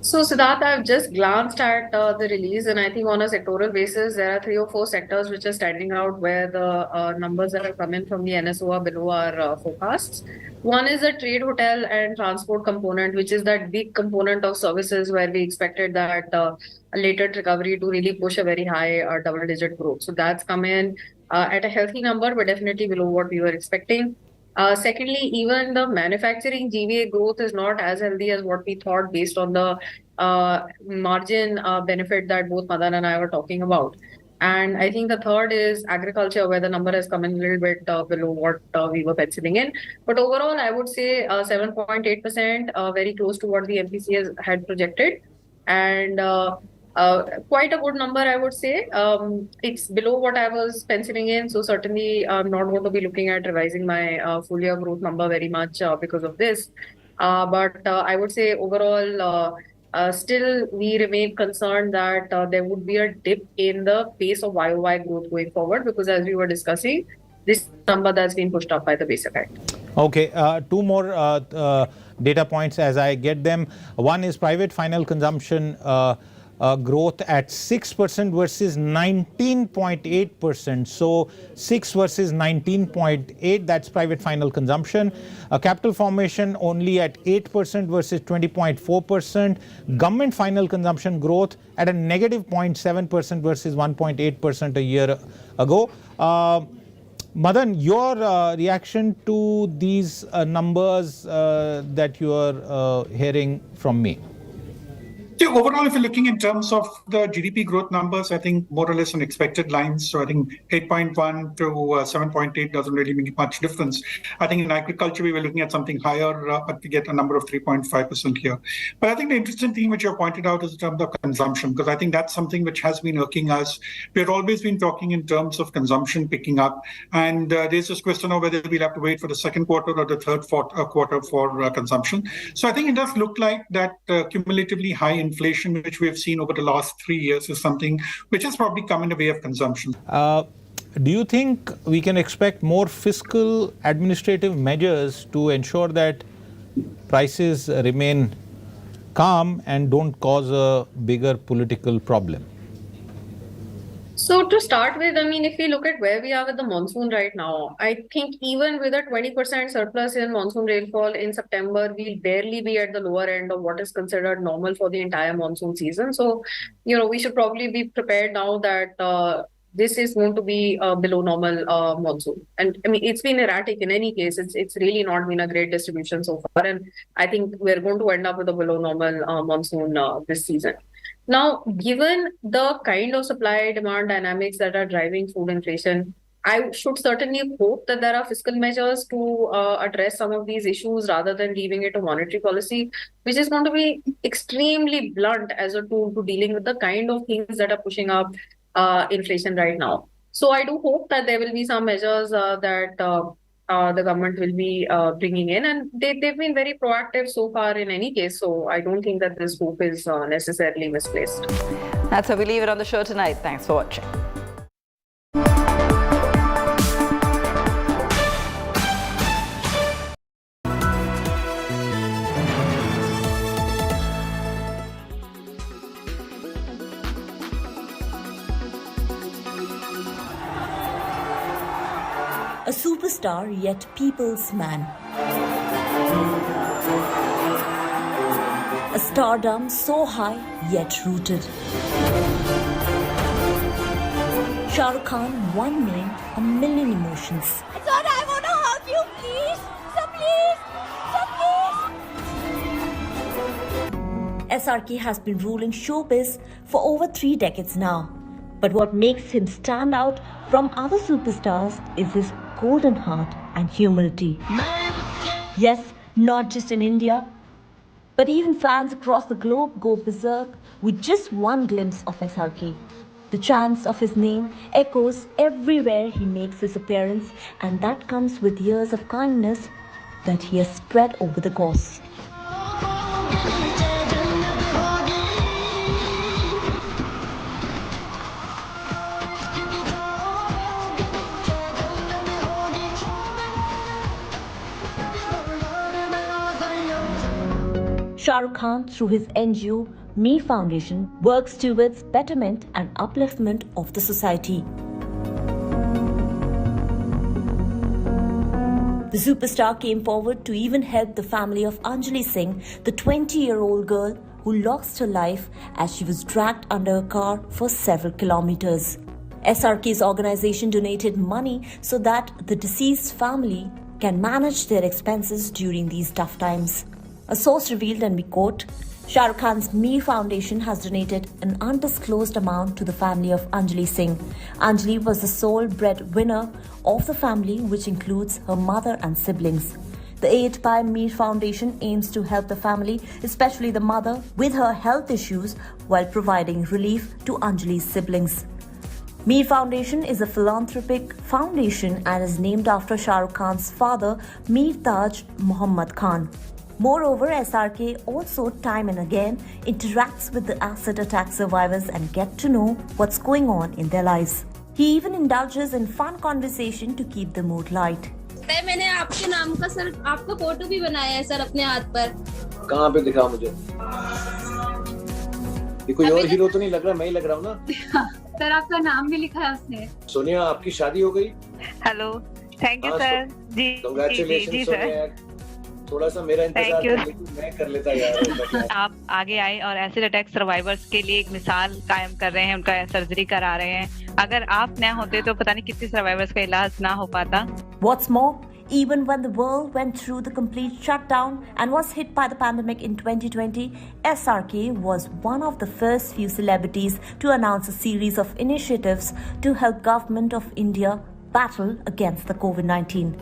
So, Siddharth, I've just glanced at the release, and I think on a sectoral basis, there are 3 or 4 sectors which are standing out where the numbers that have come in from the NSO are below our forecasts. One is the trade, hotel, and transport component, which is that big component of services where we expected that a later recovery to really push a very high double-digit growth. So that's come in at a healthy number, but definitely below what we were expecting. Secondly, even the manufacturing GVA growth is not as healthy as what we thought based on the margin benefit that both Madan and I were talking about. And I think the third is agriculture, where the number has come in a little bit below what we were penciling in. But overall, I would say 7.8%, very close to what the MPC had projected. And quite a good number, I would say. It's below what I was penciling in. So certainly I'm not going to be looking at revising my full year growth number very much because of this. But I would say overall, still we remain concerned that there would be a dip in the pace of YOY growth going forward, because as we were discussing, this number that's been pushed up by the base effect. Okay, 2 more data points as I get them. One is private final consumption growth at 6% versus 19.8%. So 6 versus 19.8, that's private final consumption. Capital formation only at 8% versus 20.4%. Government final consumption growth at a negative 0.7% versus 1.8% a year ago. Madan, your reaction to these numbers that you are hearing from me? So overall, if you're looking in terms of the GDP growth numbers, I think more or less on expected lines. So I think 8.1 to 7.8 doesn't really make much difference. I think in agriculture, we were looking at something higher, but we get a number of 3.5% here. But I think the interesting thing which you pointed out is in terms of consumption, because I think that's something which has been irking us. We've always been talking in terms of consumption picking up. And there's this question of whether we'll have to wait for the second quarter or the third quarter for consumption. So I think it does look like that cumulatively high inflation which we have seen over the last 3 years is something which has probably come in the way of consumption. Do you think we can expect more fiscal administrative measures to ensure that prices remain calm and don't cause a bigger political problem? So to start with, I mean, if we look at where we are with the monsoon right now, I think even with a 20% surplus in monsoon rainfall in September, we'll barely be at the lower end of what is considered normal for the entire monsoon season. So, we should probably be prepared now that this is going to be below normal monsoon. And I mean, it's been erratic in any case. It's really not been a great distribution so far. And I think we're going to end up with a below normal monsoon this season. Now, given the kind of supply-demand dynamics that are driving food inflation, I should certainly hope that there are fiscal measures to address some of these issues rather than leaving it to monetary policy, which is going to be extremely blunt as a tool to dealing with the kind of things that are pushing up inflation right now. So I do hope that there will be some measures that the government will be bringing in, and they've been very proactive so far in any case. So I don't think that this hope is necessarily misplaced. That's how we leave it on the show tonight. Thanks for watching. A superstar yet people's man. A stardom so high yet rooted. Shah Rukh Khan, 1 million, a million emotions. Sir, I want to hug you, please. Sir, please. Sir, please. SRK has been ruling showbiz for over 3 decades now. But what makes him stand out from other superstars is his golden heart and humility. Yes, not just in India, but even fans across the globe go berserk with just one glimpse of SRK. The chants of his name echoes everywhere he makes his appearance, and that comes with years of kindness that he has spread over the course. Shah Rukh Khan, through his NGO Mir Foundation, works towards betterment and upliftment of the society. The superstar came forward to even help the family of Anjali Singh, the 20-year-old girl who lost her life as she was dragged under a car for several kilometers. SRK's organization donated money so that the deceased family can manage their expenses during these tough times. A source revealed, and we quote, Shah Rukh Khan's Mir Foundation has donated an undisclosed amount to the family of Anjali Singh. Anjali was the sole breadwinner of the family, which includes her mother and siblings. The aid by Mir Foundation aims to help the family, especially the mother, with her health issues while providing relief to Anjali's siblings. Mir Foundation is a philanthropic foundation and is named after Shah Rukh Khan's father, Mir Taj Muhammad Khan. Moreover, SRK also time and again interacts with the acid attack survivors and get to know what's going on in their lives. He even indulges in fun conversation to keep the mood light. मैंने आपके नाम का sir आपका photo भी बनाया है sir अपने हाथ पर. कहाँ पे दिखा मुझे? ये कोई और हीरो तो नहीं लग रहा, मैं ही लग रहा हूँ ना? सर आपका नाम भी लिखा है उसने. सोनिया, आपकी शादी हो गई? Hello, thank you sir. जी कांग्रेचुलेशन सोनिया. थोड़ा सा मेरा इंतजार कर, लेकिन मैं कर लेता यार. आप आगे आए और एसिड अटैक सर्वाइवर्स के लिए एक मिसाल कायम कर रहे हैं, उनका सर्जरी करा रहे हैं. अगर आप न होते तो पता नहीं कितने सर्वाइवर्स का इलाज ना हो पाता. What's more, even when the world went through the complete shutdown and was hit by the pandemic in 2020, SRK was one of the first few celebrities to announce a series of initiatives to help Government of India battle against the COVID-19.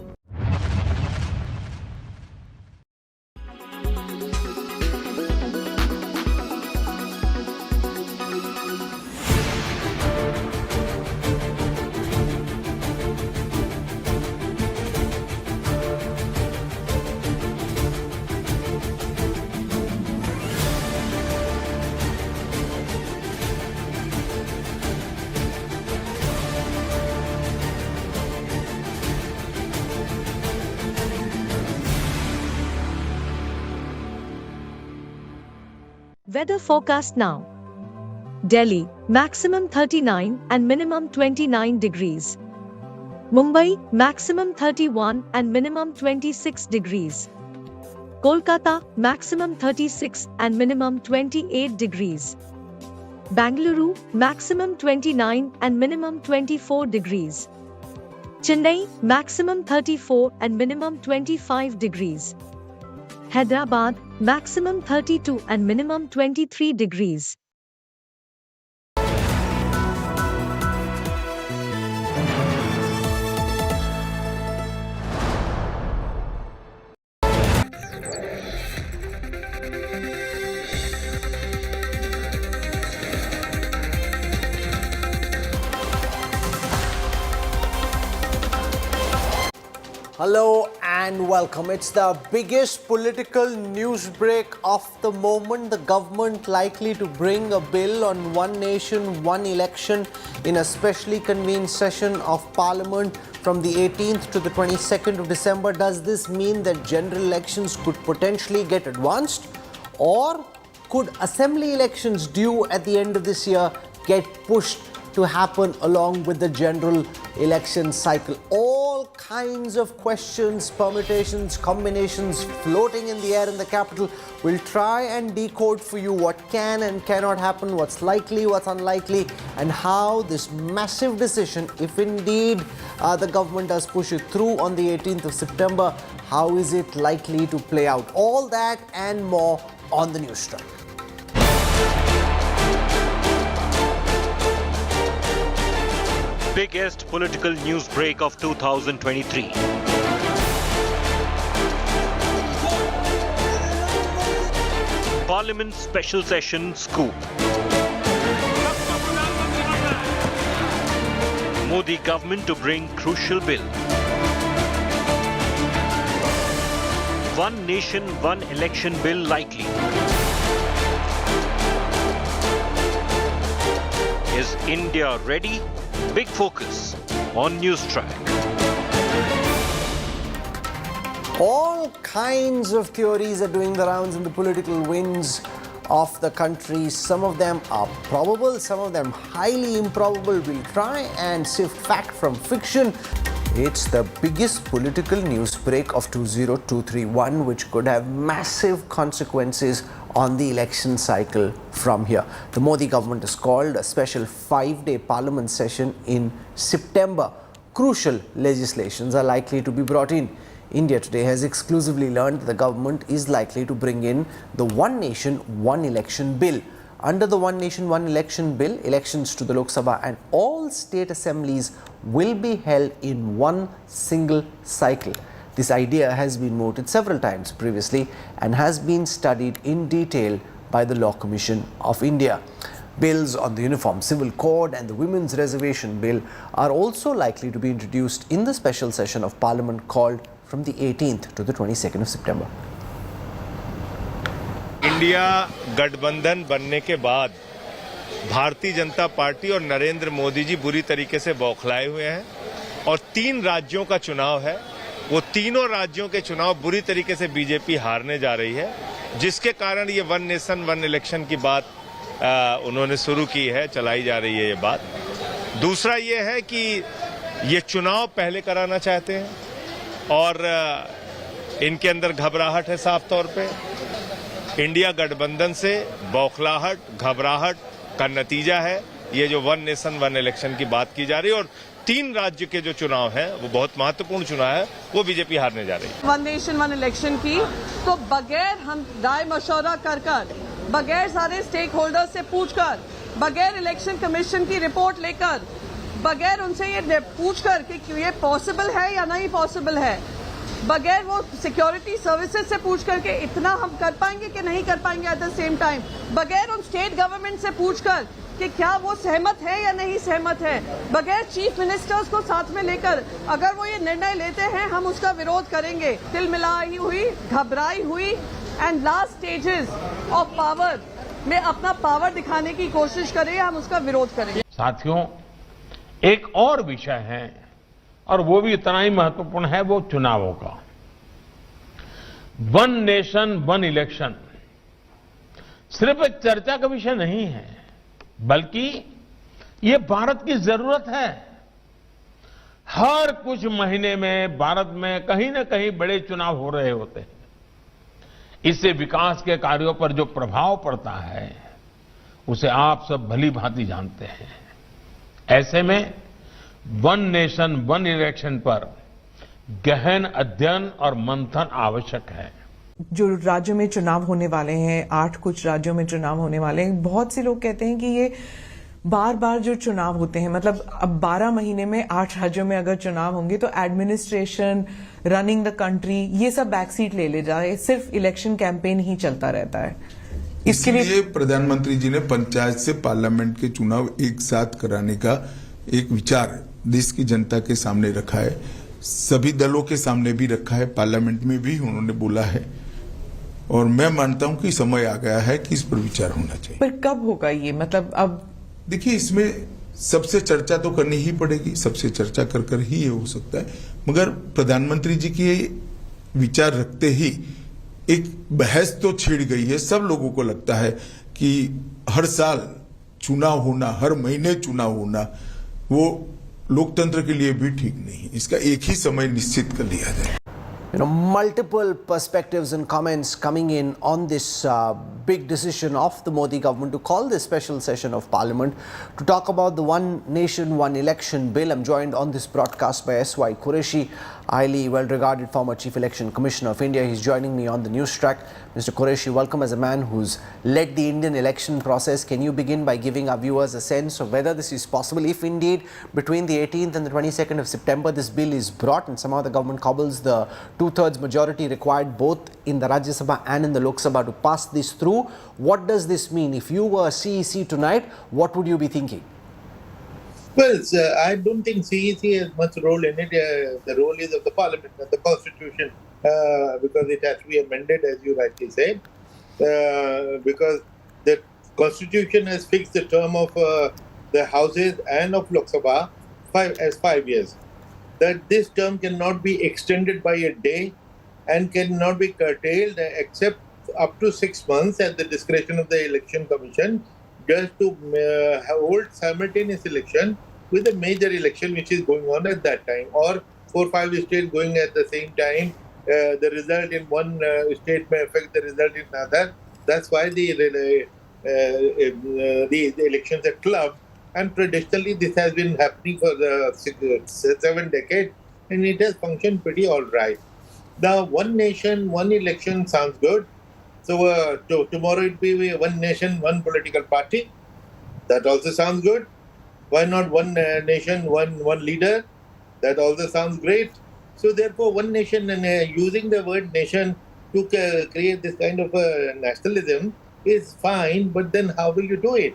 Weather forecast now. Delhi, maximum 39 and minimum 29 degrees. Mumbai, maximum 31 and minimum 26 degrees. Kolkata, maximum 36 and minimum 28 degrees. Bangalore, maximum 29 and minimum 24 degrees. Chennai, maximum 34 and minimum 25 degrees. Hyderabad, maximum 32 and minimum 23 degrees. Hello and welcome. It's the biggest political news break of the moment. The government likely to bring a bill on one nation, one election in a specially convened session of Parliament from the 18th to the 22nd of December. Does this mean that general elections could potentially get advanced? Or could assembly elections due at the end of this year get pushed to happen along with the general election cycle? All kinds of questions, permutations, combinations floating in the air in the capital. We'll try and decode for you what can and cannot happen, what's likely, what's unlikely, and how this massive decision, if indeed the government does push it through on the 18th of September, how is it likely to play out? All that and more on the News Strike. Biggest political news break of 2023. Parliament special session scoop. Modi government to bring crucial bill. One nation, one election bill likely. Is India ready? Big focus on News Track. All kinds of theories are doing the rounds in the political winds of the country. Some of them are probable, some of them highly improbable. We'll try and sift fact from fiction. It's the biggest political news break of 20231, which could have massive consequences on the election cycle from here. The Modi government has called a special 5-day parliament session in September. Crucial legislations are likely to be brought in. India Today has exclusively learned that the government is likely to bring in the One Nation, One Election bill. Under the One Nation, One Election bill, elections to the Lok Sabha and all state assemblies will be held in one single cycle. This idea has been mooted several times previously and has been studied in detail by the Law Commission of India. Bills on the Uniform Civil Code and the Women's Reservation Bill are also likely to be introduced in the special session of Parliament called from the 18th to the 22nd of September. India गठबंधन बनने के बाद Bharatiya Janata party और नरेंद्र मोदी जी बुरी तरीके से बौखलाए हुए हैं और 3 राज्यों का चुनाव है। वो तीनों राज्यों के चुनाव बुरी तरीके से बीजेपी हारने जा रही है, जिसके कारण ये वन नेशन वन इलेक्शन की बात उन्होंने शुरू की है, चलाई जा रही है ये बात। दूसरा ये है कि ये चुनाव पहले कराना चाहते हैं और इनके अंदर घबराहट है साफ तौर पे। इंडिया गठबंधन से बौखलाहट, घबराहट का नतीजा है ये जो वन नेशन वन इलेक्शन की बात की जा रही है और 3 राज्य के जो चुनाव हैं वो बहुत महत्वपूर्ण चुनाव है, वो बीजेपी हारने जा रही है। वन नेशन वन इलेक्शन की तो बगैर हम राय मशवरा कर बगैर सारे स्टेक होल्डर्स से पूछकर, बगैर इलेक्शन कमीशन की रिपोर्ट लेकर, बगैर उनसे ये पूछकर कि ये पॉसिबल है या नहीं पॉसिबल है, बगैर वो सिक्योरिटी सर्विसेज से पूछ करके इतना हम कर पाएंगे कि नहीं कर पाएंगे एट द सेम टाइम, बगैर उन स्टेट गवर्नमेंट से पूछकर कि क्या वो सहमत है या नहीं सहमत है, बगैर चीफ मिनिस्टर्स को साथ में लेकर अगर वो ये निर्णय लेते हैं हम उसका विरोध करेंगे। तिलमिलाई हुई, घबराई हुई and last stages of power में अपना पावर दिखाने की कोशिश करें, हम उसका विरोध करेंगे। साथियों, एक और विषय है और वो भी इतना ही महत्वपूर्ण है, वो चुनावों का। वन नेशन वन इलेक्शन सिर्फ एक चर्चा का विषय नहीं है, बल्कि ये भारत की जरूरत है। हर कुछ महीने में भारत में कहीं न कहीं बड़े चुनाव हो रहे होते हैं। इससे विकास के कार्यों पर जो प्रभाव पड़ता है उसे आप सब भली भांति जानते हैं। ऐसे में वन नेशन वन इलेक्शन पर गहन अध्ययन और मंथन आवश्यक है। जो राज्यों में चुनाव होने वाले हैं, 8 कुछ राज्यों में चुनाव होने वाले हैं, बहुत से लोग कहते हैं कि ये बार बार जो चुनाव होते हैं, मतलब अब 12 महीने में 8 राज्यों में अगर चुनाव होंगे तो एडमिनिस्ट्रेशन, रनिंग द कंट्री, ये सब बैकसीट ले जाए, सिर्फ इलेक्शन कैंपेन ही चलता रहता है। इसके लिए प्रधानमंत्री जी ने पंचायत से पार्लियामेंट के चुनाव एक साथ कराने का एक विचार देश की जनता के सामने रखा है, सभी दलों के सामने भी रखा है, पार्लियामेंट में भी उन्होंने बोला है और मैं मानता हूं कि समय आ गया है कि इस पर विचार होना चाहिए। पर कब होगा ये? मतलब अब देखिए, इसमें सबसे चर्चा तो करनी ही पड़ेगी, सबसे चर्चा कर ही ये हो सकता है, मगर प्रधानमंत्री जी की विचार रखते ही एक बहस तो छिड़ गई है। सब लोगों को लगता है कि हर साल चुनाव होना, हर महीने चुनाव होना, वो लोकतंत्र के लिए भी ठीक नहीं। इसका एक ही समय निश्चित कर लिया जाए। Multiple perspectives and comments coming in on this big decision of the Modi government to call this special session of Parliament to talk about the One Nation, One Election bill. I'm joined on this broadcast by S.Y. Qureshi, highly well-regarded former Chief Election Commissioner of India. He's joining me on the news track. Mr. Qureshi, welcome as a man who's led the Indian election process. Can you begin by giving our viewers a sense of whether this is possible, if indeed between the 18th and the 22nd of September this bill is brought and somehow the government cobbles the 2/3 majority required both in the Rajya Sabha and in the Lok Sabha to pass this through? What does this mean? If you were CEC tonight, what would you be thinking? Well, I don't think CEC has much role in it. The role is of the Parliament and the Constitution, because it has to be amended, as you rightly said, because the Constitution has fixed the term of the Houses and of Lok Sabha as 5 years. That this term cannot be extended by a day and cannot be curtailed except up to 6 months at the discretion of the election commission, just to hold simultaneous election with a major election which is going on at that time, or 4 or 5 states going at the same time. The result in one state may affect the result in another. That's why the elections are clubbed, and traditionally this has been happening for the 7 decades, and it has functioned pretty all right. The one nation, one election sounds good. So tomorrow it will be one nation, one political party. That also sounds good. Why not one nation, one leader? That also sounds great. So therefore, one nation, and using the word nation to create this kind of nationalism is fine, but then how will you do it?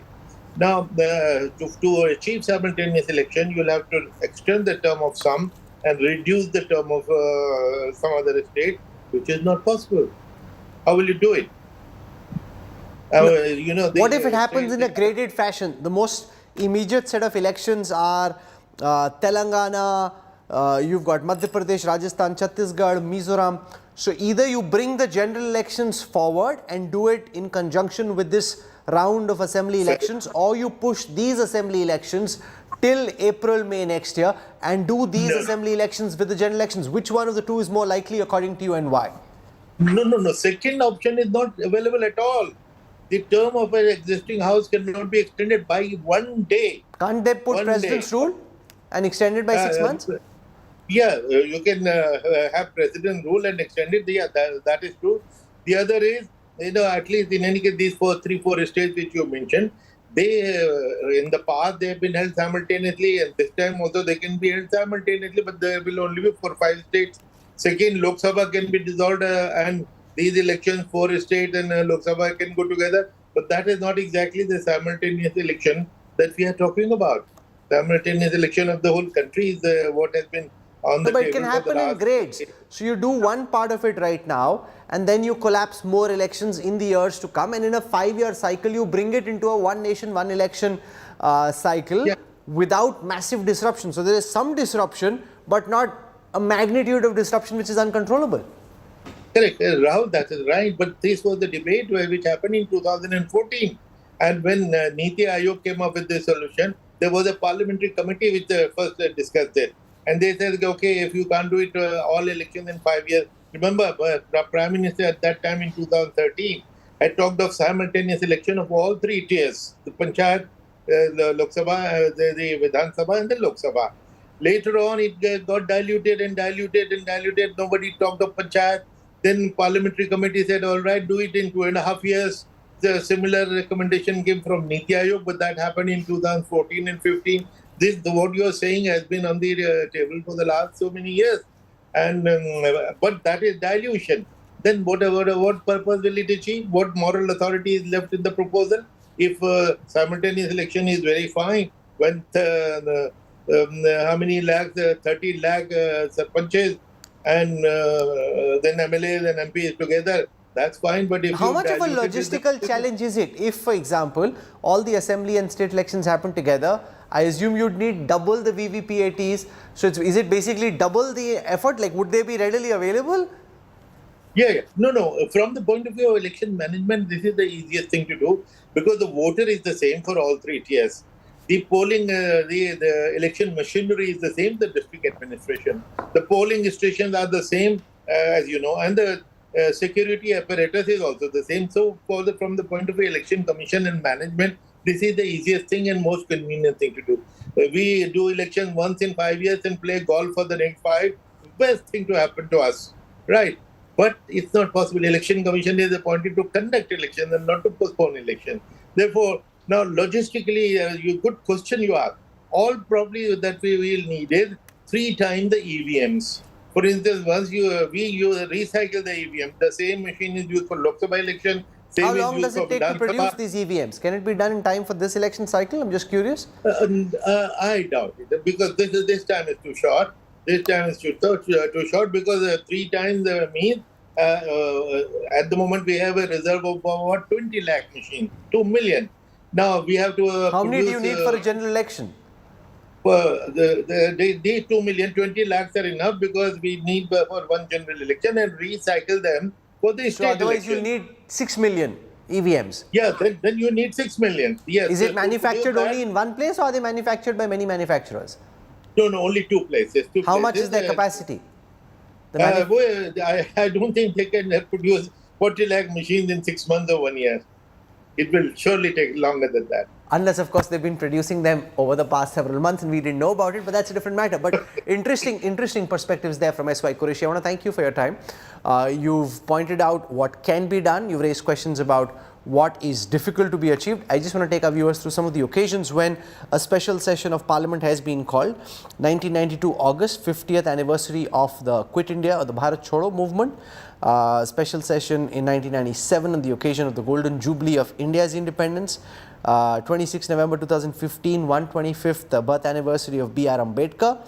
Now, to achieve simultaneous election, you'll have to extend the term of some and reduce the term of some other state, which is not possible. How will you do it? What if it happens in a graded fashion? The most immediate set of elections are Telangana, you've got Madhya Pradesh, Rajasthan, Chhattisgarh, Mizoram. So either you bring the general elections forward and do it in conjunction with this round of assembly elections, or you push these assembly elections till April, May next year and do these assembly elections with the general elections. Which one of the two is more likely according to you, and why? No. Second option is not available at all. The term of an existing house cannot be extended by 1 day. Can't they put president's rule and extend it by 6 months? Yeah, you can have president rule and extend it. Yeah, that is true. The other is, at least in any case, these 3-4 states which you mentioned, they in the past they have been held simultaneously, and this time also they can be held simultaneously, but there will only be 4 or 5 states. Second, Lok Sabha can be dissolved, and these elections, 4 states and Lok Sabha can go together. But that is not exactly the simultaneous election that we are talking about. Simultaneous election of the whole country is what has been on the table. But it can happen in grades. So you do one part of it right now, and then you collapse more elections in the years to come, and in a 5-year cycle you bring it into a one nation, one election cycle without massive disruption. So there is some disruption, but not a magnitude of disruption which is uncontrollable. Correct, Rahul, that is right. But this was the debate which happened in 2014. And when Niti Aayog came up with this solution, there was a parliamentary committee which first discussed it. And they said, okay, if you can't do it all elections in 5 years. Remember, the Prime Minister at that time in 2013 had talked of simultaneous election of all 3 tiers, the Panchayat, the Lok Sabha, the Vidhan Sabha and the Lok Sabha. Later on, it got diluted and diluted and diluted. Nobody talked of Panchayat. Then Parliamentary Committee said, all right, do it in 2.5 years. The similar recommendation came from Niti Aayog, but that happened in 2014 and 15. What you are saying has been on the table for the last so many years. And but that is dilution. Then what purpose will it achieve? What moral authority is left in the proposal? If simultaneous election is very fine, when how many lakhs, 30 lakh sarpanches and then MLAs and MPs together, that's fine. But if how much of a logistical challenge is it? If, for example, all the assembly and state elections happen together, I assume you'd need double the VVPATs. So is it basically double the effort? Like, would they be readily available? Yeah. No. From the point of view of election management, this is the easiest thing to do, because the voter is the same for all 3 tiers. The polling, the election machinery is the same, the district administration. The polling stations are the same, as you know, and the security apparatus is also the same. So from the point of view election commission and management, this is the easiest thing and most convenient thing to do. We do election once in 5 years and play golf for the next 5. Best thing to happen to us, right? But it's not possible. Election commission is appointed to conduct elections and not to postpone elections. Therefore, now, logistically, good question you ask. All probably that we will need is 3 times the EVMs. For instance, once we recycle the EVM, the same machine is used for Lok Sabha election. How long does it take to produce these EVMs? Can it be done in time for this election cycle? I'm just curious. I doubt it, because this time is too short. This time is too short, because 3 times means at the moment we have a reserve of about 20 lakh machines, 2 million. Now we have to how many do you need for a general election? the 2 million, 20 lakhs are enough because we need for one general election and recycle them for the So state otherwise election. you'll need 6 million EVMs. Yeah, then you need 6 million. Yes. Is So it manufactured to do only in one place, or are they manufactured by many manufacturers? No, only 2 places. How much is their capacity? I don't think they can produce 40 lakh machines in 6 months or 1 year. It will surely take longer than that. Unless, of course, they've been producing them over the past several months and we didn't know about it, but that's a different matter. But interesting perspectives there from S.Y. Qureshi. I want to thank you for your time. You've pointed out what can be done. You've raised questions about what is difficult to be achieved. I just want to take our viewers through some of the occasions when a special session of Parliament has been called. 1992 August, 50th anniversary of the Quit India or the Bharat Chodo movement. Special session in 1997 on the occasion of the Golden Jubilee of India's independence. 26 November 2015, 125th birth anniversary of B.R. Ambedkar.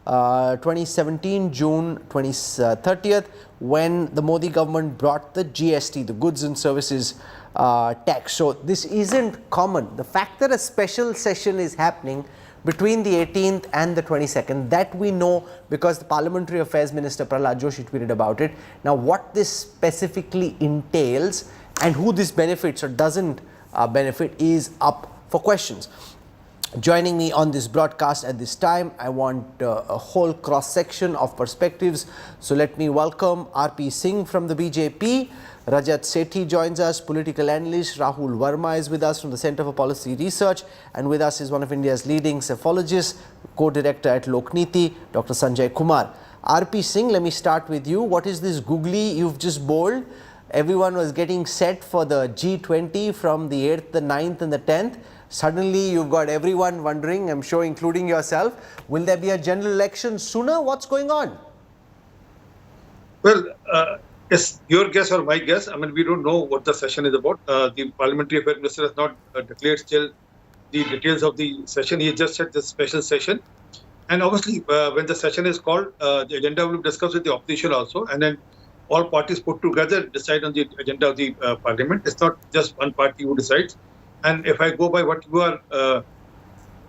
2017 June 30th, when the Modi government brought the GST, the goods and services tax. So this isn't common. The fact that a special session is happening between the 18th and the 22nd, that we know because the Parliamentary Affairs Minister Prahlad Joshi tweeted about it. Now what this specifically entails and who this benefits or doesn't benefit is up for questions. Joining me on this broadcast at this time, I want a whole cross-section of perspectives. So let me welcome RP Singh from the BJP. Rajat Sethi joins us, political analyst. Rahul Verma is with us from the Centre for Policy Research. And with us is one of India's leading cephologists, co-director at Lokniti, Dr. Sanjay Kumar. RP Singh, let me start with you. What is this googly you've just bowled? Everyone was getting set for the G20 from the 8th, the 9th and the 10th. Suddenly you've got everyone wondering, I'm sure including yourself, will there be a general election sooner? What's going on? Well, it's your guess or my guess. I mean, we don't know what the session is about. The Parliamentary Affairs Minister has not declared still the details of the session. He just said this special session. And obviously, when the session is called, the agenda will be discussed with the opposition also. And then all parties put together decide on the agenda of the Parliament. It's not just one party who decides. And if I go by what you are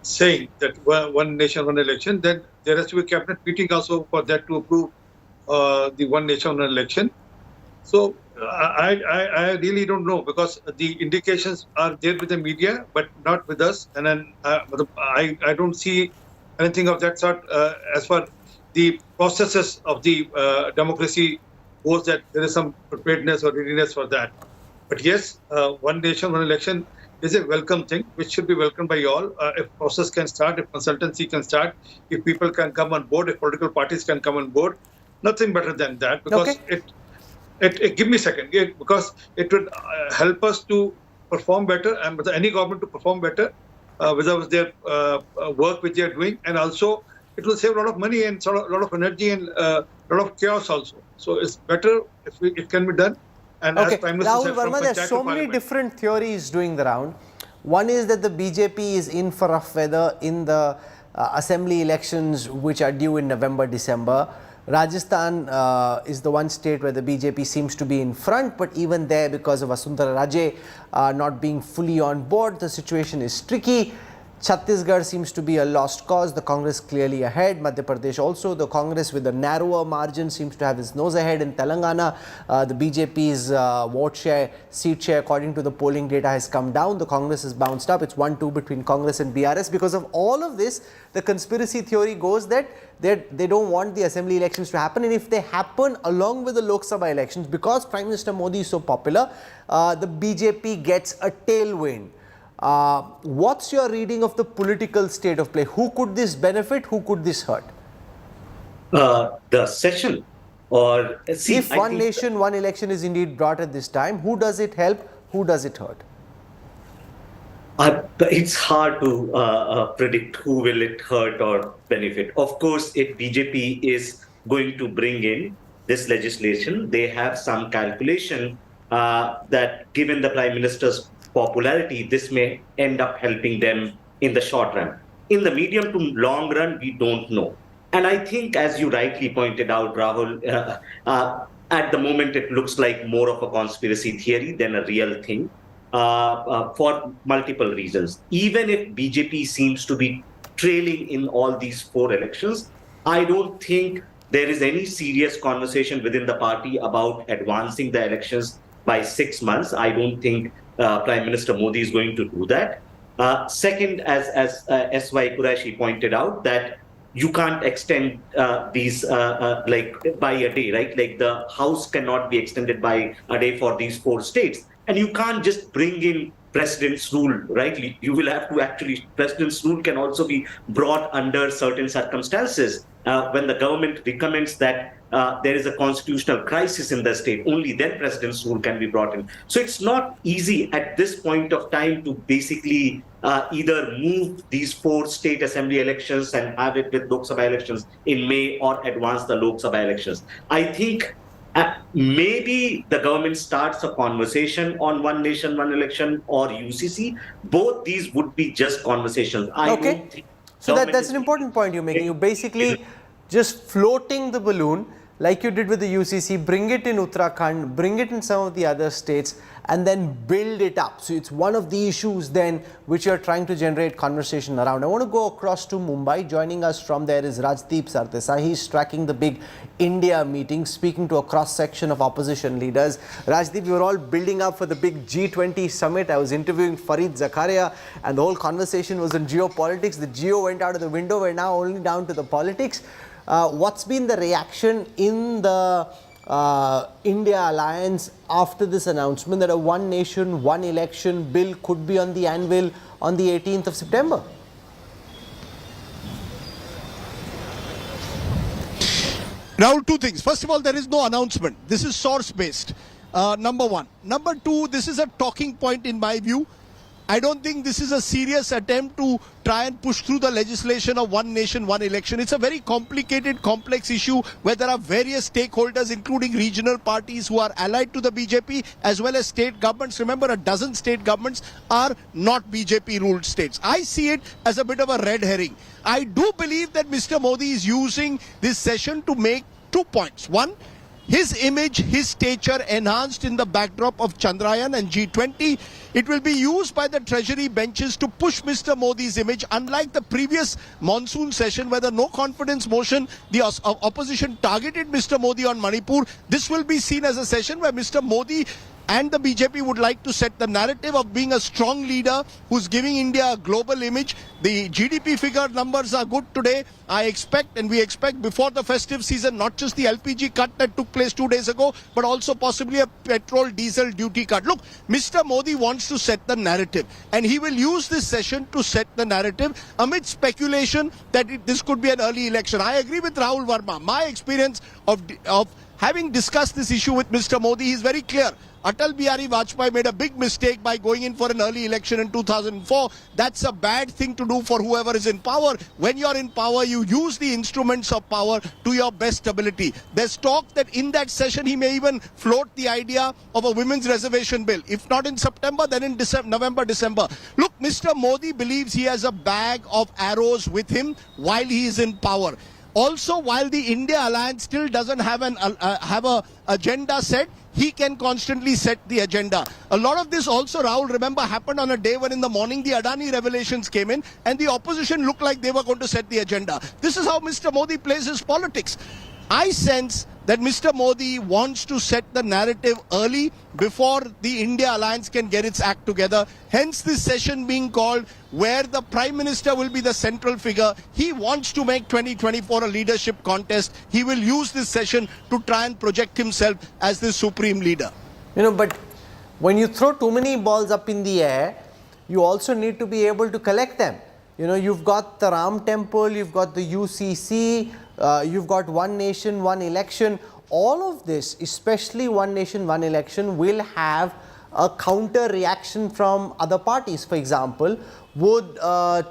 saying, that one nation, one election, then there has to be a cabinet meeting also for that to approve the one nation, one election. So I really don't know, because the indications are there with the media, but not with us. And then I don't see anything of that sort as far the processes of the democracy goes, that there is some preparedness or readiness for that. But yes, one nation, one election is a welcome thing, which should be welcomed by all. If process can start, if consultancy can start, if people can come on board, if political parties can come on board, nothing better than that. Because it give me a second, because it would help us to perform better, and with any government to perform better without their work which they are doing, and also it will save a lot of money and sort of a lot of energy and a lot of chaos also. So it's better if it can be done. And okay, as Prime Minister Rahul said, Verma, there's so many different theories doing the round. One is that the BJP is in for rough weather in the assembly elections which are due in November, December. Rajasthan is the one state where the BJP seems to be in front, but even there, because of Vasundhara Raje not being fully on board, the situation is tricky. Chhattisgarh seems to be a lost cause, the Congress clearly ahead. Madhya Pradesh also, the Congress with a narrower margin seems to have its nose ahead. In Telangana, the BJP's vote share, seat share according to the polling data has come down. The Congress has bounced up. It's 1-2 between Congress and BRS. Because of all of this, the conspiracy theory goes that they don't want the assembly elections to happen. And if they happen along with the Lok Sabha elections, because Prime Minister Modi is so popular, the BJP gets a tailwind. What's your reading of the political state of play? Who could this benefit? Who could this hurt? The session, or see, if one nation, one election is indeed brought at this time, who does it help? Who does it hurt? It's hard to predict who will it hurt or benefit. Of course, if BJP is going to bring in this legislation, they have some calculation that given the Prime Minister's popularity, this may end up helping them in the short run. In the medium to long run, we don't know. And I think, as you rightly pointed out, Rahul, at the moment it looks like more of a conspiracy theory than a real thing for multiple reasons. Even if BJP seems to be trailing in all these 4 elections. I don't think there is any serious conversation within the party about advancing the elections by 6 months. I don't think Prime Minister Modi is going to do that. Second, as S.Y. Qureshi pointed out, that you can't extend these like by a day, right? Like the House cannot be extended by a day for these 4 states. And you can't just bring in President's rule, right? You will have to actually, President's rule can also be brought under certain circumstances. When the government recommends that there is a constitutional crisis in the state, only then President's rule can be brought in. So it's not easy at this point of time to basically either move these 4 state assembly elections and have it with Lok Sabha elections in May, or advance the Lok Sabha elections. I think maybe the government starts a conversation on one nation, one election or UCC. Both these would be just conversations. Okay. So that's an important point you're making. You're basically just floating the balloon like you did with the UCC, bring it in Uttarakhand, bring it in some of the other states, and then build it up. So it's one of the issues then which you're trying to generate conversation around. I want to go across to Mumbai. Joining us from there is Rajdeep Sardesai. He's tracking the big India meeting, speaking to a cross-section of opposition leaders. Rajdeep, we were all building up for the big G20 summit. I was interviewing Fareed Zakaria and the whole conversation was on geopolitics. The geo went out of the window. We're now only down to the politics. What's been the reaction in the India alliance after this announcement that a one nation, one election bill could be on the anvil on the 18th of September? Rahul, 2 things. First of all, there is no announcement. This is source-based, number 1. Number 2, this is a talking point in my view. I don't think this is a serious attempt to try and push through the legislation of one nation, one election. It's a very complicated, complex issue where there are various stakeholders, including regional parties who are allied to the BJP, as well as state governments. Remember, a dozen state governments are not BJP-ruled states. I see it as a bit of a red herring. I do believe that Mr. Modi is using this session to make 2 points. One, his image, his stature enhanced in the backdrop of Chandrayaan and G20. It will be used by the treasury benches to push Mr. Modi's image. Unlike the previous monsoon session where the no confidence motion, the opposition targeted Mr. Modi on Manipur, this will be seen as a session where Mr. Modi and the BJP would like to set the narrative of being a strong leader who's giving India a global image. The GDP figure numbers are good today. I expect, and we expect before the festive season, not just the LPG cut that took place 2 days ago, but also possibly a petrol diesel duty cut. Look, Mr. Modi wants to set the narrative, and he will use this session to set the narrative amid speculation that this could be an early election. I agree with Rahul Verma. My experience of having discussed this issue with Mr. Modi is very clear. Atal Bihari Vajpayee made a big mistake by going in for an early election in 2004. That's a bad thing to do for whoever is in power. When you're in power, you use the instruments of power to your best ability. There's talk that in that session, he may even float the idea of a women's reservation bill. If not in September, then in November, December. Look, Mr. Modi believes he has a bag of arrows with him while he is in power. Also, while the India alliance still doesn't have a agenda set, he can constantly set the agenda. A lot of this also, Rahul, remember, happened on a day when in the morning the Adani revelations came in and the opposition looked like they were going to set the agenda. This is how Mr. Modi plays his politics. I sense that Mr. Modi wants to set the narrative early before the India alliance can get its act together. Hence this session being called where the Prime Minister will be the central figure. He wants to make 2024 a leadership contest. He will use this session to try and project himself as the supreme leader. You know, but when you throw too many balls up in the air, you also need to be able to collect them. You know, you've got the Ram Temple, you've got the UCC, you've got one nation, one election. All of this, especially one nation, one election, will have a counter reaction from other parties. For example, would Naveen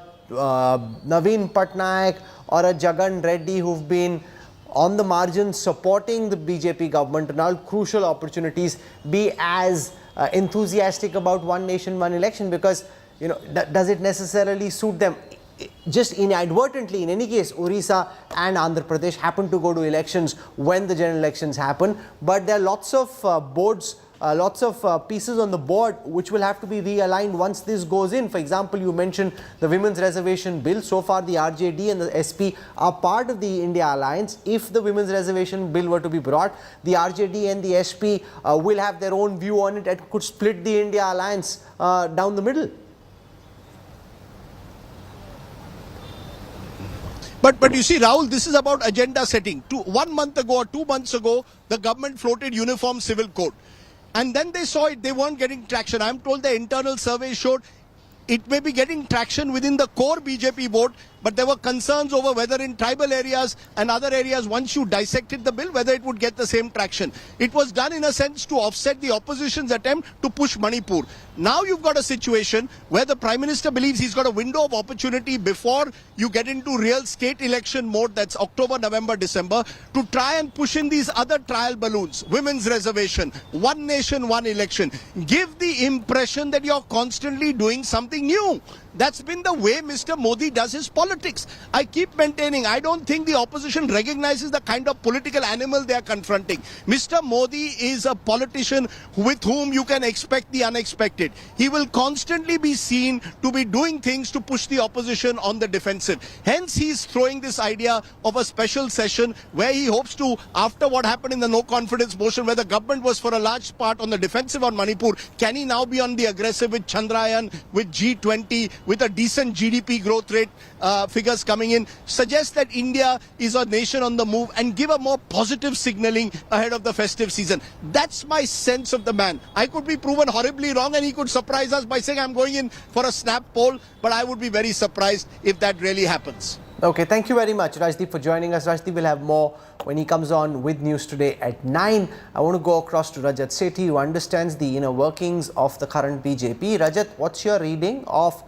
Patnaik or a Jagan Reddy, who've been on the margins supporting the BJP government and all crucial opportunities, be as enthusiastic about one nation, one election? Because, you know, does it necessarily suit them? Just inadvertently, in any case, Orissa and Andhra Pradesh happen to go to elections when the general elections happen, but there are lots of boards lots of pieces on the board which will have to be realigned once this goes in. For example, you mentioned the Women's Reservation Bill. So far, the RJD and the SP are part of the India Alliance. If the Women's Reservation Bill were to be brought, the RJD and the SP will have their own view on it and could split the India Alliance down the middle. But you see, Rahul, this is about agenda setting. 1 month ago or 2 months ago, the government floated uniform civil code. And then they saw it, they weren't getting traction. I'm told the internal survey showed it may be getting traction within the core BJP vote, but there were concerns over whether in tribal areas and other areas, once you dissected the bill, whether it would get the same traction. It was done in a sense to offset the opposition's attempt to push Manipur. Now you've got a situation where the Prime Minister believes he's got a window of opportunity before you get into real state election mode, that's October, November, December, to try and push in these other trial balloons, women's reservation, one nation, one election. Give the impression that you're constantly doing something new. That's been the way Mr. Modi does his politics. I keep maintaining, I don't think the opposition recognizes the kind of political animal they are confronting. Mr. Modi is a politician with whom you can expect the unexpected. He will constantly be seen to be doing things to push the opposition on the defensive. Hence, he's throwing this idea of a special session where he hopes to, after what happened in the no confidence motion, where the government was for a large part on the defensive on Manipur, can he now be on the aggressive with Chandrayaan, with G20, with a decent GDP growth rate figures coming in, suggest that India is a nation on the move and give a more positive signaling ahead of the festive season. That's my sense of the man. I could be proven horribly wrong and he could surprise us by saying I'm going in for a snap poll, but I would be very surprised if that really happens. Okay, thank you very much, Rajdeep, for joining us. Rajdeep will have more when he comes on with Newstoday at 9. I want to go across to Rajat Sethi, who understands the inner workings of the current BJP. Rajat, what's your reading of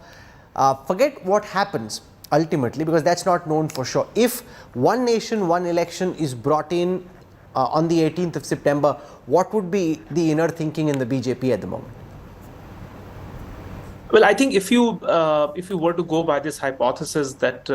forget what happens ultimately, because that's not known for sure. If one nation, one election is brought in on the 18th of September, what would be the inner thinking in the BJP at the moment? Well, I think if you were to go by this hypothesis that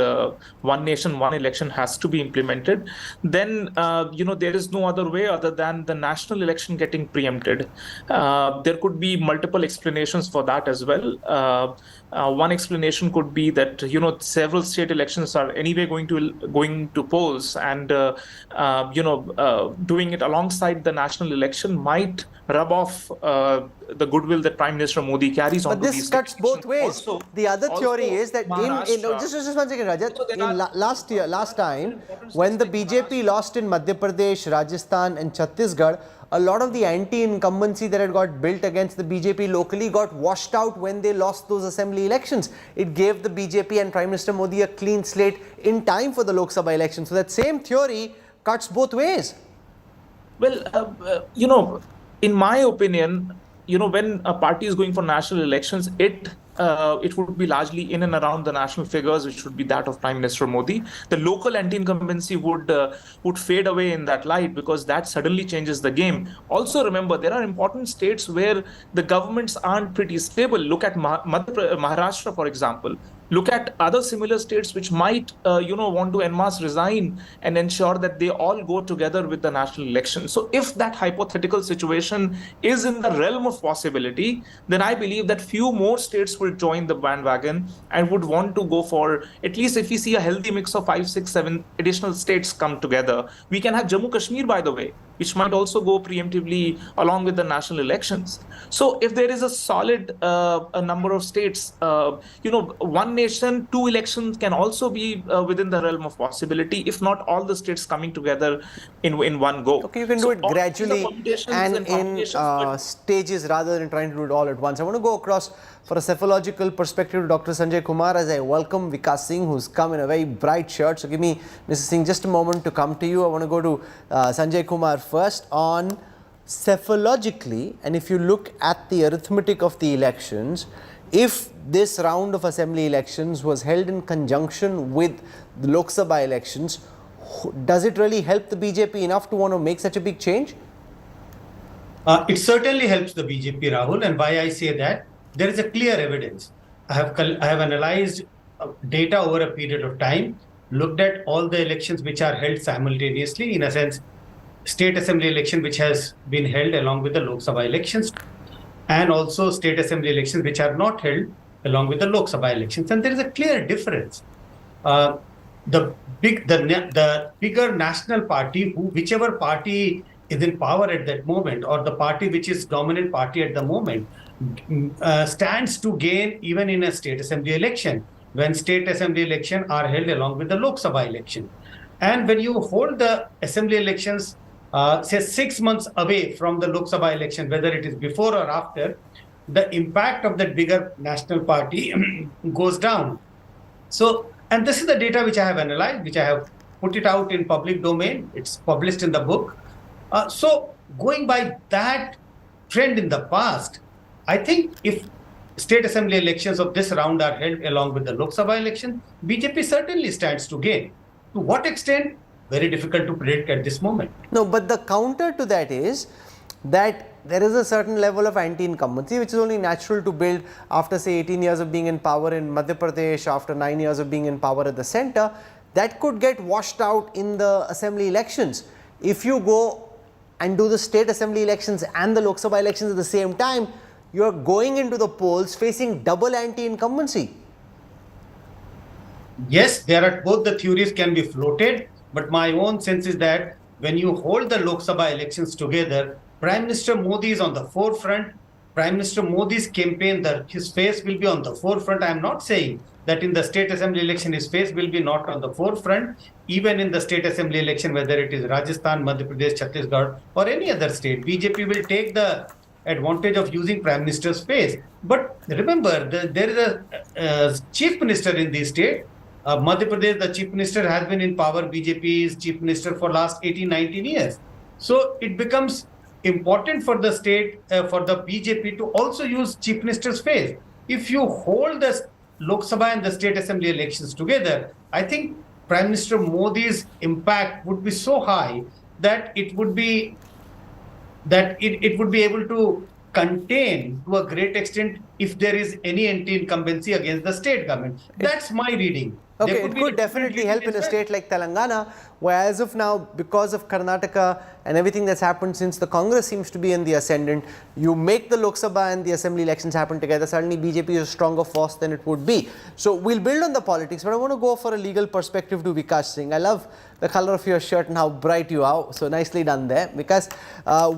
one nation, one election has to be implemented, then there is no other way other than the national election getting preempted. There could be multiple explanations for that as well. One explanation could be that several state elections are anyway going to polls, and doing it alongside the national election might rub off the goodwill that Prime Minister Modi carries on. But this cuts both ways. Also, the other theory is that just 1 second, Rajat. Last time, when the BJP lost in Madhya Pradesh, Rajasthan and Chhattisgarh, a lot of the anti-incumbency that had got built against the BJP locally got washed out when they lost those assembly elections. It gave the BJP and Prime Minister Modi a clean slate in time for the Lok Sabha election. So that same theory cuts both ways. Well, in my opinion, when a party is going for national elections, it would be largely in and around the national figures, which would be that of Prime Minister Modi. The local anti-incumbency would fade away in that light, because that suddenly changes the game. Also, remember, there are important states where the governments aren't pretty stable. Look at Maharashtra, for example. Look at other similar states which might, want to en masse resign and ensure that they all go together with the national election. So if that hypothetical situation is in the realm of possibility, then I believe that few more states will join the bandwagon and would want to go for, at least if we see a healthy mix of 5, 6, 7 additional states come together. We can have Jammu Kashmir, by the way, which might also go preemptively along with the national elections. So if there is a solid a number of states, one nation, two elections can also be within the realm of possibility, if not all the states coming together in one go. Okay, you can do it gradually and in stages rather than trying to do it all at once. I want to go across for a cephalogical perspective to Dr. Sanjay Kumar as I welcome Vikas Singh, who's come in a very bright shirt. So give me, Mr. Singh, just a moment to come to you. I want to go to Sanjay Kumar first on cephalogically, and if you look at the arithmetic of the elections, if this round of assembly elections was held in conjunction with the Lok Sabha elections, does it really help the BJP enough to want to make such a big change? It certainly helps the BJP, Rahul, and why I say that, there is a clear evidence. I have analyzed data over a period of time, looked at all the elections which are held simultaneously, in a sense, state assembly election which has been held along with the Lok Sabha elections, and also state assembly elections which are not held along with the Lok Sabha elections. And there is a clear difference. The bigger national party, whichever party is in power at that moment, or the party which is dominant party at the moment, stands to gain even in a state assembly election, when state assembly election are held along with the Lok Sabha election. And when you hold the assembly elections, say 6 months away from the Lok Sabha election, whether it is before or after, the impact of that bigger national party goes down. So, and this is the data which I have analyzed, which I have put it out in public domain. It's published in the book. So going by that trend in the past, I think if state assembly elections of this round are held along with the Lok Sabha election, BJP certainly stands to gain. To what extent? Very difficult to predict at this moment. No, but the counter to that is that there is a certain level of anti-incumbency which is only natural to build after say 18 years of being in power in Madhya Pradesh, after 9 years of being in power at the center, that could get washed out in the assembly elections. If you go and do the state assembly elections and the Lok Sabha elections at the same time, you are going into the polls facing double anti-incumbency. Yes, there are both the theories can be floated, but my own sense is that when you hold the Lok Sabha elections together, Prime Minister Modi is on the forefront. Prime Minister Modi's campaign, his face will be on the forefront. I am not saying that in the state assembly election his face will be not on the forefront. Even in the state assembly election, whether it is Rajasthan, Madhya Pradesh, Chhattisgarh or any other state, BJP will take the advantage of using Prime Minister's face. But remember, there is a chief minister in the state. Madhya Pradesh, the chief minister has been in power. BJP is chief minister for last 18-19 years. So it becomes important for the state, for the BJP to also use chief minister's face. If you hold the Lok Sabha and the state assembly elections together, I think Prime Minister Modi's impact would be so high that it would be able to contain to a great extent if there is any anti-incumbency against the state government. That's my reading. Okay, it could definitely help in a state like Telangana, where as of now, because of Karnataka and everything that's happened since the Congress seems to be in the ascendant, you make the Lok Sabha and the assembly elections happen together, suddenly BJP is a stronger force than it would be. So we'll build on the politics, but I want to go for a legal perspective to Vikas Singh. I love the color of your shirt and how bright you are, so nicely done there. Because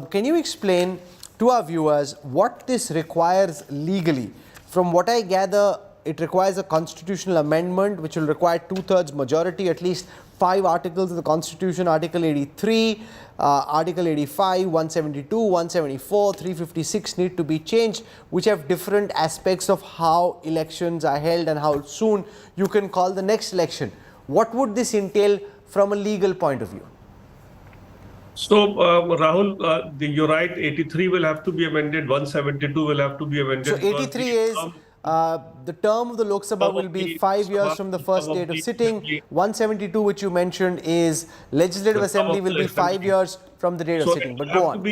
can you explain to our viewers what this requires legally? From what I gather, it requires a constitutional amendment which will require 2/3 majority, at least 5 articles of the Constitution, Article 83, Article 85, 172, 174, 356 need to be changed, which have different aspects of how elections are held and how soon you can call the next election. What would this entail from a legal point of view? So, Rahul, you're right, 83 will have to be amended, 172 will have to be amended. So 83 is the term of the Lok Sabha will be 5 years from the first date of sitting. 172, which you mentioned, is Legislative Assembly will be 5 years from the date of sitting. But go on.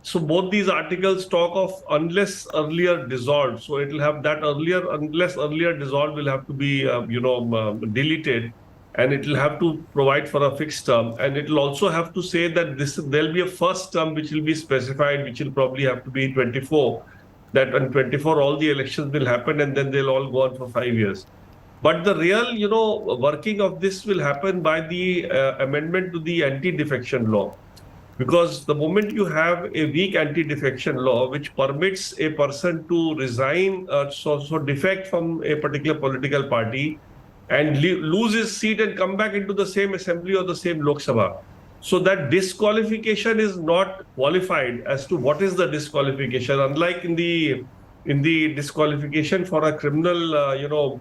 So both these articles talk of unless earlier dissolved. So it will have that unless earlier dissolved will have to be, deleted. And it will have to provide for a fixed term. And it will also have to say that there'll be a first term which will be specified, which will probably have to be 24. That on 24 all the elections will happen and then they'll all go on for 5 years. But the real, working of this will happen by the amendment to the anti-defection law. Because the moment you have a weak anti-defection law which permits a person to resign, so defect from a particular political party and lose his seat and come back into the same assembly or the same Lok Sabha. So that disqualification is not qualified as to what is the disqualification. Unlike in the disqualification for a criminal,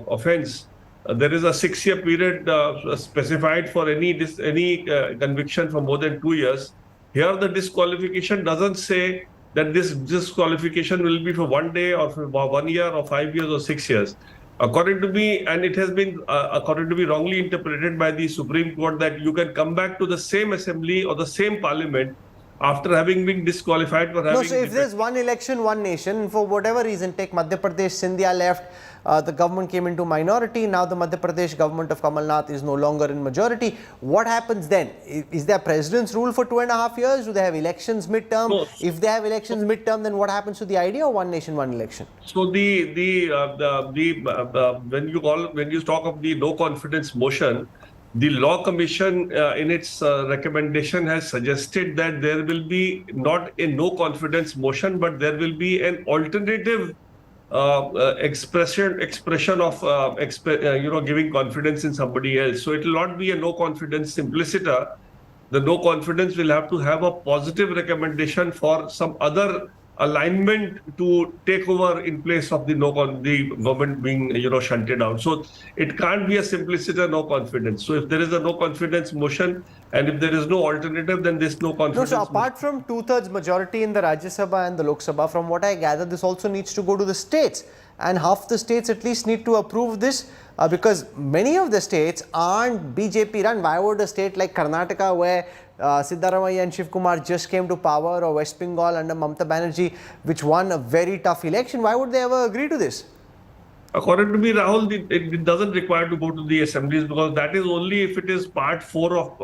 offence, there is a 6-year period specified for any conviction for more than 2 years. Here, the disqualification doesn't say that this disqualification will be for 1 day or for 1 year or 5 years or 6 years. According to me, and it has been according to me wrongly interpreted by the Supreme Court, that you can come back to the same assembly or the same parliament after having been disqualified for having... No, so if there's one election, one nation, and for whatever reason, take Madhya Pradesh, Scindia left, the government came into minority. Now the Madhya Pradesh government of Kamal Nath is no longer in majority. What happens then? Is there president's rule for 2.5 years? Do they have elections midterm? No. If they have elections midterm, then what happens to the idea of one nation, one election? So when you talk of the no confidence motion, the Law Commission in its recommendation has suggested that there will be not a no confidence motion, but there will be an alternative expression of giving confidence in somebody else. So it will not be a no confidence simpliciter. The no confidence will have to have a positive recommendation for some other alignment to take over in place of the government being shunted out. So it can't be a simpliciter no confidence. So if there is a no confidence motion and if there is no alternative, then there's no confidence. No, so apart from 2/3 majority in the Rajya Sabha and the Lok Sabha, from what I gather, this also needs to go to the states, and half the states at least need to approve this, because many of the states aren't BJP run. Why would a state like Karnataka, where Siddaramaiah and Shiv Kumar just came to power, or West Bengal under Mamata Banerjee, which won a very tough election, why would they ever agree to this? According to me, Rahul, it doesn't require to go to the assemblies, because that is only if it is part 4 of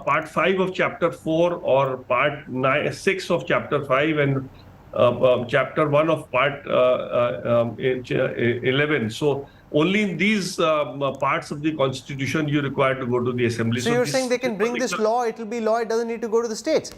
part 5 of chapter 4 or part 6 of chapter 5 and chapter 1 of part 11. So only in these parts of the constitution you require to go to the assembly. So you're saying they can bring this law, it will be law, it doesn't need to go to the states?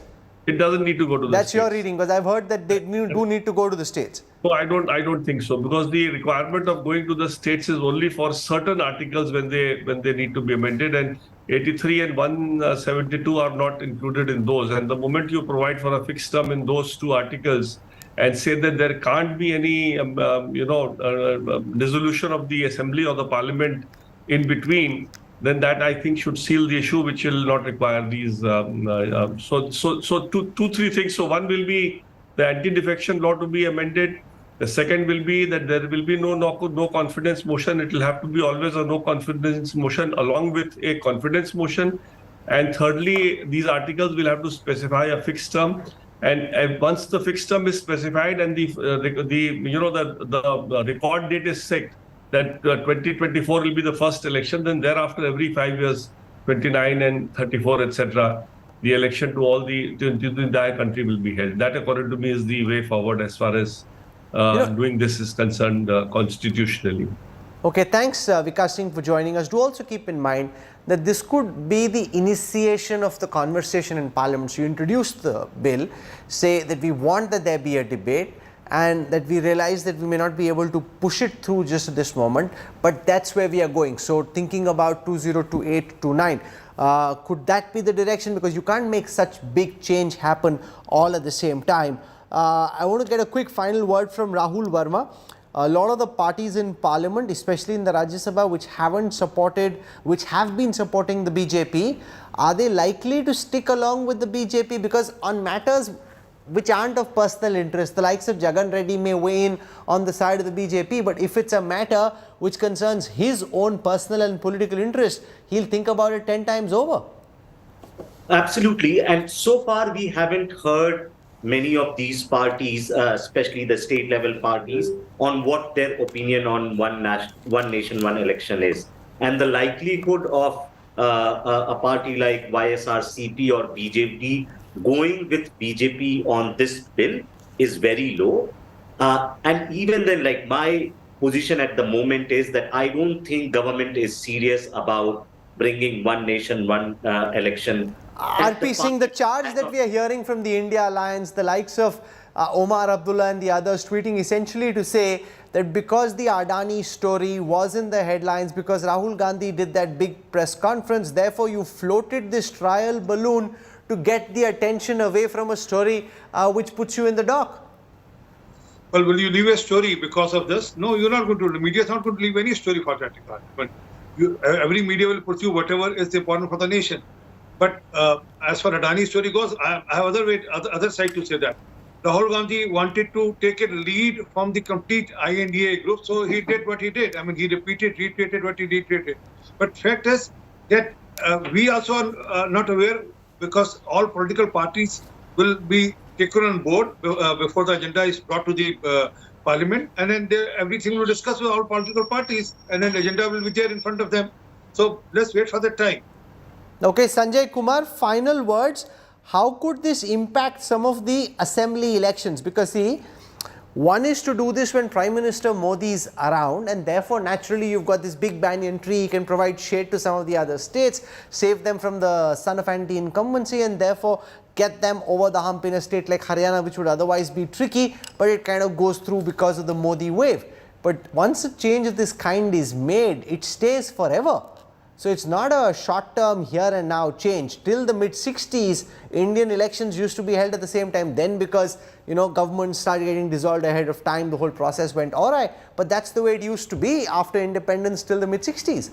It doesn't need to go to the That's states. your reading, because I've heard that they do need to go to the states. No, I don't think so, because the requirement of going to the states is only for certain articles when they need to be amended, and 83 and 172 are not included in those. And the moment you provide for a fixed term in those two articles and say that there can't be any dissolution of the assembly or the parliament in between, then that I think should seal the issue, which will not require these. So three things. So one will be the anti-defection law to be amended. The second will be that there will be no confidence motion. It will have to be always a no confidence motion along with a confidence motion. And thirdly, these articles will have to specify a fixed term. And once the fixed term is specified and the record date is set, that 2024 will be the first election, then thereafter every 5 years, 29 and 34, etc., the election to the entire country will be held. That, according to me, is the way forward as far as doing this is concerned constitutionally. Okay, thanks Vikas Singh for joining us. Do also keep in mind that this could be the initiation of the conversation in Parliament. So you introduce the bill, say that we want that there be a debate, and that we realize that we may not be able to push it through just at this moment, but that's where we are going. So thinking about 2028-29, could that be the direction? Because you can't make such big change happen all at the same time. I want to get a quick final word from Rahul Verma. A lot of the parties in Parliament, especially in the Rajya Sabha, which have been supporting the BJP, are they likely to stick along with the BJP? Because on matters which aren't of personal interest, the likes of Jagan Reddy may weigh in on the side of the BJP, but if it's a matter which concerns his own personal and political interest, he'll think about it 10 times over. Absolutely. And so far, we haven't heard many of these parties, especially the state level parties, on what their opinion on one nation, one election is. And the likelihood of a party like YSRCP or BJP going with BJP on this bill is very low. And even then, like, my position at the moment is that I don't think government is serious about bringing one nation, one election. RP Singh, the charge that we are hearing from the India Alliance, the likes of Omar Abdullah and the others tweeting essentially to say that because the Adani story was in the headlines, because Rahul Gandhi did that big press conference, therefore you floated this trial balloon to get the attention away from a story which puts you in the dock. Well, will you leave a story because of this? No, you're not going to. The media is not going to leave any story for that regard. But every media will pursue whatever is important for the nation. But as far as Adani story goes, I have other side to say that. Rahul Gandhi wanted to take a lead from the complete INDA group, so he did what he did. I mean, he repeated what he repeated. But fact is that we also are not aware, because all political parties will be taken on board before the agenda is brought to the Parliament, and then everything will discuss with all political parties, and then agenda will be there in front of them. So let's wait for that time. Okay, Sanjay Kumar, final words. How could this impact some of the assembly elections? Because see, one is to do this when Prime Minister Modi is around, and therefore naturally you've got this big banyan tree, you can provide shade to some of the other states, save them from the son of anti-incumbency, and therefore get them over the hump in a state like Haryana, which would otherwise be tricky, but it kind of goes through because of the Modi wave. But once a change of this kind is made, it stays forever. So it's not a short-term here and now change. Till the mid-60s, Indian elections used to be held at the same time. Then because, you know, governments started getting dissolved ahead of time, the whole process went all right. But that's the way it used to be after independence till the mid-60s.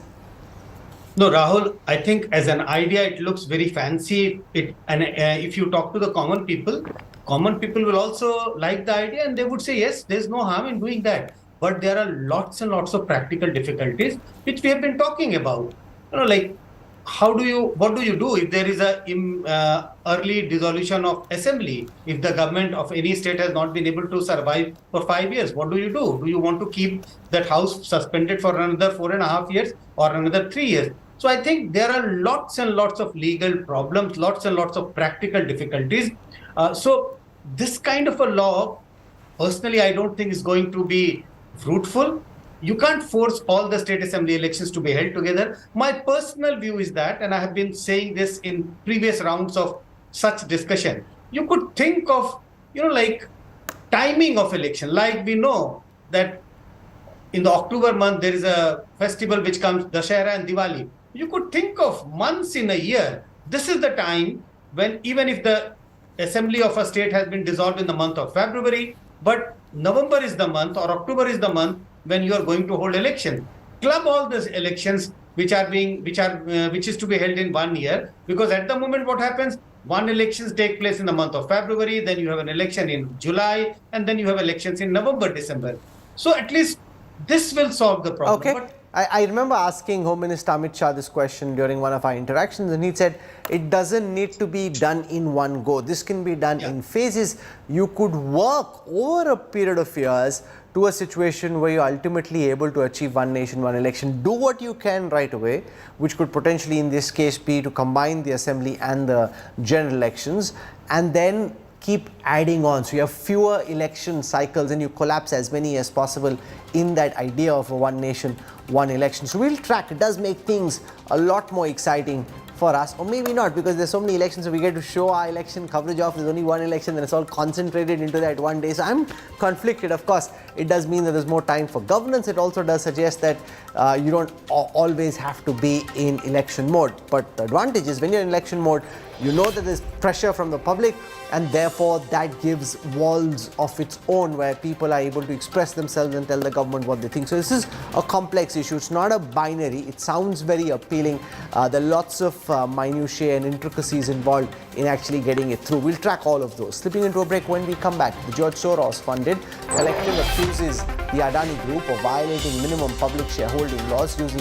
No, Rahul, I think as an idea, it looks very fancy. If you talk to the common people will also like the idea, and they would say, yes, there's no harm in doing that. But there are lots and lots of practical difficulties, which we have been talking about. You know, like, what do you do if there is a early dissolution of assembly? If the government of any state has not been able to survive for 5 years, what do you do? Do you want to keep that house suspended for another 4.5 years or another 3 years? So I think there are lots and lots of legal problems, lots and lots of practical difficulties. So this kind of a law, personally, I don't think is going to be fruitful. You can't force all the state assembly elections to be held together. My personal view is that, and I have been saying this in previous rounds of such discussion, you could think of, you know, like timing of election. Like we know that in the October month, there is a festival which comes, Dussehra and Diwali. You could think of months in a year. This is the time when, even if the assembly of a state has been dissolved in the month of February, but November is the month or October is the month when you are going to hold election. Club all these elections which is to be held in 1 year, because at the moment what happens, one elections take place in the month of February, then you have an election in July, and then you have elections in November, December. So at least this will solve the problem. Okay. But I remember asking Home Minister Amit Shah this question during one of our interactions, and he said it doesn't need to be done in one go. This can be done in phases. You could work over a period of years to a situation where you're ultimately able to achieve one nation, one election. Do what you can right away, which could potentially in this case be to combine the assembly and the general elections, and then keep adding on. So you have fewer election cycles and you collapse as many as possible in that idea of a one nation, one election. So we'll track. It does make things a lot more exciting for us, or maybe not, because there's so many elections, so we get to show our election coverage of. There's only one election, then it's all concentrated into that one day. So I'm conflicted. Of course, it does mean that there's more time for governance. It also does suggest that you don't always have to be in election mode. But the advantage is when you're in election mode, you know that there's pressure from the public, and therefore that gives walls of its own where people are able to express themselves and tell the government what they think. So this is a complex issue. It's not a binary. It sounds very appealing. There are lots of minutiae and intricacies involved in actually getting it through. We'll track all of those. Slipping into a break when we come back. The George Soros-funded collective accuses the Adani Group of violating minimum public shareholding laws using